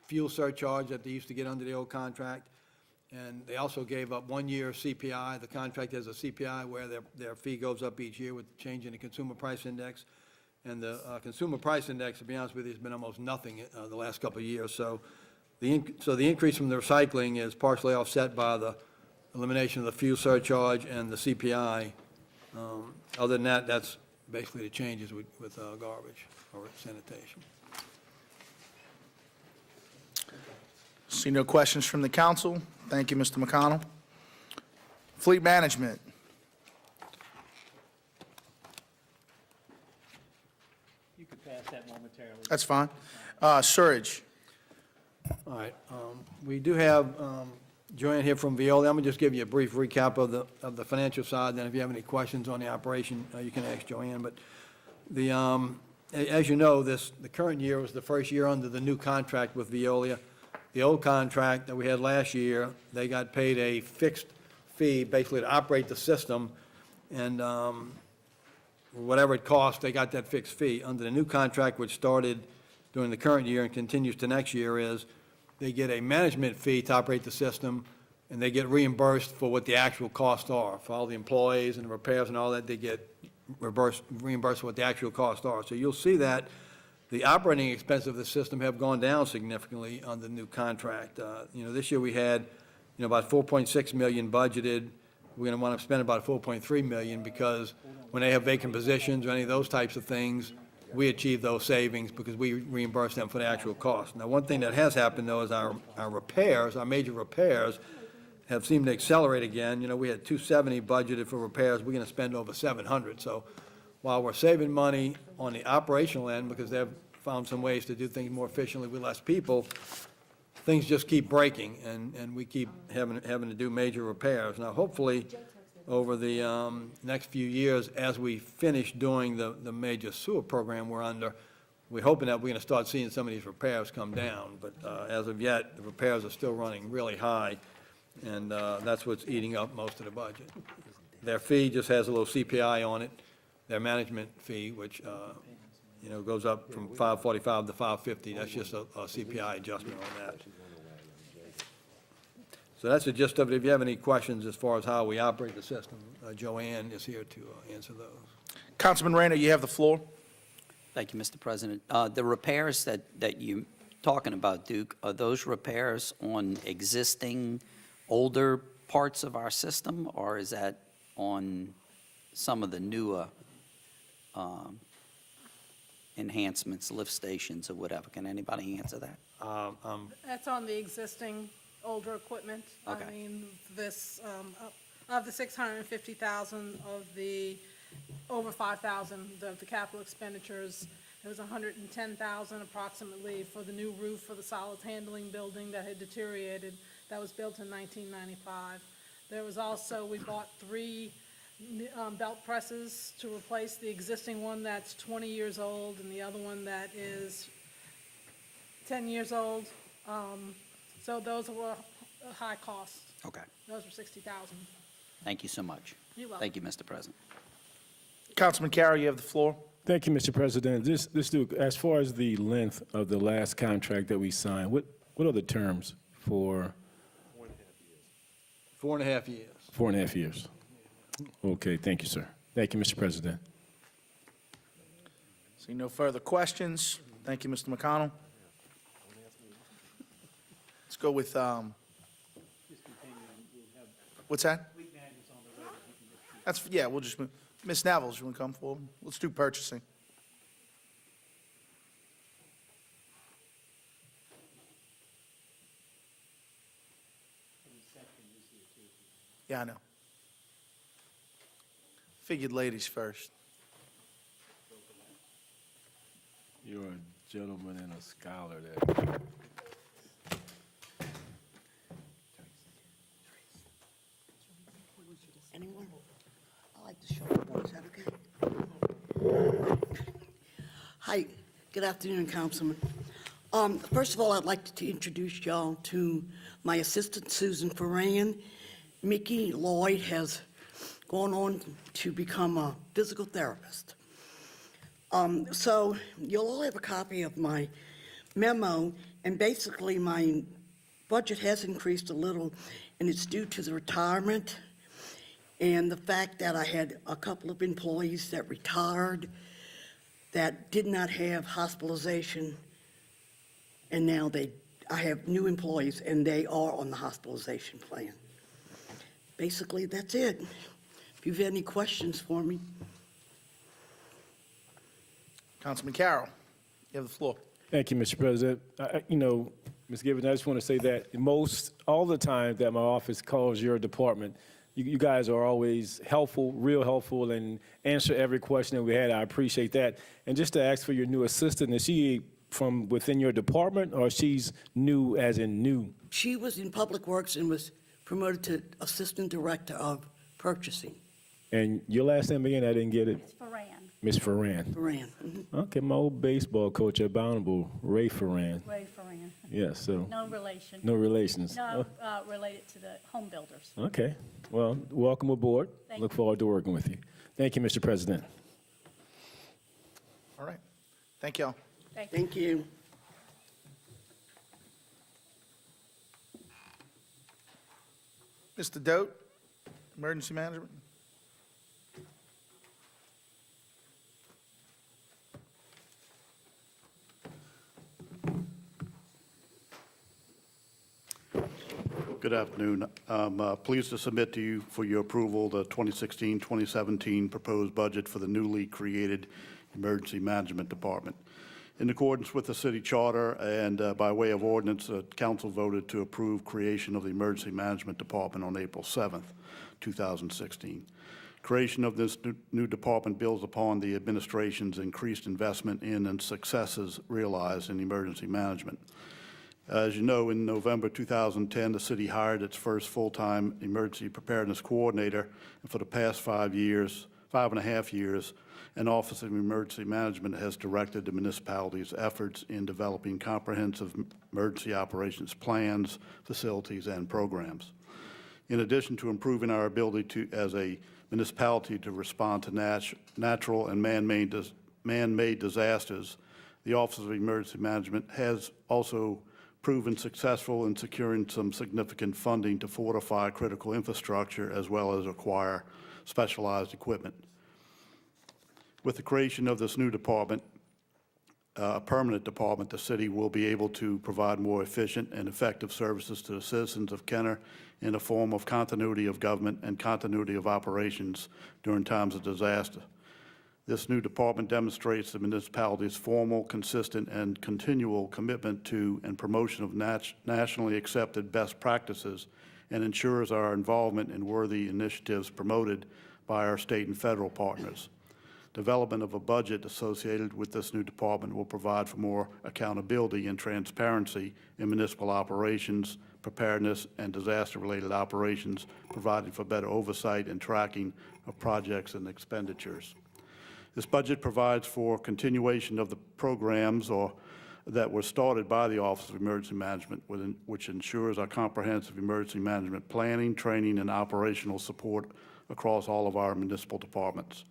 fuel surcharge that they used to get under the old contract. And they also gave up 1 year CPI. The contract has a CPI where their fee goes up each year with the change in the consumer price index. And the consumer price index, to be honest with you, has been almost nothing the last couple of years. So the increase from the recycling is partially offset by the elimination of the fuel surcharge and the CPI Other than that, that's basically the changes with garbage or sanitation. See no questions from the council. Thank you, Mr. McConnell. Fleet management. You could pass that momentarily. That's fine. Surge. All right, we do have Joanne here from Veolia. I'm going to just give you a brief recap of the financial side, then if you have any questions on the operation, you can ask Joanne. But as you know, the current year was the first year under the new contract with Veolia. The old contract that we had last year, they got paid a fixed fee, basically to operate the system, and whatever it cost, they got that fixed fee. Under the new contract, which started during the current year and continues to next year, is they get a management fee to operate the system, and they get reimbursed for what the actual costs are. For all the employees and the repairs and all that, they get reimbursed for what the actual costs are. So you'll see that the operating expenses of the system have gone down significantly on the new contract. This year we had, about 4.6 million budgeted. We're going to want to spend about 4.3 million because when they have vacant positions or any of those types of things, we achieve those savings because we reimburse them for the actual cost. Now, one thing that has happened, though, is our repairs, our major repairs, have seemed to accelerate again. We had 270 budgeted for repairs. We're going to spend over 700. So while we're saving money on the operational end because they've found some ways to do things more efficiently with less people, things just keep breaking, and we keep having to do major repairs. Now, hopefully, over the next few years, as we finish doing the major sewer program we're under, we're hoping that we're going to start seeing some of these repairs come down. But as of yet, the repairs are still running really high, and that's what's eating up most of the budget. Their fee just has a little CPI on it, their management fee, which goes up from $545 to $550. That's just a CPI adjustment on that. So that's the gist of it. If you have any questions as far as how we operate the system, Joanne is here to answer those. Councilman Rayner, you have the floor. Thank you, Mr. President. The repairs that you're talking about, Duke, are those repairs on existing, older parts of our system, or is that on some of the newer enhancements, lift stations or whatever? Can anybody answer that? That's on the existing older equipment. Okay. I mean, of the 650,000 of the over 5,000 of the capital expenditures, there was 110,000 approximately for the new roof for the solids handling building that had deteriorated. That was built in 1995. There was also, we bought 3 belt presses to replace the existing one that's 20 years old and the other one that is 10 years old. So those were a high cost. Okay. Those were 60,000. Thank you so much. You're welcome. Thank you, Mr. President. Councilman Carroll, you have the floor. Thank you, Mr. President. Duke, as far as the length of the last contract that we signed, what are the terms for 4.5 years. 4.5 years? Okay, thank you, sir. Thank you, Mr. President. See no further questions. Thank you, Mr. McConnell. Let's go with, what's that? We'll just move. Ms. Nevels, you want to come forward? Let's do purchasing. Yeah, I know. Figured ladies first. You're a gentleman and a scholar there. Anyone? I like to show up. Is that okay? Hi, good afternoon, Councilman. First of all, I'd like to introduce y'all to my assistant, Susan Ferran. Mickey Lloyd has gone on to become a physical therapist. So you'll all have a copy of my memo, and basically my budget has increased a little, and it's due to the retirement and the fact that I had a couple of employees that retired that did not have hospitalization, and now I have new employees, and they are on the hospitalization plan. Basically, that's it. If you have any questions for me. Councilman Carroll, you have the floor. Thank you, Mr. President. Ms. Gibbons, I just want to say that all the time that my office calls your department, you guys are always helpful, real helpful, and answer every question that we had. I appreciate that. And just to ask for your new assistant, is she from within your department, or she's new as in new? She was in Public Works and was promoted to Assistant Director of Purchasing. And your last name again, I didn't get it. Ms. Ferran. Ms. Ferran. Ferran. Mhm. Okay, my old baseball coach at Bountiful, Ray Ferran. Ray Ferran. Yes, so. No relation. No relations. No, related to the home builders. Okay. Well, welcome aboard. Thank Look forward to working with you. Thank you, Mr. President. All right. Thank y'all. Thank you. Mr. Dote, Emergency Management. Good afternoon. I'm pleased to submit to you for your approval the 2016-2017 proposed budget for the newly created Emergency Management Department. In accordance with the city charter and by way of ordinance, the council voted to approve creation of the Emergency Management Department on April 7th, 2016. Creation of this new department builds upon the administration's increased investment in and successes realized in emergency management. As you know, in November 2010, the city hired its first full-time emergency preparedness coordinator, and for the past 5.5 years, an Office of Emergency Management has directed the municipality's efforts in developing comprehensive emergency operations plans, facilities, and programs. In addition to improving our ability as a municipality to respond to natural and man-made disasters, the Office of Emergency Management has also proven successful in securing some significant funding to fortify critical infrastructure as well as acquire specialized equipment. With the creation of this new department, a permanent department, the city will be able to provide more efficient and effective services to the citizens of Kenner in a form of continuity of government and continuity of operations during times of disaster. This new department demonstrates the municipality's formal, consistent, and continual commitment to and promotion of nationally accepted best practices and ensures our involvement in worthy initiatives promoted by our state and federal partners. Development of a budget associated with this new department will provide for more accountability and transparency in municipal operations, preparedness, and disaster-related operations, providing for better oversight and tracking of projects and expenditures. This budget provides for continuation of the programs that were started by the Office of Emergency Management, which ensures our comprehensive emergency management planning, training, and operational support across all of our municipal departments.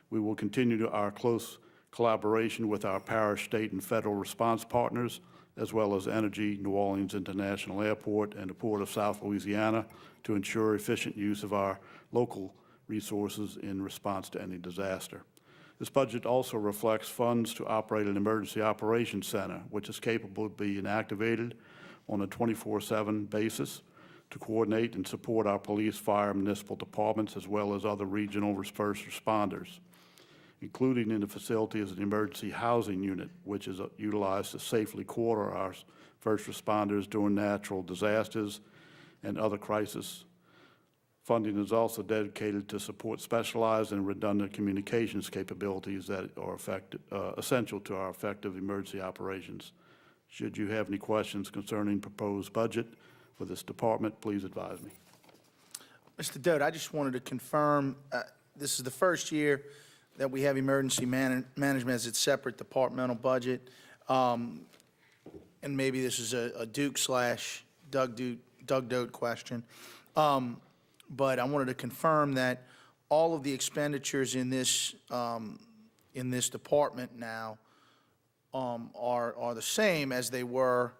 We will continue our close collaboration with our parish, state, and federal response partners, as well as Energy, New Orleans International Airport, and the Port of South Louisiana to ensure efficient use of our local resources in response to any disaster. This budget also reflects funds to operate an emergency operations center, which is capable of being activated on a 24/7 basis to coordinate and support our police, fire, and municipal departments, as well as other regional first responders. Including in the facility is an emergency housing unit, which is utilized to safely quarter our first responders during natural disasters and other crises. Funding is also dedicated to support specialized and redundant communications capabilities that are essential to our effective emergency operations. Should you have any questions concerning proposed budget for this department, please advise me. Mr. Dodd, I just wanted to confirm, this is the first year that we have emergency management as its separate departmental budget. And maybe this is a Duke/Doug Dote question. But I wanted to confirm that all of the expenditures in this department now are the same as they were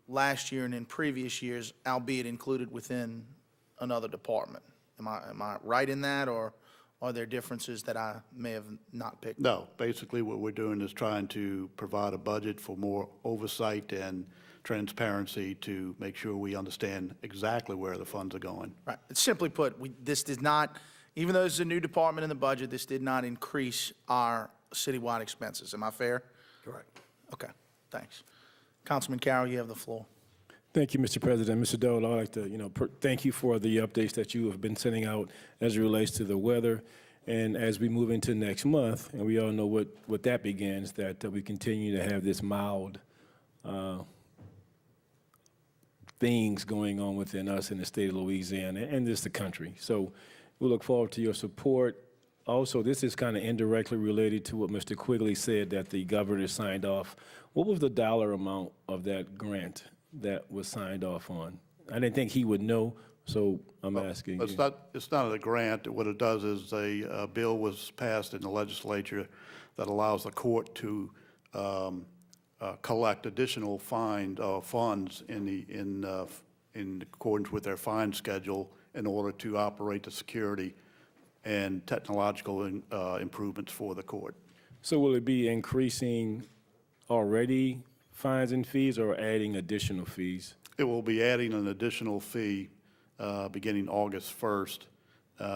last year and in previous years, albeit included within another department. Am I right in that, or are there differences that I may have not picked? No, basically what we're doing is trying to provide a budget for more oversight and transparency to make sure we understand exactly where the funds are going. Right. Simply put, this does not Even though this is a new department in the budget, this did not increase our citywide expenses. Am I fair? Correct. Okay, thanks. Councilman Carroll, you have the floor. Thank you, Mr. President. Mr. Dole, I'd like to, thank you for the updates that you have been sending out as it relates to the weather. And as we move into next month, and we all know what that begins, that we continue to have this mild things going on within us in the state of Louisiana and just the country. So we look forward to your support. Also, this is kind of indirectly related to what Mr. Quigley said, that the governor signed off. What was the dollar amount of that grant that was signed off on? I didn't think he would know, so I'm asking It's you. it's not a grant. What it does is a bill was passed in the legislature that allows the court to collect additional funds in accordance with their fine schedule in order to operate the security and technological improvements for the court. So will it be increasing already fines and fees or adding additional fees? It will be adding an additional fee beginning August 1st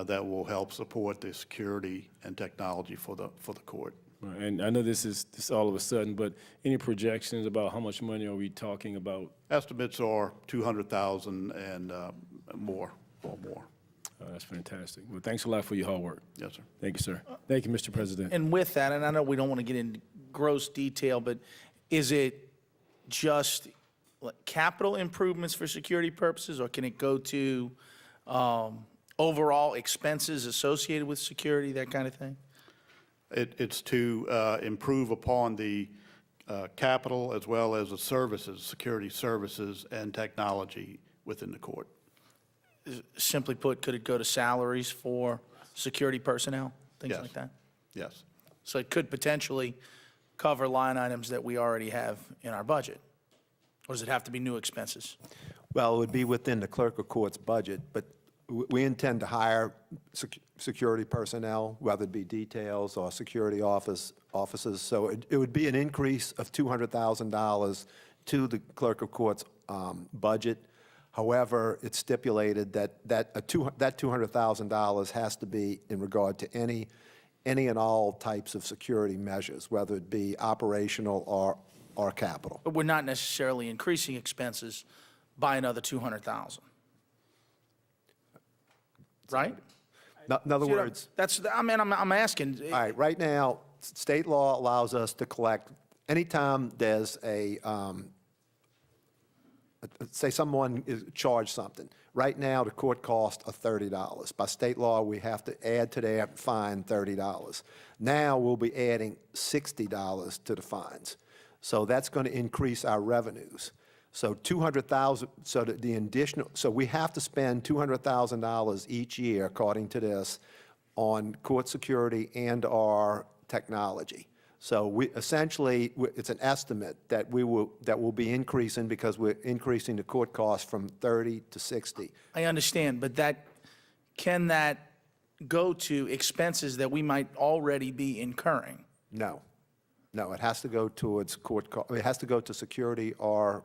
that will help support the security and technology for the court. Right, and I know this is all of a sudden, but any projections about how much money are we talking about? Estimates are $200,000 and more or more. That's fantastic. Well, thanks a lot for your hard work. Yes, sir. Thank you, sir. Thank you, Mr. President. And with that, and I know we don't want to get into gross detail, but is it just capital improvements for security purposes, or can it go to overall expenses associated with security, that kind of thing? It's to improve upon the capital as well as the services, security services and technology within the court. Simply put, could it go to salaries for security personnel, things Yes. like that? Yes. So it could potentially cover line items that we already have in our budget? Or does it have to be new expenses? Well, it would be within the clerk of court's budget, but we intend to hire security personnel, whether it be details or security offices. So it would be an increase of $200,000 to the clerk of court's budget. However, it's stipulated that $200,000 has to be in regard to any and all types of security measures, whether it be operational or capital. But we're not necessarily increasing expenses by another 200,000. Right? In other words, I'm asking. all right, right now, state law allows us to collect, anytime there's say someone is charged something. Right now, the court costs are $30. By state law, we have to add to their fine $30. Now, we'll be adding $60 to the fines. So that's going to increase our revenues. So $200,000, so that the additional, so we have to spend $200,000 each year, according to this, on court security and our technology. So we essentially, it's an estimate that will be increasing because we're increasing the court cost from 30 to 60. I understand, but can that go to expenses that we might already be incurring? No, it has to go towards it has to go to security or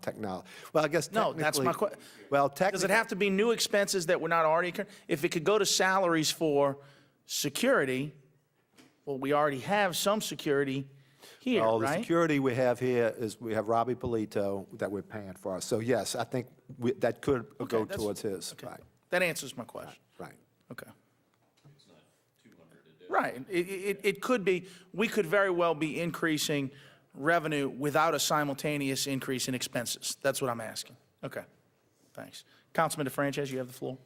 technology. Well, I guess No, that's my question. Well, Does it have to be new expenses that we're not already incurring? If it could go to salaries for security, well, we already have some security here, Well, the right? security we have here is, we have Robbie Polito that we're paying for. So yes, I think that could go that's- towards his. okay. Right, That answers my question. right. Okay. Right. It could be, we could very well be increasing revenue without a simultaneous increase in expenses. That's what I'm asking. Okay. Thanks. Councilman DeFrances, you have the floor.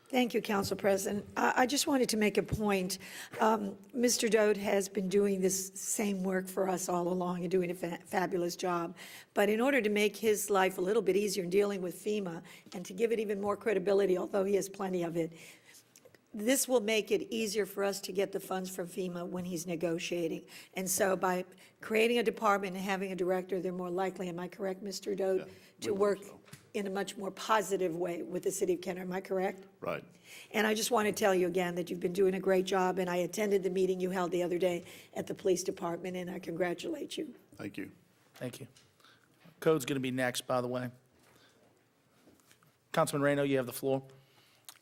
Thank you, Council President. I just wanted to make a point. Mr. Dodd has been doing this same work for us all along and doing a fabulous job. But in order to make his life a little bit easier in dealing with FEMA and to give it even more credibility, although he has plenty of it, this will make it easier for us to get the funds from FEMA when he's negotiating. And so by creating a department and having a director, they're more likely, am I correct, Mr. Dodd, to work in a much more positive way with the city of Kenner. Am I correct? Right. And I just want to tell you again that you've been doing a great job, and I attended the meeting you held the other day at the police department, and I congratulate you. Thank you. Thank you. Code's going to be next, by the way. Councilman Reno, you have the floor.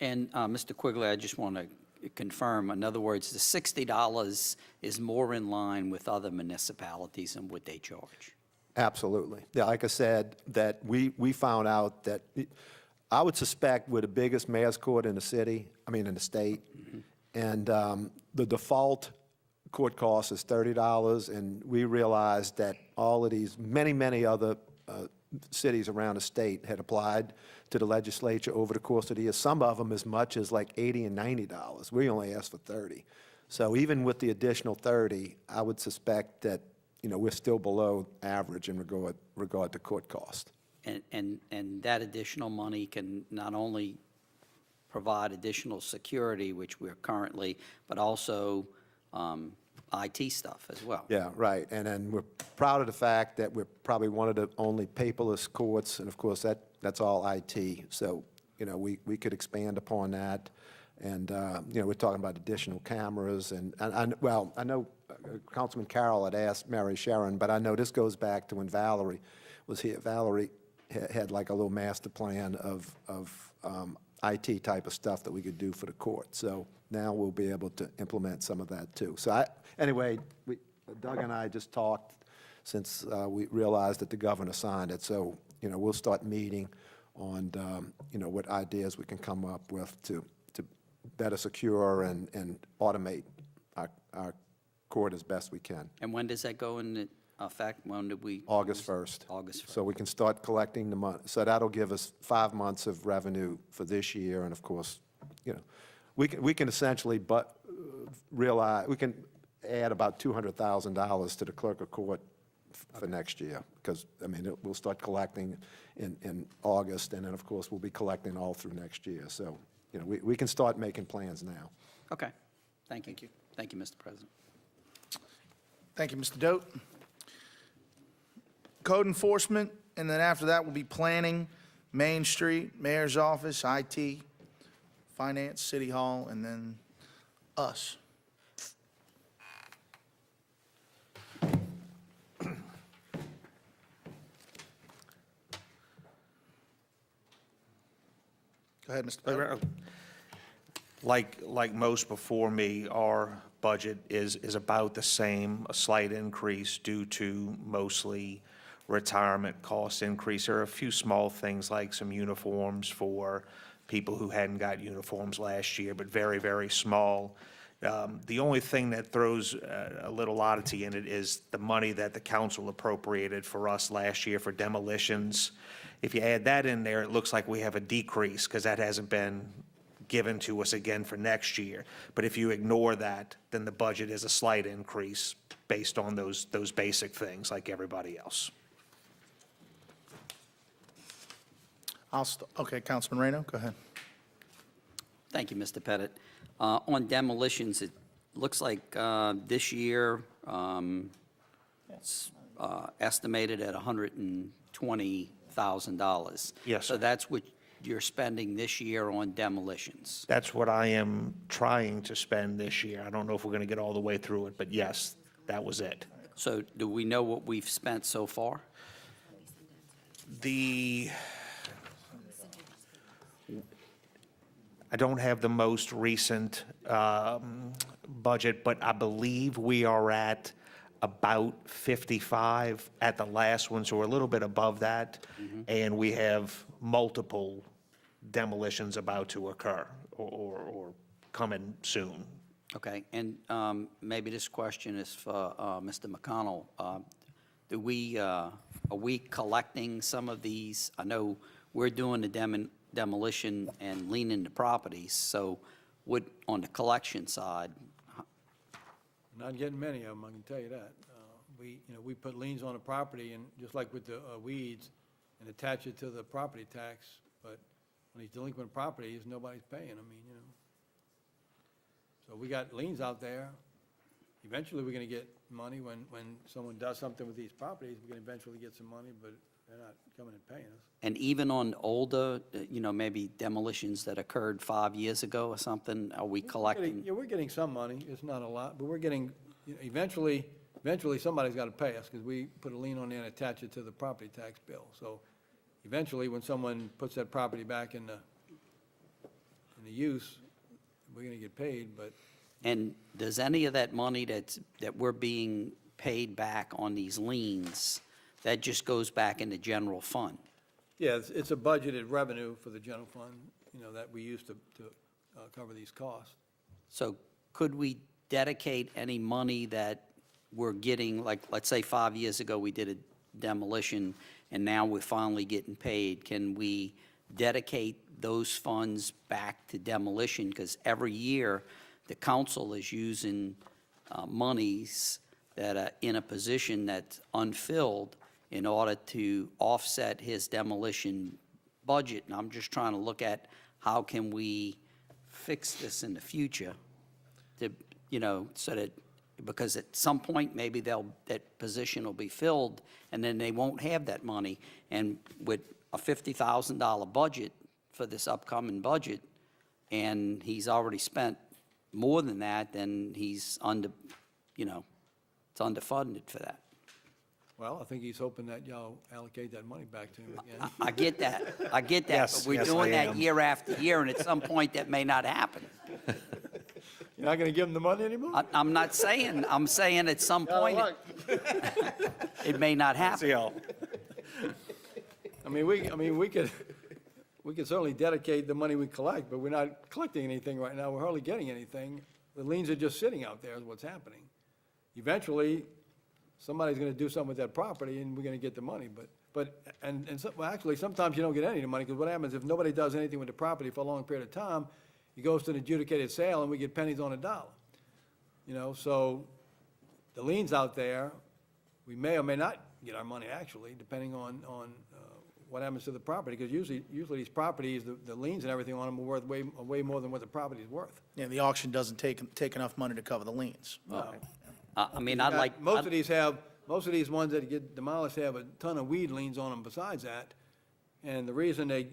And Mr. Quigley, I just want to confirm, in other words, the $60 is more in line with other municipalities and what they charge? Absolutely. Yeah, like I said, that we found out that, I would suspect we're the biggest mayor's court in the city, in the state. And the default court cost is $30, and we realized that all of these, many other cities around the state had applied to the legislature over the course of the year. Some of them as much as like $80 and $90. We only asked for $30. So even with the additional $30, I would suspect that, we're still below average in regard to court cost. And that additional money can not only provide additional security, which we're currently, but also IT stuff as well. Yeah, right. And then we're proud of the fact that we're probably one of the only paperless courts, and of course, that's all IT. So, we could expand upon that. And, we're talking about additional cameras. And I know Councilman Carroll had asked Mary Sharon, but I know this goes back to when Valerie was here. Valerie had like a little master plan of IT type of stuff that we could do for the court. So now we'll be able to implement some of that too. So anyway, Doug and I just talked since we realized that the governor signed it. So, we'll start meeting on, what ideas we can come up with to better secure and automate our court as best we can. And when does that go into effect? When did we? August 1st. August 1st. So we can start collecting the money. So that'll give us 5 months of revenue for this year. And of course, we can essentially realize, we can add about $200,000 to the clerk of court for next year. Because, we'll start collecting in August, and then of course, we'll be collecting all through next year. So, we can start making plans now. Okay. Thank you. Thank you, Mr. President. Thank you, Mr. Dote. Code enforcement, and then after that will be planning, Main Street, Mayor's Office, IT, Finance, City Hall, and then us. Go ahead, Mr. Dote. Like most before me, our budget is about the same, a slight increase due to mostly retirement cost increase. There are a few small things like some uniforms for people who hadn't got uniforms last year, but very, very small. The only thing that throws a little oddity in it is the money that the council appropriated for us last year for demolitions. If you add that in there, it looks like we have a decrease because that hasn't been given to us again for next year. But if you ignore that, then the budget is a slight increase based on those basic things like everybody else. Okay, Councilman Reno, go ahead. Thank you, Mr. Pettit. On demolitions, it looks like this year it's estimated at $120,000. Yes, So sir. that's what you're spending this year on demolitions. That's what I am trying to spend this year. I don't know if we're going to get all the way through it, but yes, that was it. So do we know what we've spent so far? I don't have the most recent budget, but I believe we are at about 55 at the last one, so we're a little bit above that. And we have multiple demolitions about to occur or coming soon. Okay, and maybe this question is for Mr. McConnell. Are we collecting some of these? I know we're doing the demolition and leaning the properties, so on the collection side? Not getting many of them, I can tell you that. We put liens on the property, and just like with the weeds, and attach it to the property tax, but on these delinquent properties, nobody's paying. So we got liens out there. Eventually, we're going to get money when someone does something with these properties. We're going to eventually get some money, but they're not coming and paying us. And even on older, maybe demolitions that occurred 5 years ago or something, are we collecting? We're getting some money. It's not a lot, but we're getting, eventually somebody's got to pay us because we put a lien on there and attach it to the property tax bill. So eventually, when someone puts that property back in and the use, we're going to get paid, but And does any of that money that we're being paid back on these liens, that just goes back in the general fund? yeah, it's a budgeted revenue for the general fund, that we use to cover these costs. So could we dedicate any money that we're getting, like, let's say 5 years ago, we did a demolition, and now we're finally getting paid? Can we dedicate those funds back to demolition? Because every year, the council is using monies that are in a position that's unfilled in order to offset his demolition budget. And I'm just trying to look at how can we fix this in the future to, so that, because at some point, maybe that position will be filled, and then they won't have that money. And with a $50,000 budget for this upcoming budget, and he's already spent more than that, then he's it's underfunded for that. Well, I think he's hoping that y'all allocate that money back to him again. I get that, Yes, but we're yes, doing I that am. year after year, and at some point, that may not happen. You're not going to give him the money anymore? I'm not saying, I'm saying at some point, it may not happen. We could certainly dedicate the money we collect, but we're not collecting anything right now. We're hardly getting anything. The liens are just sitting out there is what's happening. Eventually, somebody's going to do something with that property, and we're going to get the money. Actually, sometimes you don't get any of the money, because what happens if nobody does anything with the property for a long period of time, it goes to an adjudicated sale, and we get pennies on a dollar. So the liens out there, we may or may not get our money, actually, depending on what happens to the property, because usually these properties, the liens and everything on them are worth way more than what the property's worth. Yeah, the auction doesn't take enough money to cover the liens. I'd Most like, of these ones that get demolished have a ton of weed liens on them besides that. And the reason they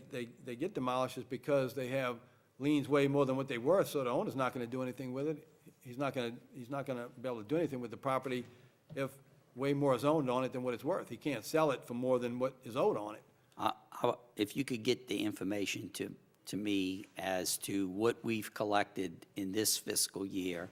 get demolished is because they have liens way more than what they're worth, so the owner's not gonna do anything with it. He's not gonna be able to do anything with the property if way more is owned on it than what it's worth. He can't sell it for more than what is owed on it. if you could get the information to me as to what we've collected in this fiscal year,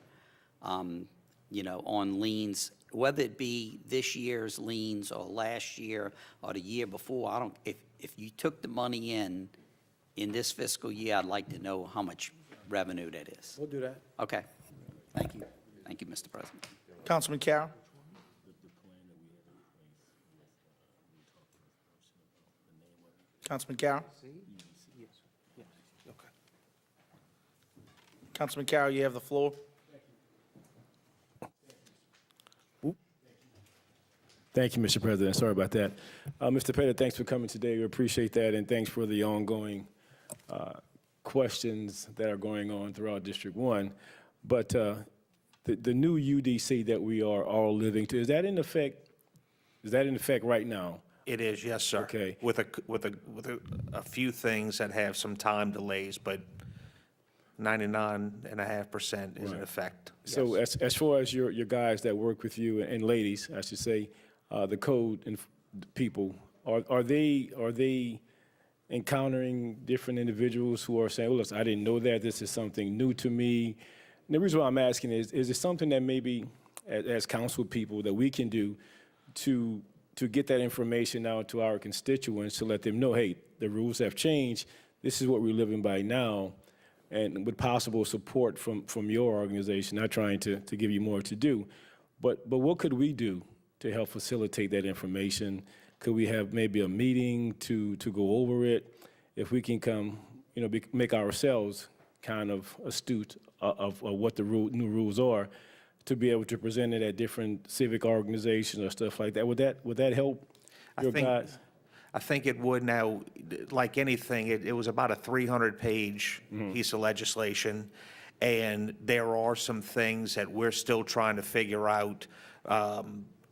on liens, whether it be this year's liens or last year or the year before, if you took the money in this fiscal year, I'd like to know how much revenue that is. We'll do that. Okay. Thank you. Thank you, Mr. President. Councilman Carroll? Councilman Carroll? Okay. Councilman Carroll, you have the floor. Thank you, Mr. President. Sorry about that. Mr. Pettit, thanks for coming today. We appreciate that, and thanks for the ongoing questions that are going on throughout District 1. But the new UDC that we are all living to, is that in effect right now? It is, yes, sir. Okay. With a few things that have some time delays, but 99.5% is in effect. So as far as your guys that work with you, and ladies, I should say, the code and people, are they encountering different individuals who are saying, well, listen, I didn't know that, this is something new to me? And the reason why I'm asking is it something that maybe as council people that we can do to get that information out to our constituents to let them know, hey, the rules have changed, this is what we're living by now, and with possible support from your organization, not trying to give you more to do. But what could we do to help facilitate that information? Could we have maybe a meeting to go over it? If we can come, make ourselves kind of astute of what the new rules are, to be able to present it at different civic organizations or stuff like that. Would that help your guys? I think it would now, like anything, it was about a 300-page piece of legislation, and there are some things that we're still trying to figure out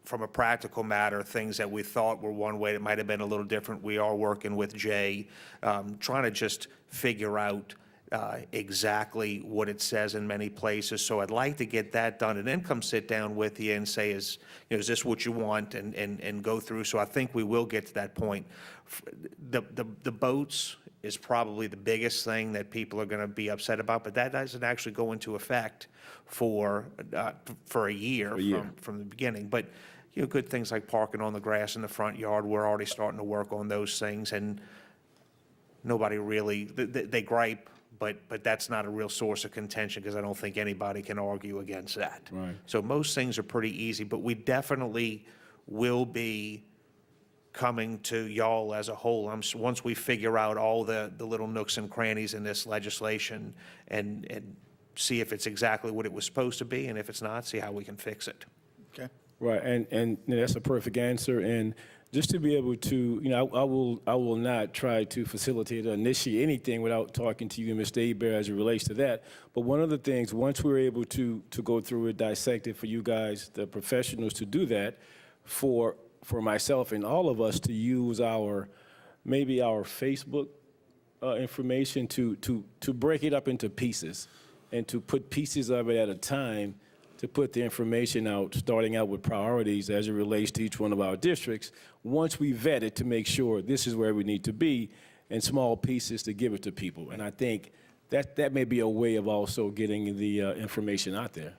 from a practical matter, things that we thought were one way that might have been a little different. We are working with Jay, trying to just figure out exactly what it says in many places. So I'd like to get that done and then come sit down with you and say, is this what you want, and go through. So I think we will get to that point. The boats is probably the biggest thing that people are going to be upset about, but that doesn't actually go into effect for a year from the beginning. But good things like parking on the grass in the front yard, we're already starting to work on those things, and nobody really, they gripe, but that's not a real source of contention, because I don't think anybody can argue against that. Right. So most things are pretty easy, but we definitely will be coming to y'all as a whole. Once we figure out all the little nooks and crannies in this legislation and see if it's exactly what it was supposed to be, and if it's not, see how we can fix it. Okay. Right, and that's a perfect answer. And just to be able to, I will not try to facilitate or initiate anything without talking to you and Mr. Hebert as it relates to that. But one of the things, once we're able to go through it, dissect it for you guys, the professionals, to do that, for myself and all of us to use maybe our Facebook information to break it up into pieces and to put pieces of it at a time, to put the information out, starting out with priorities as it relates to each one of our districts, once we vet it to make sure this is where we need to be, and small pieces to give it to people. And I think that may be a way of also getting the information out there.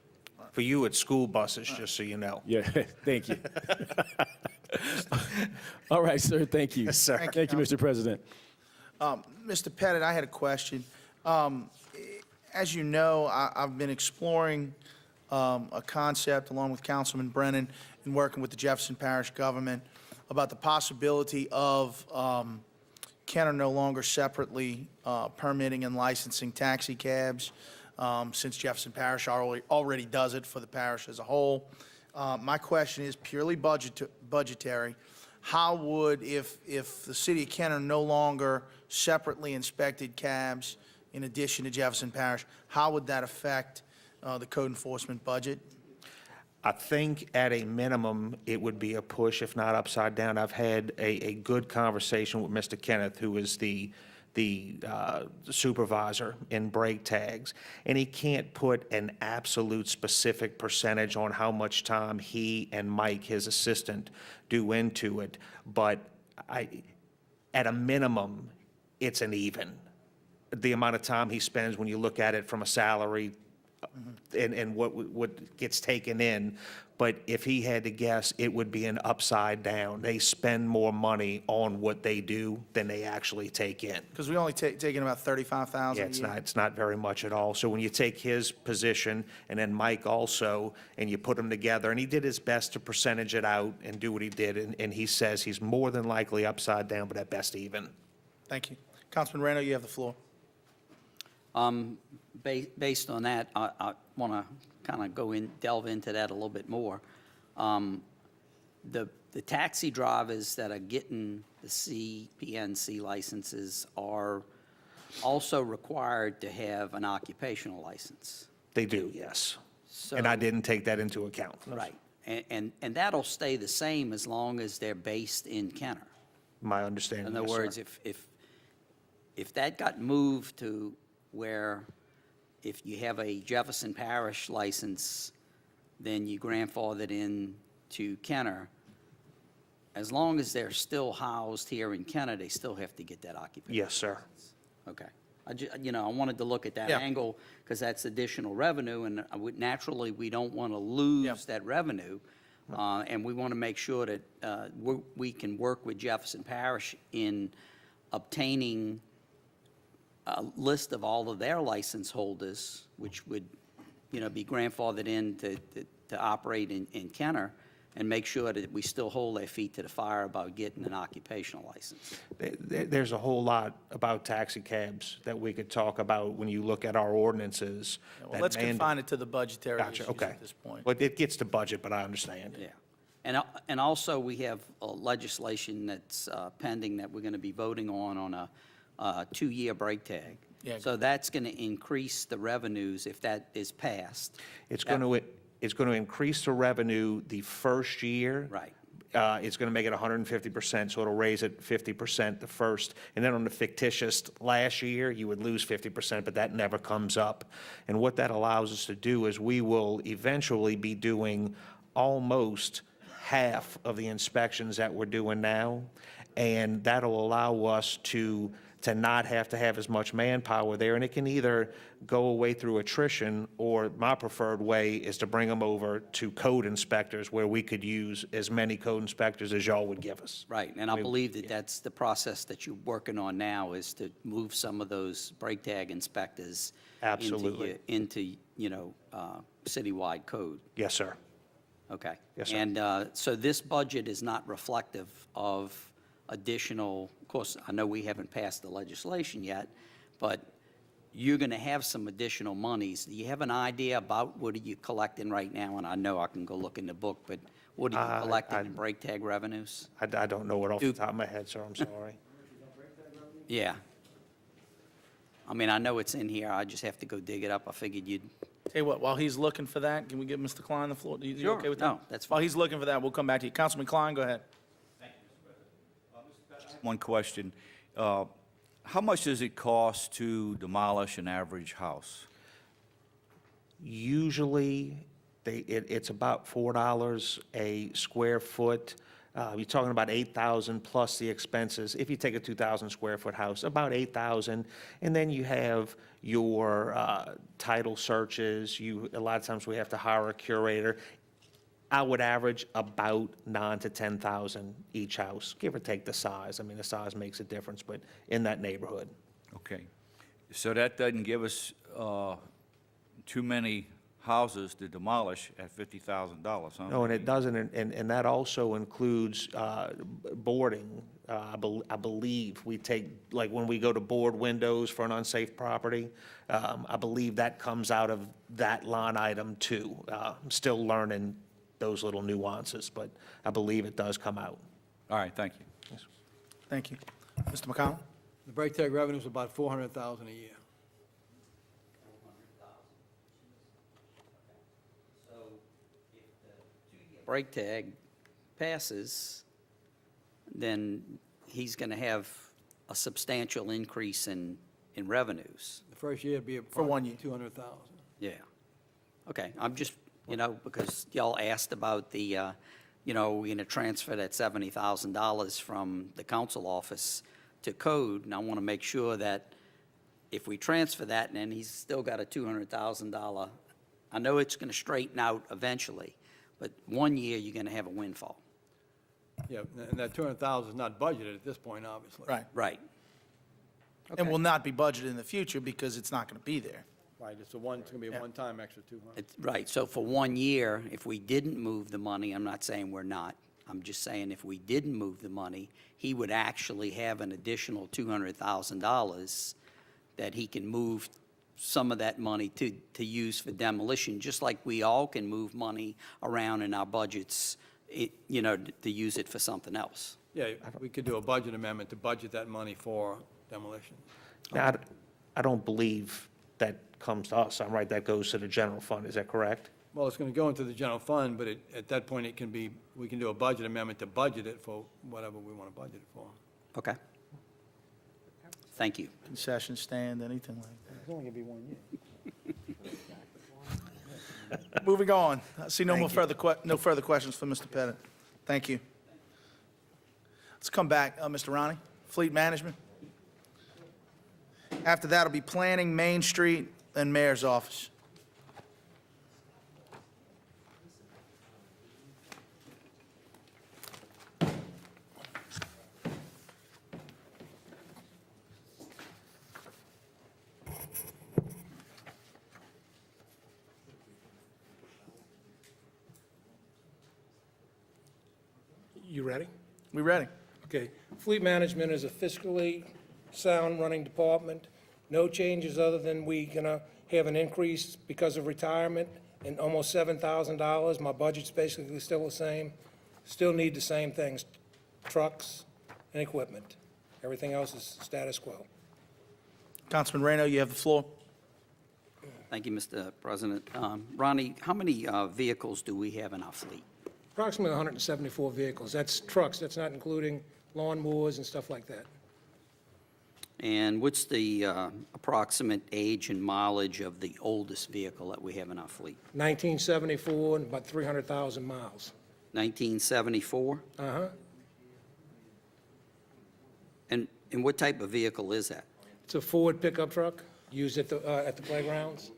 For you, it's school buses, just so you know. Yeah, thank you. All right, sir, thank you. Yes, sir. Thank you, Mr. President. Mr. Pettit, I had a question. As you know, I've been exploring a concept along with Councilman Brennan and working with the Jefferson Parish government about the possibility of Kenner no longer separately permitting and licensing taxi cabs, since Jefferson Parish already does it for the parish as a whole. My question is purely budgetary. How would, if the city of Kenner no longer separately inspected cabs in addition to Jefferson Parish, how would that affect the code enforcement budget? I think at a minimum, it would be a push, if not upside down. I've had a good conversation with Mr. Kenneth, who is the supervisor in brake tags, and he can't put an absolute specific percentage on how much time he and Mike, his assistant, do into it. But at a minimum, it's an even. The amount of time he spends when you look at it from a salary and what gets taken in. But if he had to guess, it would be an upside down. They spend more money on what they do than they actually take in. Because we only take in about 35,000 Yeah, a year. it's not very much at all. So when you take his position and then Mike also, and you put them together, and he did his best to percentage it out and do what he did, and he says he's more than likely upside down, but at best even. Thank you. Councilman Reno, you have the floor. Based on that, I want to kind of delve into that a little bit more. The taxi drivers that are getting the CPNC licenses are also required to have an occupational license. They do, yes. So, And I didn't take that into account. right, and that'll stay the same as long as they're based in Kenner. My understanding, In other yes, sir. words, if that got moved to where if you have a Jefferson Parish license, then you grandfather it in to Kenner, as long as they're still housed here in Kenner, they still have to get that occupation. Yes, sir. Okay. I wanted to look at that Yeah. angle, because that's additional revenue, and naturally, we don't want to lose that revenue. And we want to make sure that we can work with Jefferson Parish in obtaining a list of all of their license holders, which would, be grandfathered in to operate in Kenner, and make sure that we still hold their feet to the fire about getting an occupational license. There's a whole lot about taxi cabs that we could talk about when you look at our ordinances. Well, let's confine it to the budgetary Gotcha, issues okay. at this point. But it gets to budget, but I understand. Yeah. And also, we have legislation that's pending that we're going to be voting on a 2-year break tag. Yeah. So that's going to increase the revenues if that is passed. It's going to increase the revenue the first year. Right. it's going to make it 150%, so it'll raise it 50% the first. And then on the fictitious last year, you would lose 50%, but that never comes up. And what that allows us to do is we will eventually be doing almost half of the inspections that we're doing now, and that'll allow us to not have to have as much manpower there, and it can either go away through attrition, or my preferred way is to bring them over to code inspectors, where we could use as many code inspectors as y'all would give us. Right, and I believe that that's the process that you're working on now, is to move some of those break tag inspectors Absolutely. into citywide code. Yes, sir. Okay. Yes, sir. And so this budget is not reflective of additional, of course, I know we haven't passed the legislation yet, but you're going to have some additional monies. Do you have an idea about what are you collecting right now? And I know I can go look in the book, but what are you collecting in break tag revenues? I don't know it off the top of my head, sir, I'm sorry. Yeah. I mean, I know it's in here, I just have to go dig it up. I figured you'd, Tell you what, while he's looking for that, can we give Mr. Klein the floor? You Sure. okay with that? No, that's While fine. he's looking for that, we'll come back to you. Councilman Klein, go ahead. One question. How much does it cost to demolish an average house? Usually, it's about $4 a square foot. You're talking about 8,000 plus the expenses. If you take a 2,000 square foot house, about 8,000. And then you have your title searches. A lot of times we have to hire a curator. I would average about 9,000 to 10,000 each house, give or take the size. I mean, the size makes a difference, but in that neighborhood. Okay. So that doesn't give us too many houses to demolish at $50,000, huh? No, and it doesn't, and that also includes boarding. I believe we take, like when we go to board windows for an unsafe property, I believe that comes out of that line item too. I'm still learning those little nuances, but I believe it does come out. All right, thank you. Yes. Thank you. Mr. McConnell? The break tag revenue is about $400,000 a year. break tag passes, then he's going to have a substantial increase in revenues. The first year would be For 1 year. 200,000. Yeah. Okay, I'm just, because y'all asked about the, we're going to transfer that $70,000 from the council office to code, and I want to make sure that if we transfer that, and then he's still got a $200,000, I know it's going to straighten out eventually, but 1 year, you're going to have a windfall. Yeah, and that 200,000 is not budgeted at this point, obviously. Right. Right. And will not be budgeted in the future because it's not going to be there. Right, it's going to be a one-time extra 200. Right, so for 1 year, if we didn't move the money, I'm not saying we're not, I'm just saying if we didn't move the money, he would actually have an additional $200,000 that he can move some of that money to use for demolition, just like we all can move money around in our budgets, to use it for something else. Yeah, we could do a budget amendment to budget that money for demolition. Now, I don't believe that comes to us, I'm right, that goes to the general fund, is that correct? Well, it's going to go into the general fund, but at that point, we can do a budget amendment to budget it for whatever we want to budget it for. Okay. Thank you. Concession stand, anything like that. It's only going to be 1 year. Moving on. I see no further questions for Mr. Pettit. Thank you. Let's come back, Mr. Ronnie, Fleet Management. After that will be Planning, Main Street, and Mayor's Office. You ready? We ready? Okay. Fleet management is a fiscally sound running department. No changes other than we gonna have an increase because of retirement and almost $7,000. My budget's basically still the same. Still need the same things, trucks and equipment. Everything else is status quo. Councilman Reno, you have the floor. Thank you, Mr. President. Ronnie, how many vehicles do we have in our fleet? Approximately 174 vehicles. That's trucks, that's not including lawnmowers and stuff like that. And what's the approximate age and mileage of the oldest vehicle that we have in our fleet? 1974 and about 300,000 miles. 1974? Uh-huh. And what type of vehicle is that? It's a Ford pickup truck used at the playgrounds.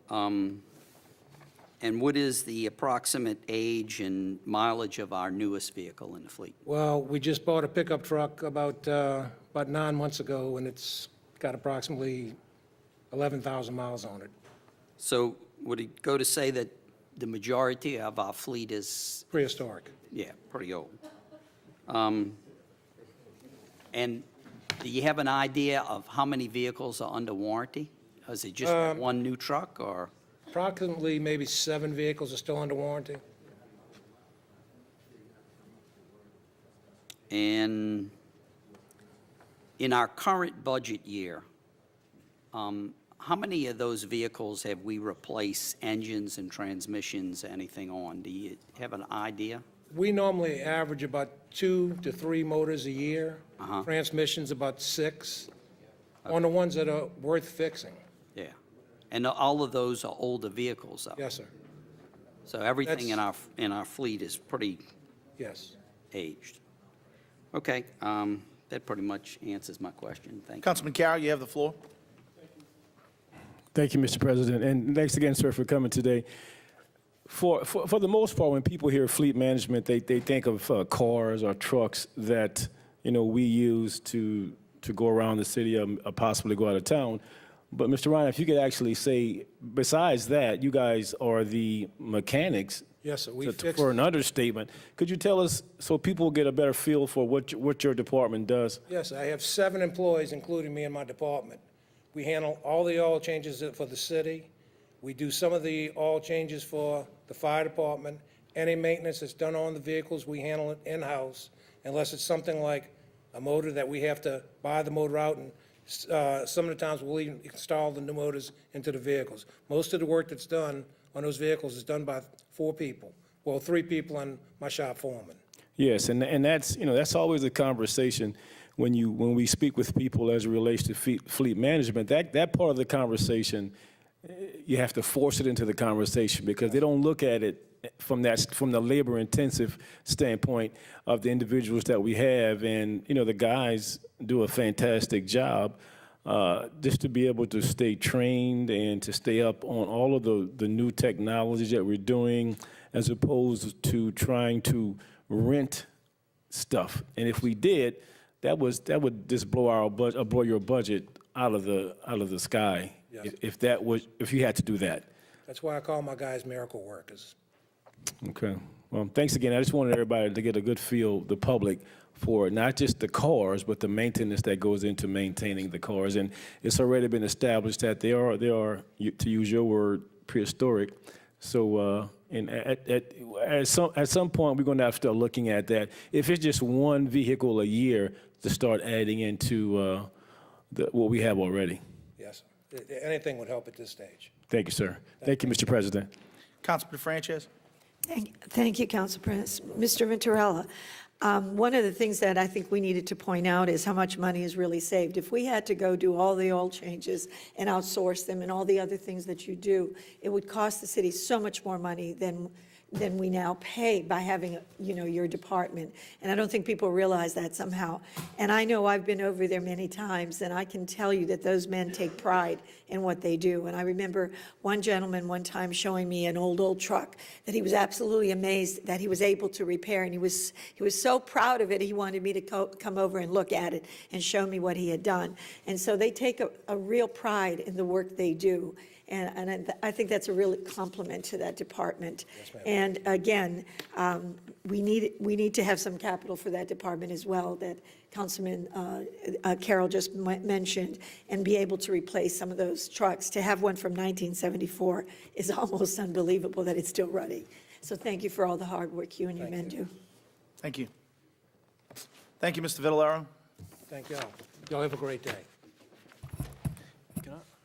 And what is the approximate age and mileage of our newest vehicle in the fleet? Well, we just bought a pickup truck about 9 months ago, and it's got approximately 11,000 miles on it. So would it go to say that the majority of our fleet is, Prehistoric. yeah, pretty old? And do you have an idea of how many vehicles are under warranty? Is it just one new truck, or? Approximately maybe 7 vehicles are still under warranty. And in our current budget year, how many of those vehicles have we replaced engines and transmissions, anything on? Do you have an idea? We normally average about 2 to 3 motors a year. Transmissions about 6 on the ones that are worth fixing. Yeah. And all of those are older vehicles, though? Yes, sir. So everything in our fleet is pretty Yes. aged. Okay, that pretty much answers my question. Thank you. Councilman Carroll, you have the floor. Thank you, Mr. President, and thanks again, sir, for coming today. For the most part, when people hear fleet management, they think of cars or trucks that, we use to go around the city or possibly go out of town. But, Mr. Ryan, if you could actually say, besides that, you guys are the mechanics. Yes, sir. We fix. For an understatement, could you tell us, so people get a better feel for what your department does? Yes, I have 7 employees, including me and my department. We handle all the oil changes for the city. We do some of the oil changes for the fire department. Any maintenance that's done on the vehicles, we handle it in-house, unless it's something like a motor that we have to buy the motor out, and some of the times we'll even install the new motors into the vehicles. Most of the work that's done on those vehicles is done by 4 people. Well, 3 people and my shop foreman. Yes, and that's, that's always a conversation when we speak with people as it relates to fleet management. That part of the conversation, you have to force it into the conversation because they don't look at it from the labor-intensive standpoint of the individuals that we have. And, the guys do a fantastic job just to be able to stay trained and to stay up on all of the new technologies that we're doing, as opposed to trying to rent stuff. And if we did, that would just blow your budget out of the sky. Yes. If you had to do that. That's why I call my guys miracle workers. Okay. Well, thanks again. I just wanted everybody to get a good feel, the public, for not just the cars, but the maintenance that goes into maintaining the cars. And it's already been established that they are, to use your word, prehistoric. So, and at some point, we're going to have to start looking at that. If it's just one vehicle a year, to start adding into what we have already. Yes, anything would help at this stage. Thank you, sir. Thank you, Mr. President. Councilman Franchise. Thank you, Council President. Mr. Venturella, one of the things that I think we needed to point out is how much money is really saved. If we had to go do all the oil changes and outsource them and all the other things that you do, it would cost the city so much more money than we now pay by having, your department. And I don't think people realize that somehow. And I know I've been over there many times, and I can tell you that those men take pride in what they do. And I remember one gentleman one time showing me an old truck that he was absolutely amazed that he was able to repair. And he was so proud of it, he wanted me to come over and look at it and show me what he had done. And so they take a real pride in the work they do. And I think that's a real compliment to that department. Yes, ma'am. And again, we need to have some capital for that department as well, that Councilman Carroll just mentioned, and be able to replace some of those trucks. To have one from 1974 is almost unbelievable that it's still running. So thank you for all the hard work you and your men do. Thank you. Thank you, Mr. Vitellaro. Thank y'all. Y'all have a great day.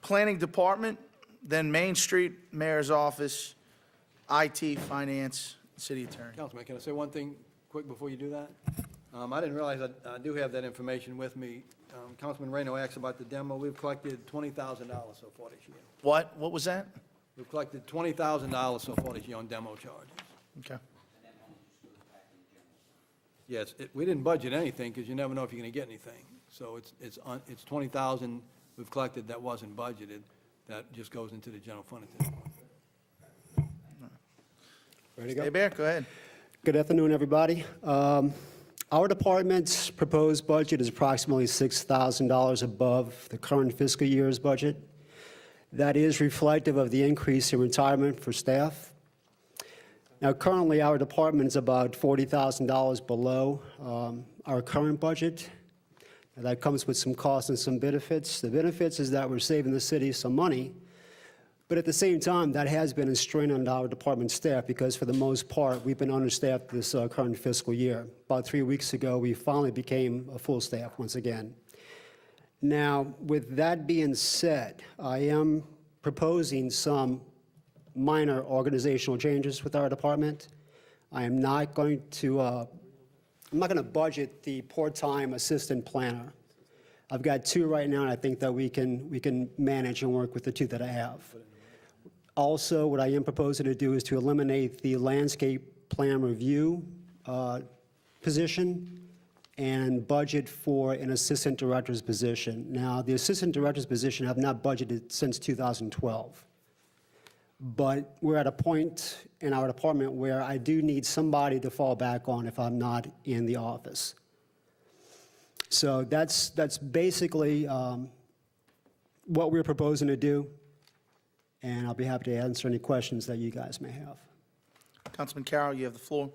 Planning Department, then Main Street, Mayor's Office, IT, Finance, City Attorney. Councilman, can I say one thing quick before you do that? I didn't realize I do have that information with me. Councilman Reno asked about the demo. We've collected $20,000 so far this year. What was that? We've collected $20,000 so far this year on demo charges. Okay. Yes, we didn't budget anything because you never know if you're going to get anything. So it's 20,000 we've collected that wasn't budgeted, that just goes into the general fund at this point. Ready to go? Hey, Bear, go ahead. Good afternoon, everybody. Our department's proposed budget is approximately $6,000 above the current fiscal year's budget. That is reflective of the increase in retirement for staff. Now, currently, our department is about $40,000 below our current budget. Now, that comes with some costs and some benefits. The benefits is that we're saving the city some money, but at the same time, that has been a strain on our department staff because for the most part, we've been understaffed this current fiscal year. About 3 weeks ago, we finally became a full staff once again. Now, with that being said, I am proposing some minor organizational changes with our department. I'm not going to budget the part-time assistant planner. I've got 2 right now, and I think that we can manage and work with the 2 that I have. Also, what I am proposing to do is to eliminate the landscape plan review position and budget for an assistant director's position. Now, the assistant director's position I have not budgeted since 2012. But we're at a point in our department where I do need somebody to fall back on if I'm not in the office. So that's basically what we're proposing to do, and I'll be happy to answer any questions that you guys may have. Councilman Carroll, you have the floor.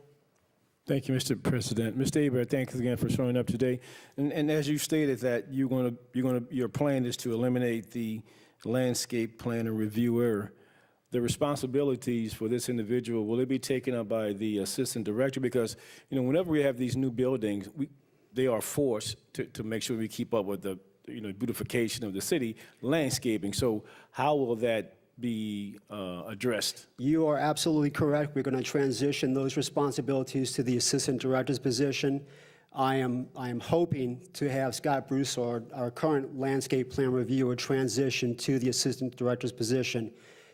Thank you, Mr. President. Mr. Aber, thanks again for showing up today. And as you stated that your plan is to eliminate the landscape planner reviewer. The responsibilities for this individual, will it be taken up by the assistant director? Because, whenever we have these new buildings, they are forced to make sure we keep up with the, beautification of the city, landscaping. So how will that be addressed? You are absolutely correct. We're going to transition those responsibilities to the assistant director's position. I am hoping to have Scott Bruce, our current landscape plan reviewer, transition to the assistant director's position.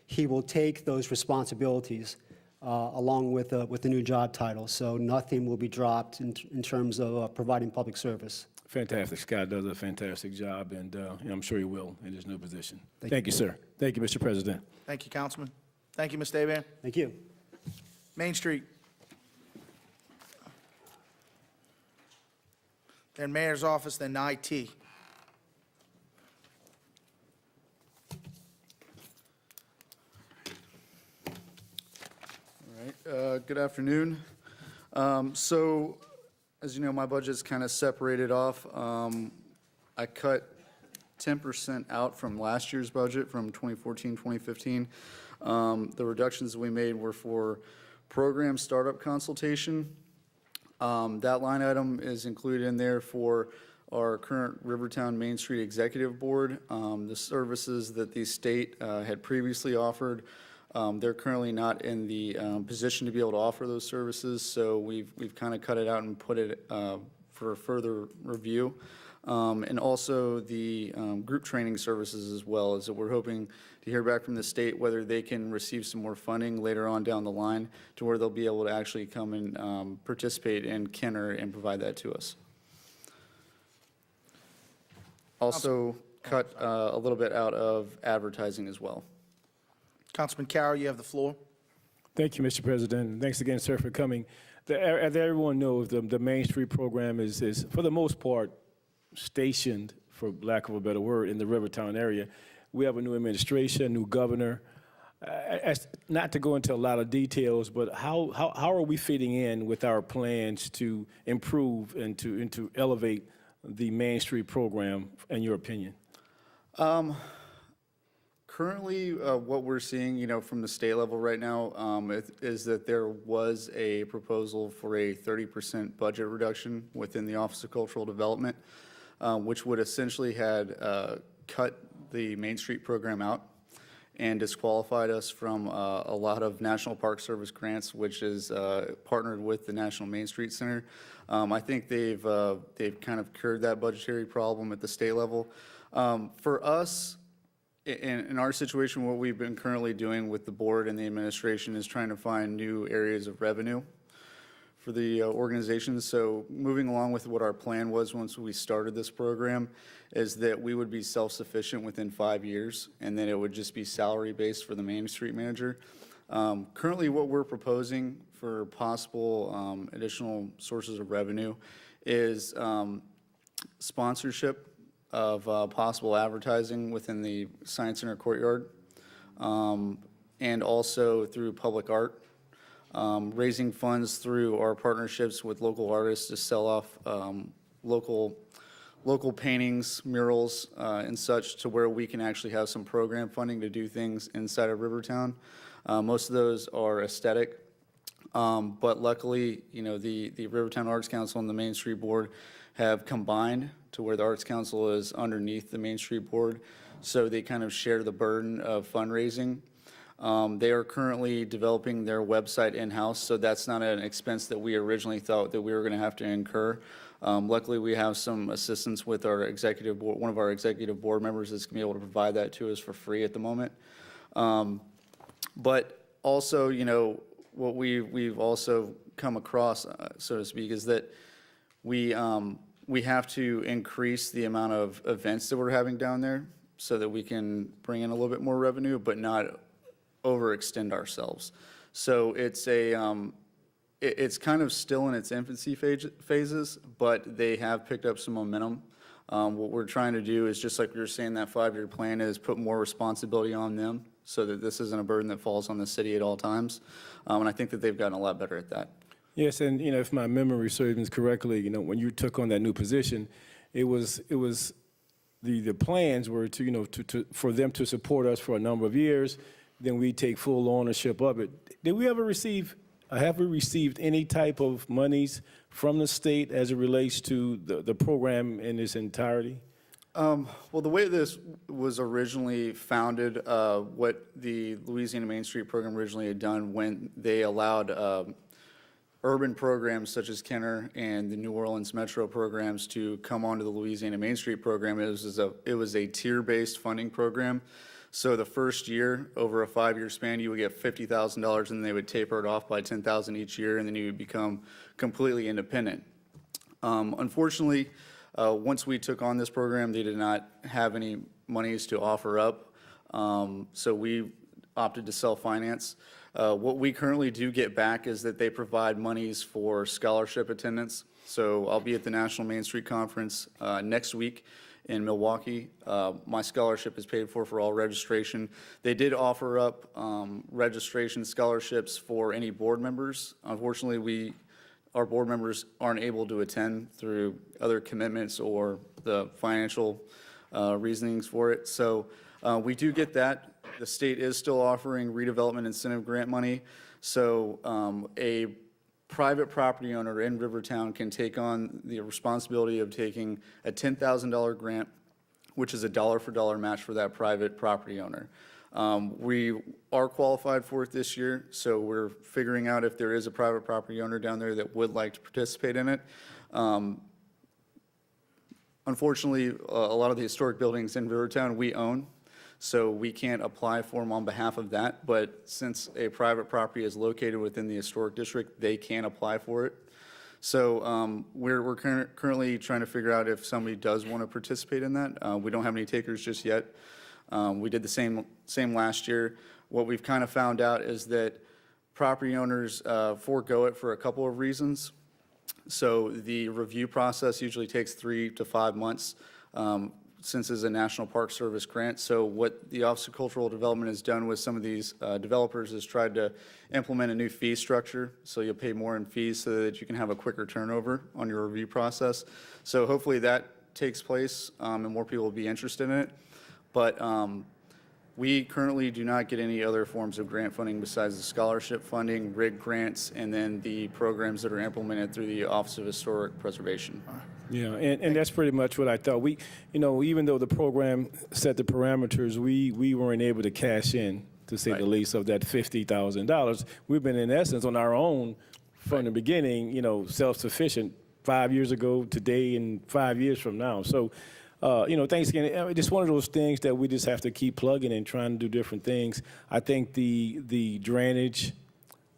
He will take those responsibilities along with the new job title, so nothing will be dropped in terms of providing public service. Fantastic. Scott does a fantastic job, and I'm sure he will in his new position. Thank you, sir. Thank you, Mr. President. Thank you, Councilman. Thank you, Mr. Aber. Thank you. Main Street. Then Mayor's Office, then IT. Good afternoon. So, as you know, my budget's kind of separated off. I cut 10% out from last year's budget from 2014, 2015. The reductions we made were for program startup consultation. That line item is included in there for our current Rivertown Main Street Executive Board. The services that the state had previously offered, they're currently not in the position to be able to offer those services, so we've kind of cut it out and put it for further review. And also the group training services as well, is that we're hoping to hear back from the state whether they can receive some more funding later on down the line to where they'll be able to actually come and participate in Kenner and provide that to us. Also cut a little bit out of advertising as well. Councilman Carroll, you have the floor. Thank you, Mr. President, and thanks again, sir, for coming. As everyone knows, the Main Street program is, for the most part, stationed, for lack of a better word, in the Rivertown area. We have a new administration, new governor. Not to go into a lot of details, but how are we fitting in with our plans to improve and to elevate the Main Street program, in your opinion? Currently, what we're seeing, from the state level right now, is that there was a proposal for a 30% budget reduction within the Office of Cultural Development, which would essentially had cut the Main Street program out. and disqualified us from a lot of National Park Service grants, which is partnered with the National Main Street Center. I think they've kind of cured that budgetary problem at the state level. For us, in our situation, what we've been currently doing with the board and the administration is trying to find new areas of revenue for the organization. So moving along with what our plan was once we started this program is that we would be self-sufficient within 5 years, and then it would just be salary-based for the Main Street manager. Currently, what we're proposing for possible additional sources of revenue is sponsorship of possible advertising within the Science Center courtyard, and also through public art, raising funds through our partnerships with local artists to sell off local paintings, murals, and such, to where we can actually have some program funding to do things inside of Rivertown. Most of those are aesthetic, but luckily, you know, the Rivertown Arts Council and the Main Street Board have combined to where the Arts Council is underneath the Main Street Board, so they kind of share the burden of fundraising. They are currently developing their website in-house, so that's not an expense that we originally thought that we were going to have to incur. Luckily, we have some assistance with our executive board. One of our executive board members is going to be able to provide that to us for free at the moment. But also, you know, what we've also come across, so to speak, is that we have to increase the amount of events that we're having down there so that we can bring in a little bit more revenue, but not overextend ourselves. So it's it's kind of still in its infancy phases, but they have picked up some momentum. What we're trying to do is, just like we were saying, that 5-year plan is put more responsibility on them so that this isn't a burden that falls on the city at all times. And I think that they've gotten a lot better at that. Yes, and, you know, if my memory serves me correctly, you know, when you took on that new position, it was the plans were to, you know, for them to support us for a number of years, then we take full ownership of it. Did we ever have we received any type of monies from the state as it relates to the program in its entirety? Well, the way this was originally founded, what the Louisiana Main Street program originally had done when they allowed urban programs such as Kenner and the New Orleans Metro programs to come onto the Louisiana Main Street program, it was a tier-based funding program. So the first year, over a 5-year span, you would get $50,000, and they would taper it off by $10,000 each year, and then you would become completely independent. Unfortunately, once we took on this program, they did not have any monies to offer up, so we opted to self-finance. What we currently do get back is that they provide monies for scholarship attendance. So I'll be at the National Main Street Conference next week in Milwaukee. My scholarship is paid for all registration. They did offer up registration scholarships for any board members. Unfortunately, our board members aren't able to attend through other commitments or the financial reasonings for it. So we do get that. The state is still offering redevelopment incentive grant money. So a private property owner in Rivertown can take on the responsibility of taking a $10,000 grant, which is a dollar-for-dollar match for that private property owner. We are qualified for it this year, so we're figuring out if there is a private property owner down there that would like to participate in it. Unfortunately, a lot of the historic buildings in Rivertown we own, so we can't apply for them on behalf of that. But since a private property is located within the historic district, they can apply for it. So we're currently trying to figure out if somebody does want to participate in that. We don't have any takers just yet. We did the same last year. What we've kind of found out is that property owners forego it for a couple of reasons. So the review process usually takes 3 to 5 months, since it's a National Park Service grant. So what the Office of Cultural Development has done with some of these developers is tried to implement a new fee structure. So you'll pay more in fees so that you can have a quicker turnover on your review process. So hopefully that takes place and more people will be interested in it. But We currently do not get any other forms of grant funding besides the scholarship funding, RIG grants, and then the programs that are implemented through the Office of Historic Preservation. Yeah, and that's pretty much what I thought. We, even though the program set the parameters, we weren't able to cash in, to say the least, of that $50,000. We've been, in essence, on our own from the beginning, self-sufficient 5 years ago, today, and 5 years from now. So, thanks again. Just one of those things that we just have to keep plugging and trying to do different things. I think the drainage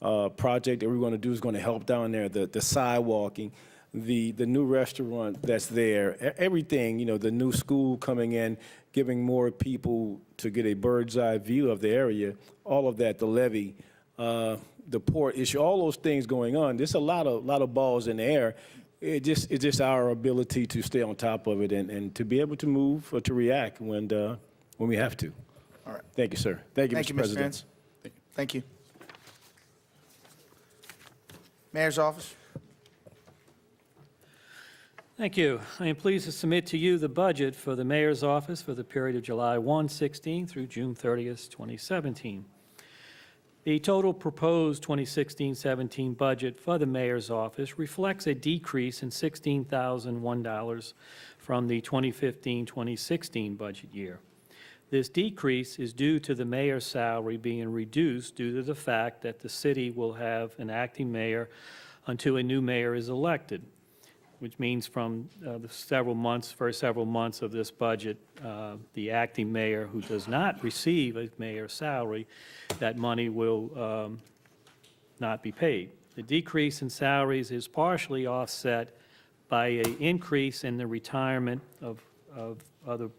project that we're going to do is going to help down there, the sidewalking, the new restaurant that's there, everything, the new school coming in, giving more people to get a bird's eye view of the area, all of that, the levee, the port issue, all those things going on. There's a lot of balls in the air. It's just our ability to stay on top of it and to be able to move or to react when we have to. All right. Thank you, sir. Thank you, Mr. President. Vance. Thank you. Mayor's office. Thank you. I am pleased to submit to you the budget for the mayor's office for the period of July 1, 16 through June 30th, 2017. The total proposed 2016-17 budget for the mayor's office reflects a decrease in $16,001 from the 2015-2016 budget year. This decrease is due to the mayor's salary being reduced due to the fact that the city will have an acting mayor until a new mayor is elected, which means from the first several months of this budget, the acting mayor who does not receive a mayor's salary, that money will not be paid. The decrease in salaries is partially offset by an increase in the retirement of other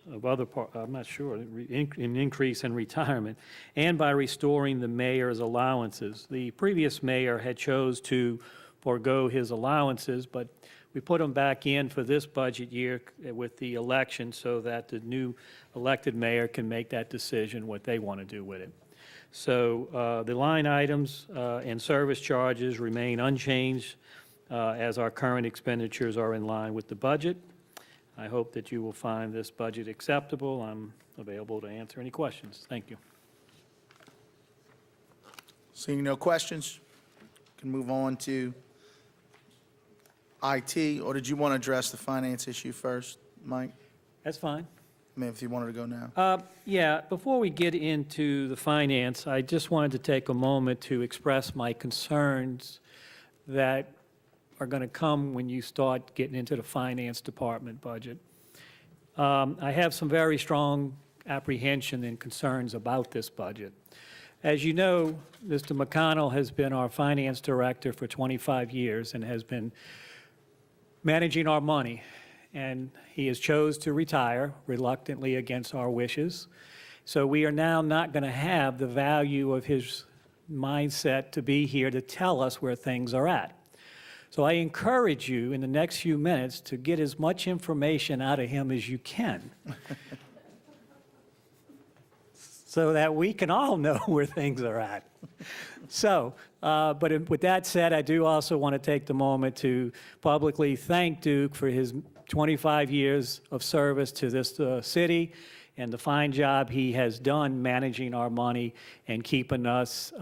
I'm not sure, an increase in retirement, and by restoring the mayor's allowances. The previous mayor had chose to forego his allowances, but we put them back in for this budget year with the election so that the new elected mayor can make that decision what they want to do with it. So the line items and service charges remain unchanged as our current expenditures are in line with the budget. I hope that you will find this budget acceptable. I'm available to answer any questions. Thank you. Seeing no questions, can move on to IT, or did you want to address the finance issue first, Mike? That's fine. I mean, if you wanted to go now. Yeah, before we get into the finance, I just wanted to take a moment to express my concerns that are going to come when you start getting into the finance department budget. I have some very strong apprehension and concerns about this budget. As you know, Mr. McConnell has been our finance director for 25 years and has been managing our money, and he has chose to retire reluctantly against our wishes. So we are now not going to have the value of his mindset to be here to tell us where things are at. So I encourage you in the next few minutes to get as much information out of him as you can so that we can all know where things are at. So, but with that said, I do also want to take the moment to publicly thank Duke for his 25 years of service to this city and the fine job he has done managing our money and keeping us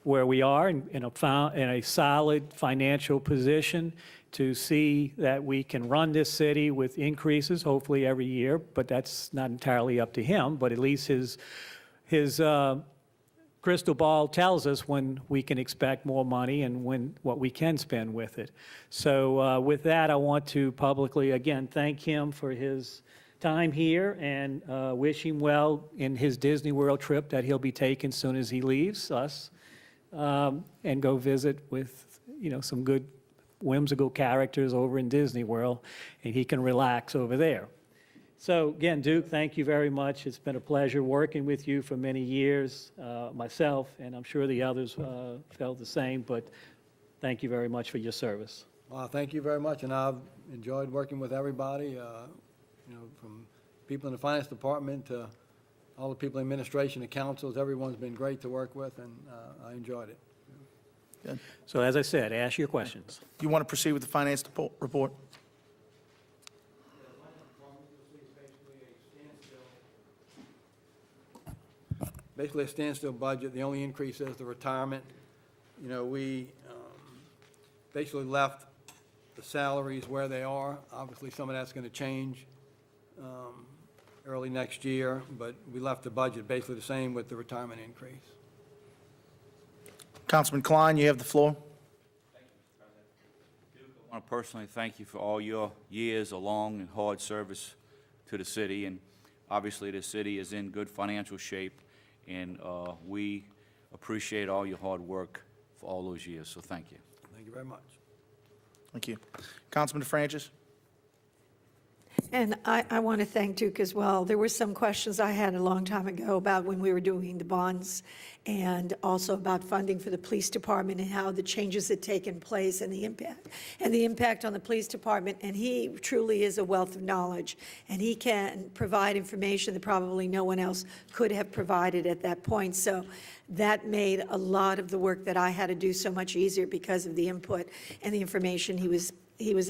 where we are in a solid financial position to see that we can run this city with increases, hopefully every year, but that's not entirely up to him, but at least his crystal ball tells us when we can expect more money and what we can spend with it. So with that, I want to publicly, again, thank him for his time here and wish him well in his Disney World trip that he'll be taking soon as he leaves us. And go visit with, some good whimsical characters over in Disney World, and he can relax over there. So again, Duke, thank you very much. It's been a pleasure working with you for many years, myself, and I'm sure the others felt the same, but thank you very much for your service. Well, thank you very much, and I've enjoyed working with everybody, from people in the finance department to all the people in administration, the councils, everyone's been great to work with, and I enjoyed it. Good. So as I said, ask your questions. Do you want to proceed with the finance report? Basically a basically a standstill budget. The only increase is the retirement. You know, we basically left the salaries where they are. Obviously, some of that's going to change early next year, but we left the budget basically the same with the retirement increase. Councilman Klein, you have the floor. I want to personally thank you for all your years of long and hard service to the city, and obviously the city is in good financial shape, and we appreciate all your hard work for all those years, so thank you. Thank you very much. Thank you. Councilman DeFrancis? And I want to thank Duke as well. There were some questions I had a long time ago about when we were doing the bonds, and also about funding for the police department and how the changes had taken place and the impact on the police department. And he truly is a wealth of knowledge, and he can provide information that probably no one else could have provided at that point. So that made a lot of the work that I had to do so much easier because of the input and the information he was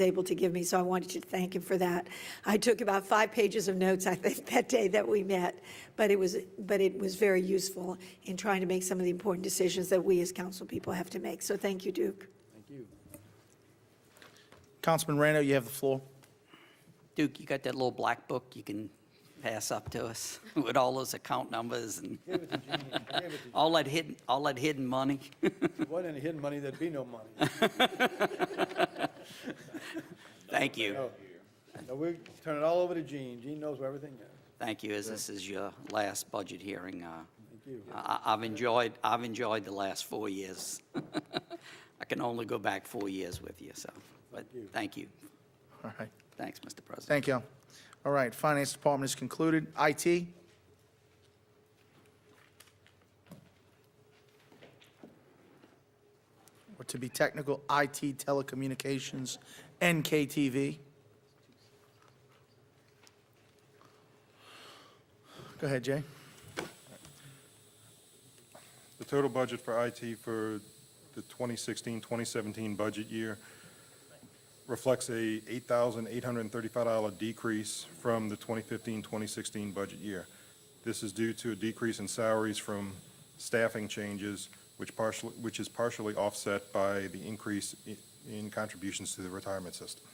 able to give me, so I wanted to thank him for that. I took about 5 pages of notes, I think, that day that we met, but it was very useful in trying to make some of the important decisions that we as council people have to make. So thank you, Duke. Thank you. Councilman Reno, you have the floor. Duke, you got that little black book you can pass up to us with all those account numbers and Give it to Jean. Give it to all that hidden money? If it wasn't any hidden money, there'd be no money. Thank you. No, we turn it all over to Jean. Jean knows where everything is. Thank you, as this is your last budget hearing. Thank you. I've enjoyed the last 4 years. I can only go back 4 years with you, so, but thank you. All right. Thanks, Mr. President. Thank you. All right, Finance Department is concluded. IT? Or to be technical, IT, telecommunications, NKTV. Go ahead, Jay. The total budget for IT for the 2016-2017 budget year reflects a $8,835 decrease from the 2015-2016 budget year. This is due to a decrease in salaries from staffing changes, which is partially offset by the increase in contributions to the retirement system.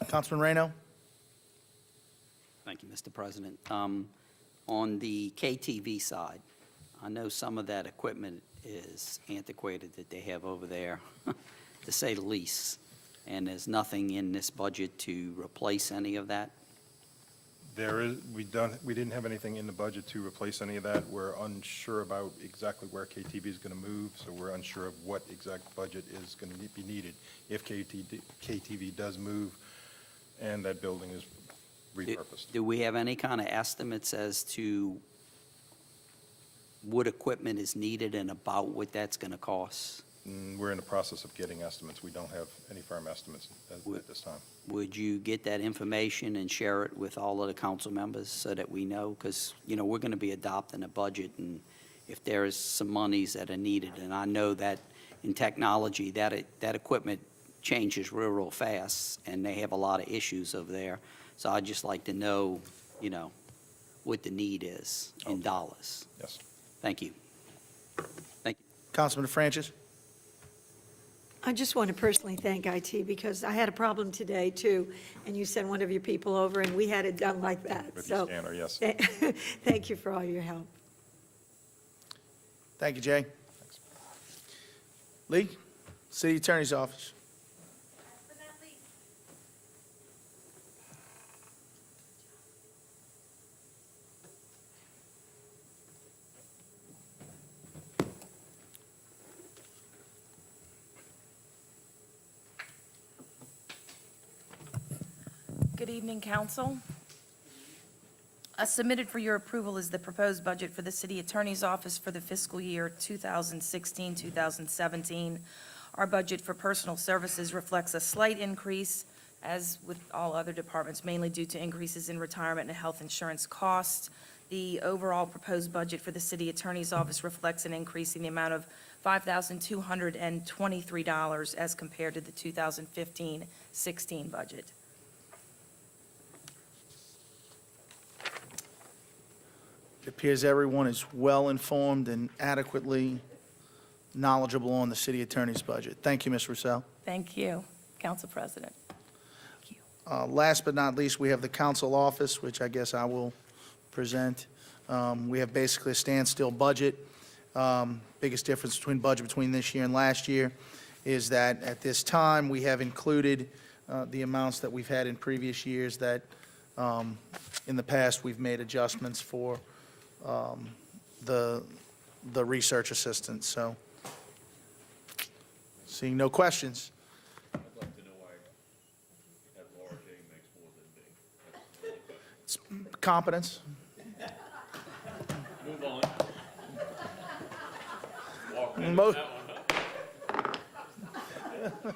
Councilman Reno? Thank you, Mr. President. On the KTV side, I know some of that equipment is antiquated that they have over there, to say the least, and there's nothing in this budget to replace any of that? We didn't have anything in the budget to replace any of that. We're unsure about exactly where KTV is going to move, so we're unsure of what exact budget is going to be needed if KTV does move and that building is repurposed. Do we have any kind of estimates as to what equipment is needed and about what that's going to cost? We're in the process of getting estimates. We don't have any firm estimates at this time. Would you get that information and share it with all of the council members so that we know? Because, you know, we're going to be adopting a budget, and if there is some monies that are needed, and I know that in technology, that equipment changes real fast, and they have a lot of issues over there. So I'd just like to know, you know, what the need is in dollars. Yes. Thank you. Thank you. Councilman DeFrancis? I just want to personally thank IT, because I had a problem today, too, and you sent one of your people over, and we had it done like that. With the scanner, yes. Thank you for all your help. Thank you, Jay. Lee, City Attorney's Office. Good evening, council. Submitted for your approval is the proposed budget for the City Attorney's Office for the fiscal year 2016-2017. Our budget for personal services reflects a slight increase, as with all other departments, mainly due to increases in retirement and health insurance costs. The overall proposed budget for the City Attorney's Office reflects an increase in the amount of $5,223 as compared to the 2015-16 budget. It appears everyone is well-informed and adequately knowledgeable on the city attorney's budget. Thank you, Ms. Roussel. Thank you, Council President. Last but not least, we have the council office, which I guess I will present. We have basically a standstill budget. Biggest difference between this year and last year is that at this time, we have included the amounts that we've had in previous years that in the past, we've made adjustments for the research assistance. So, seeing no questions. It's competence. Move on. Mo- That one, huh?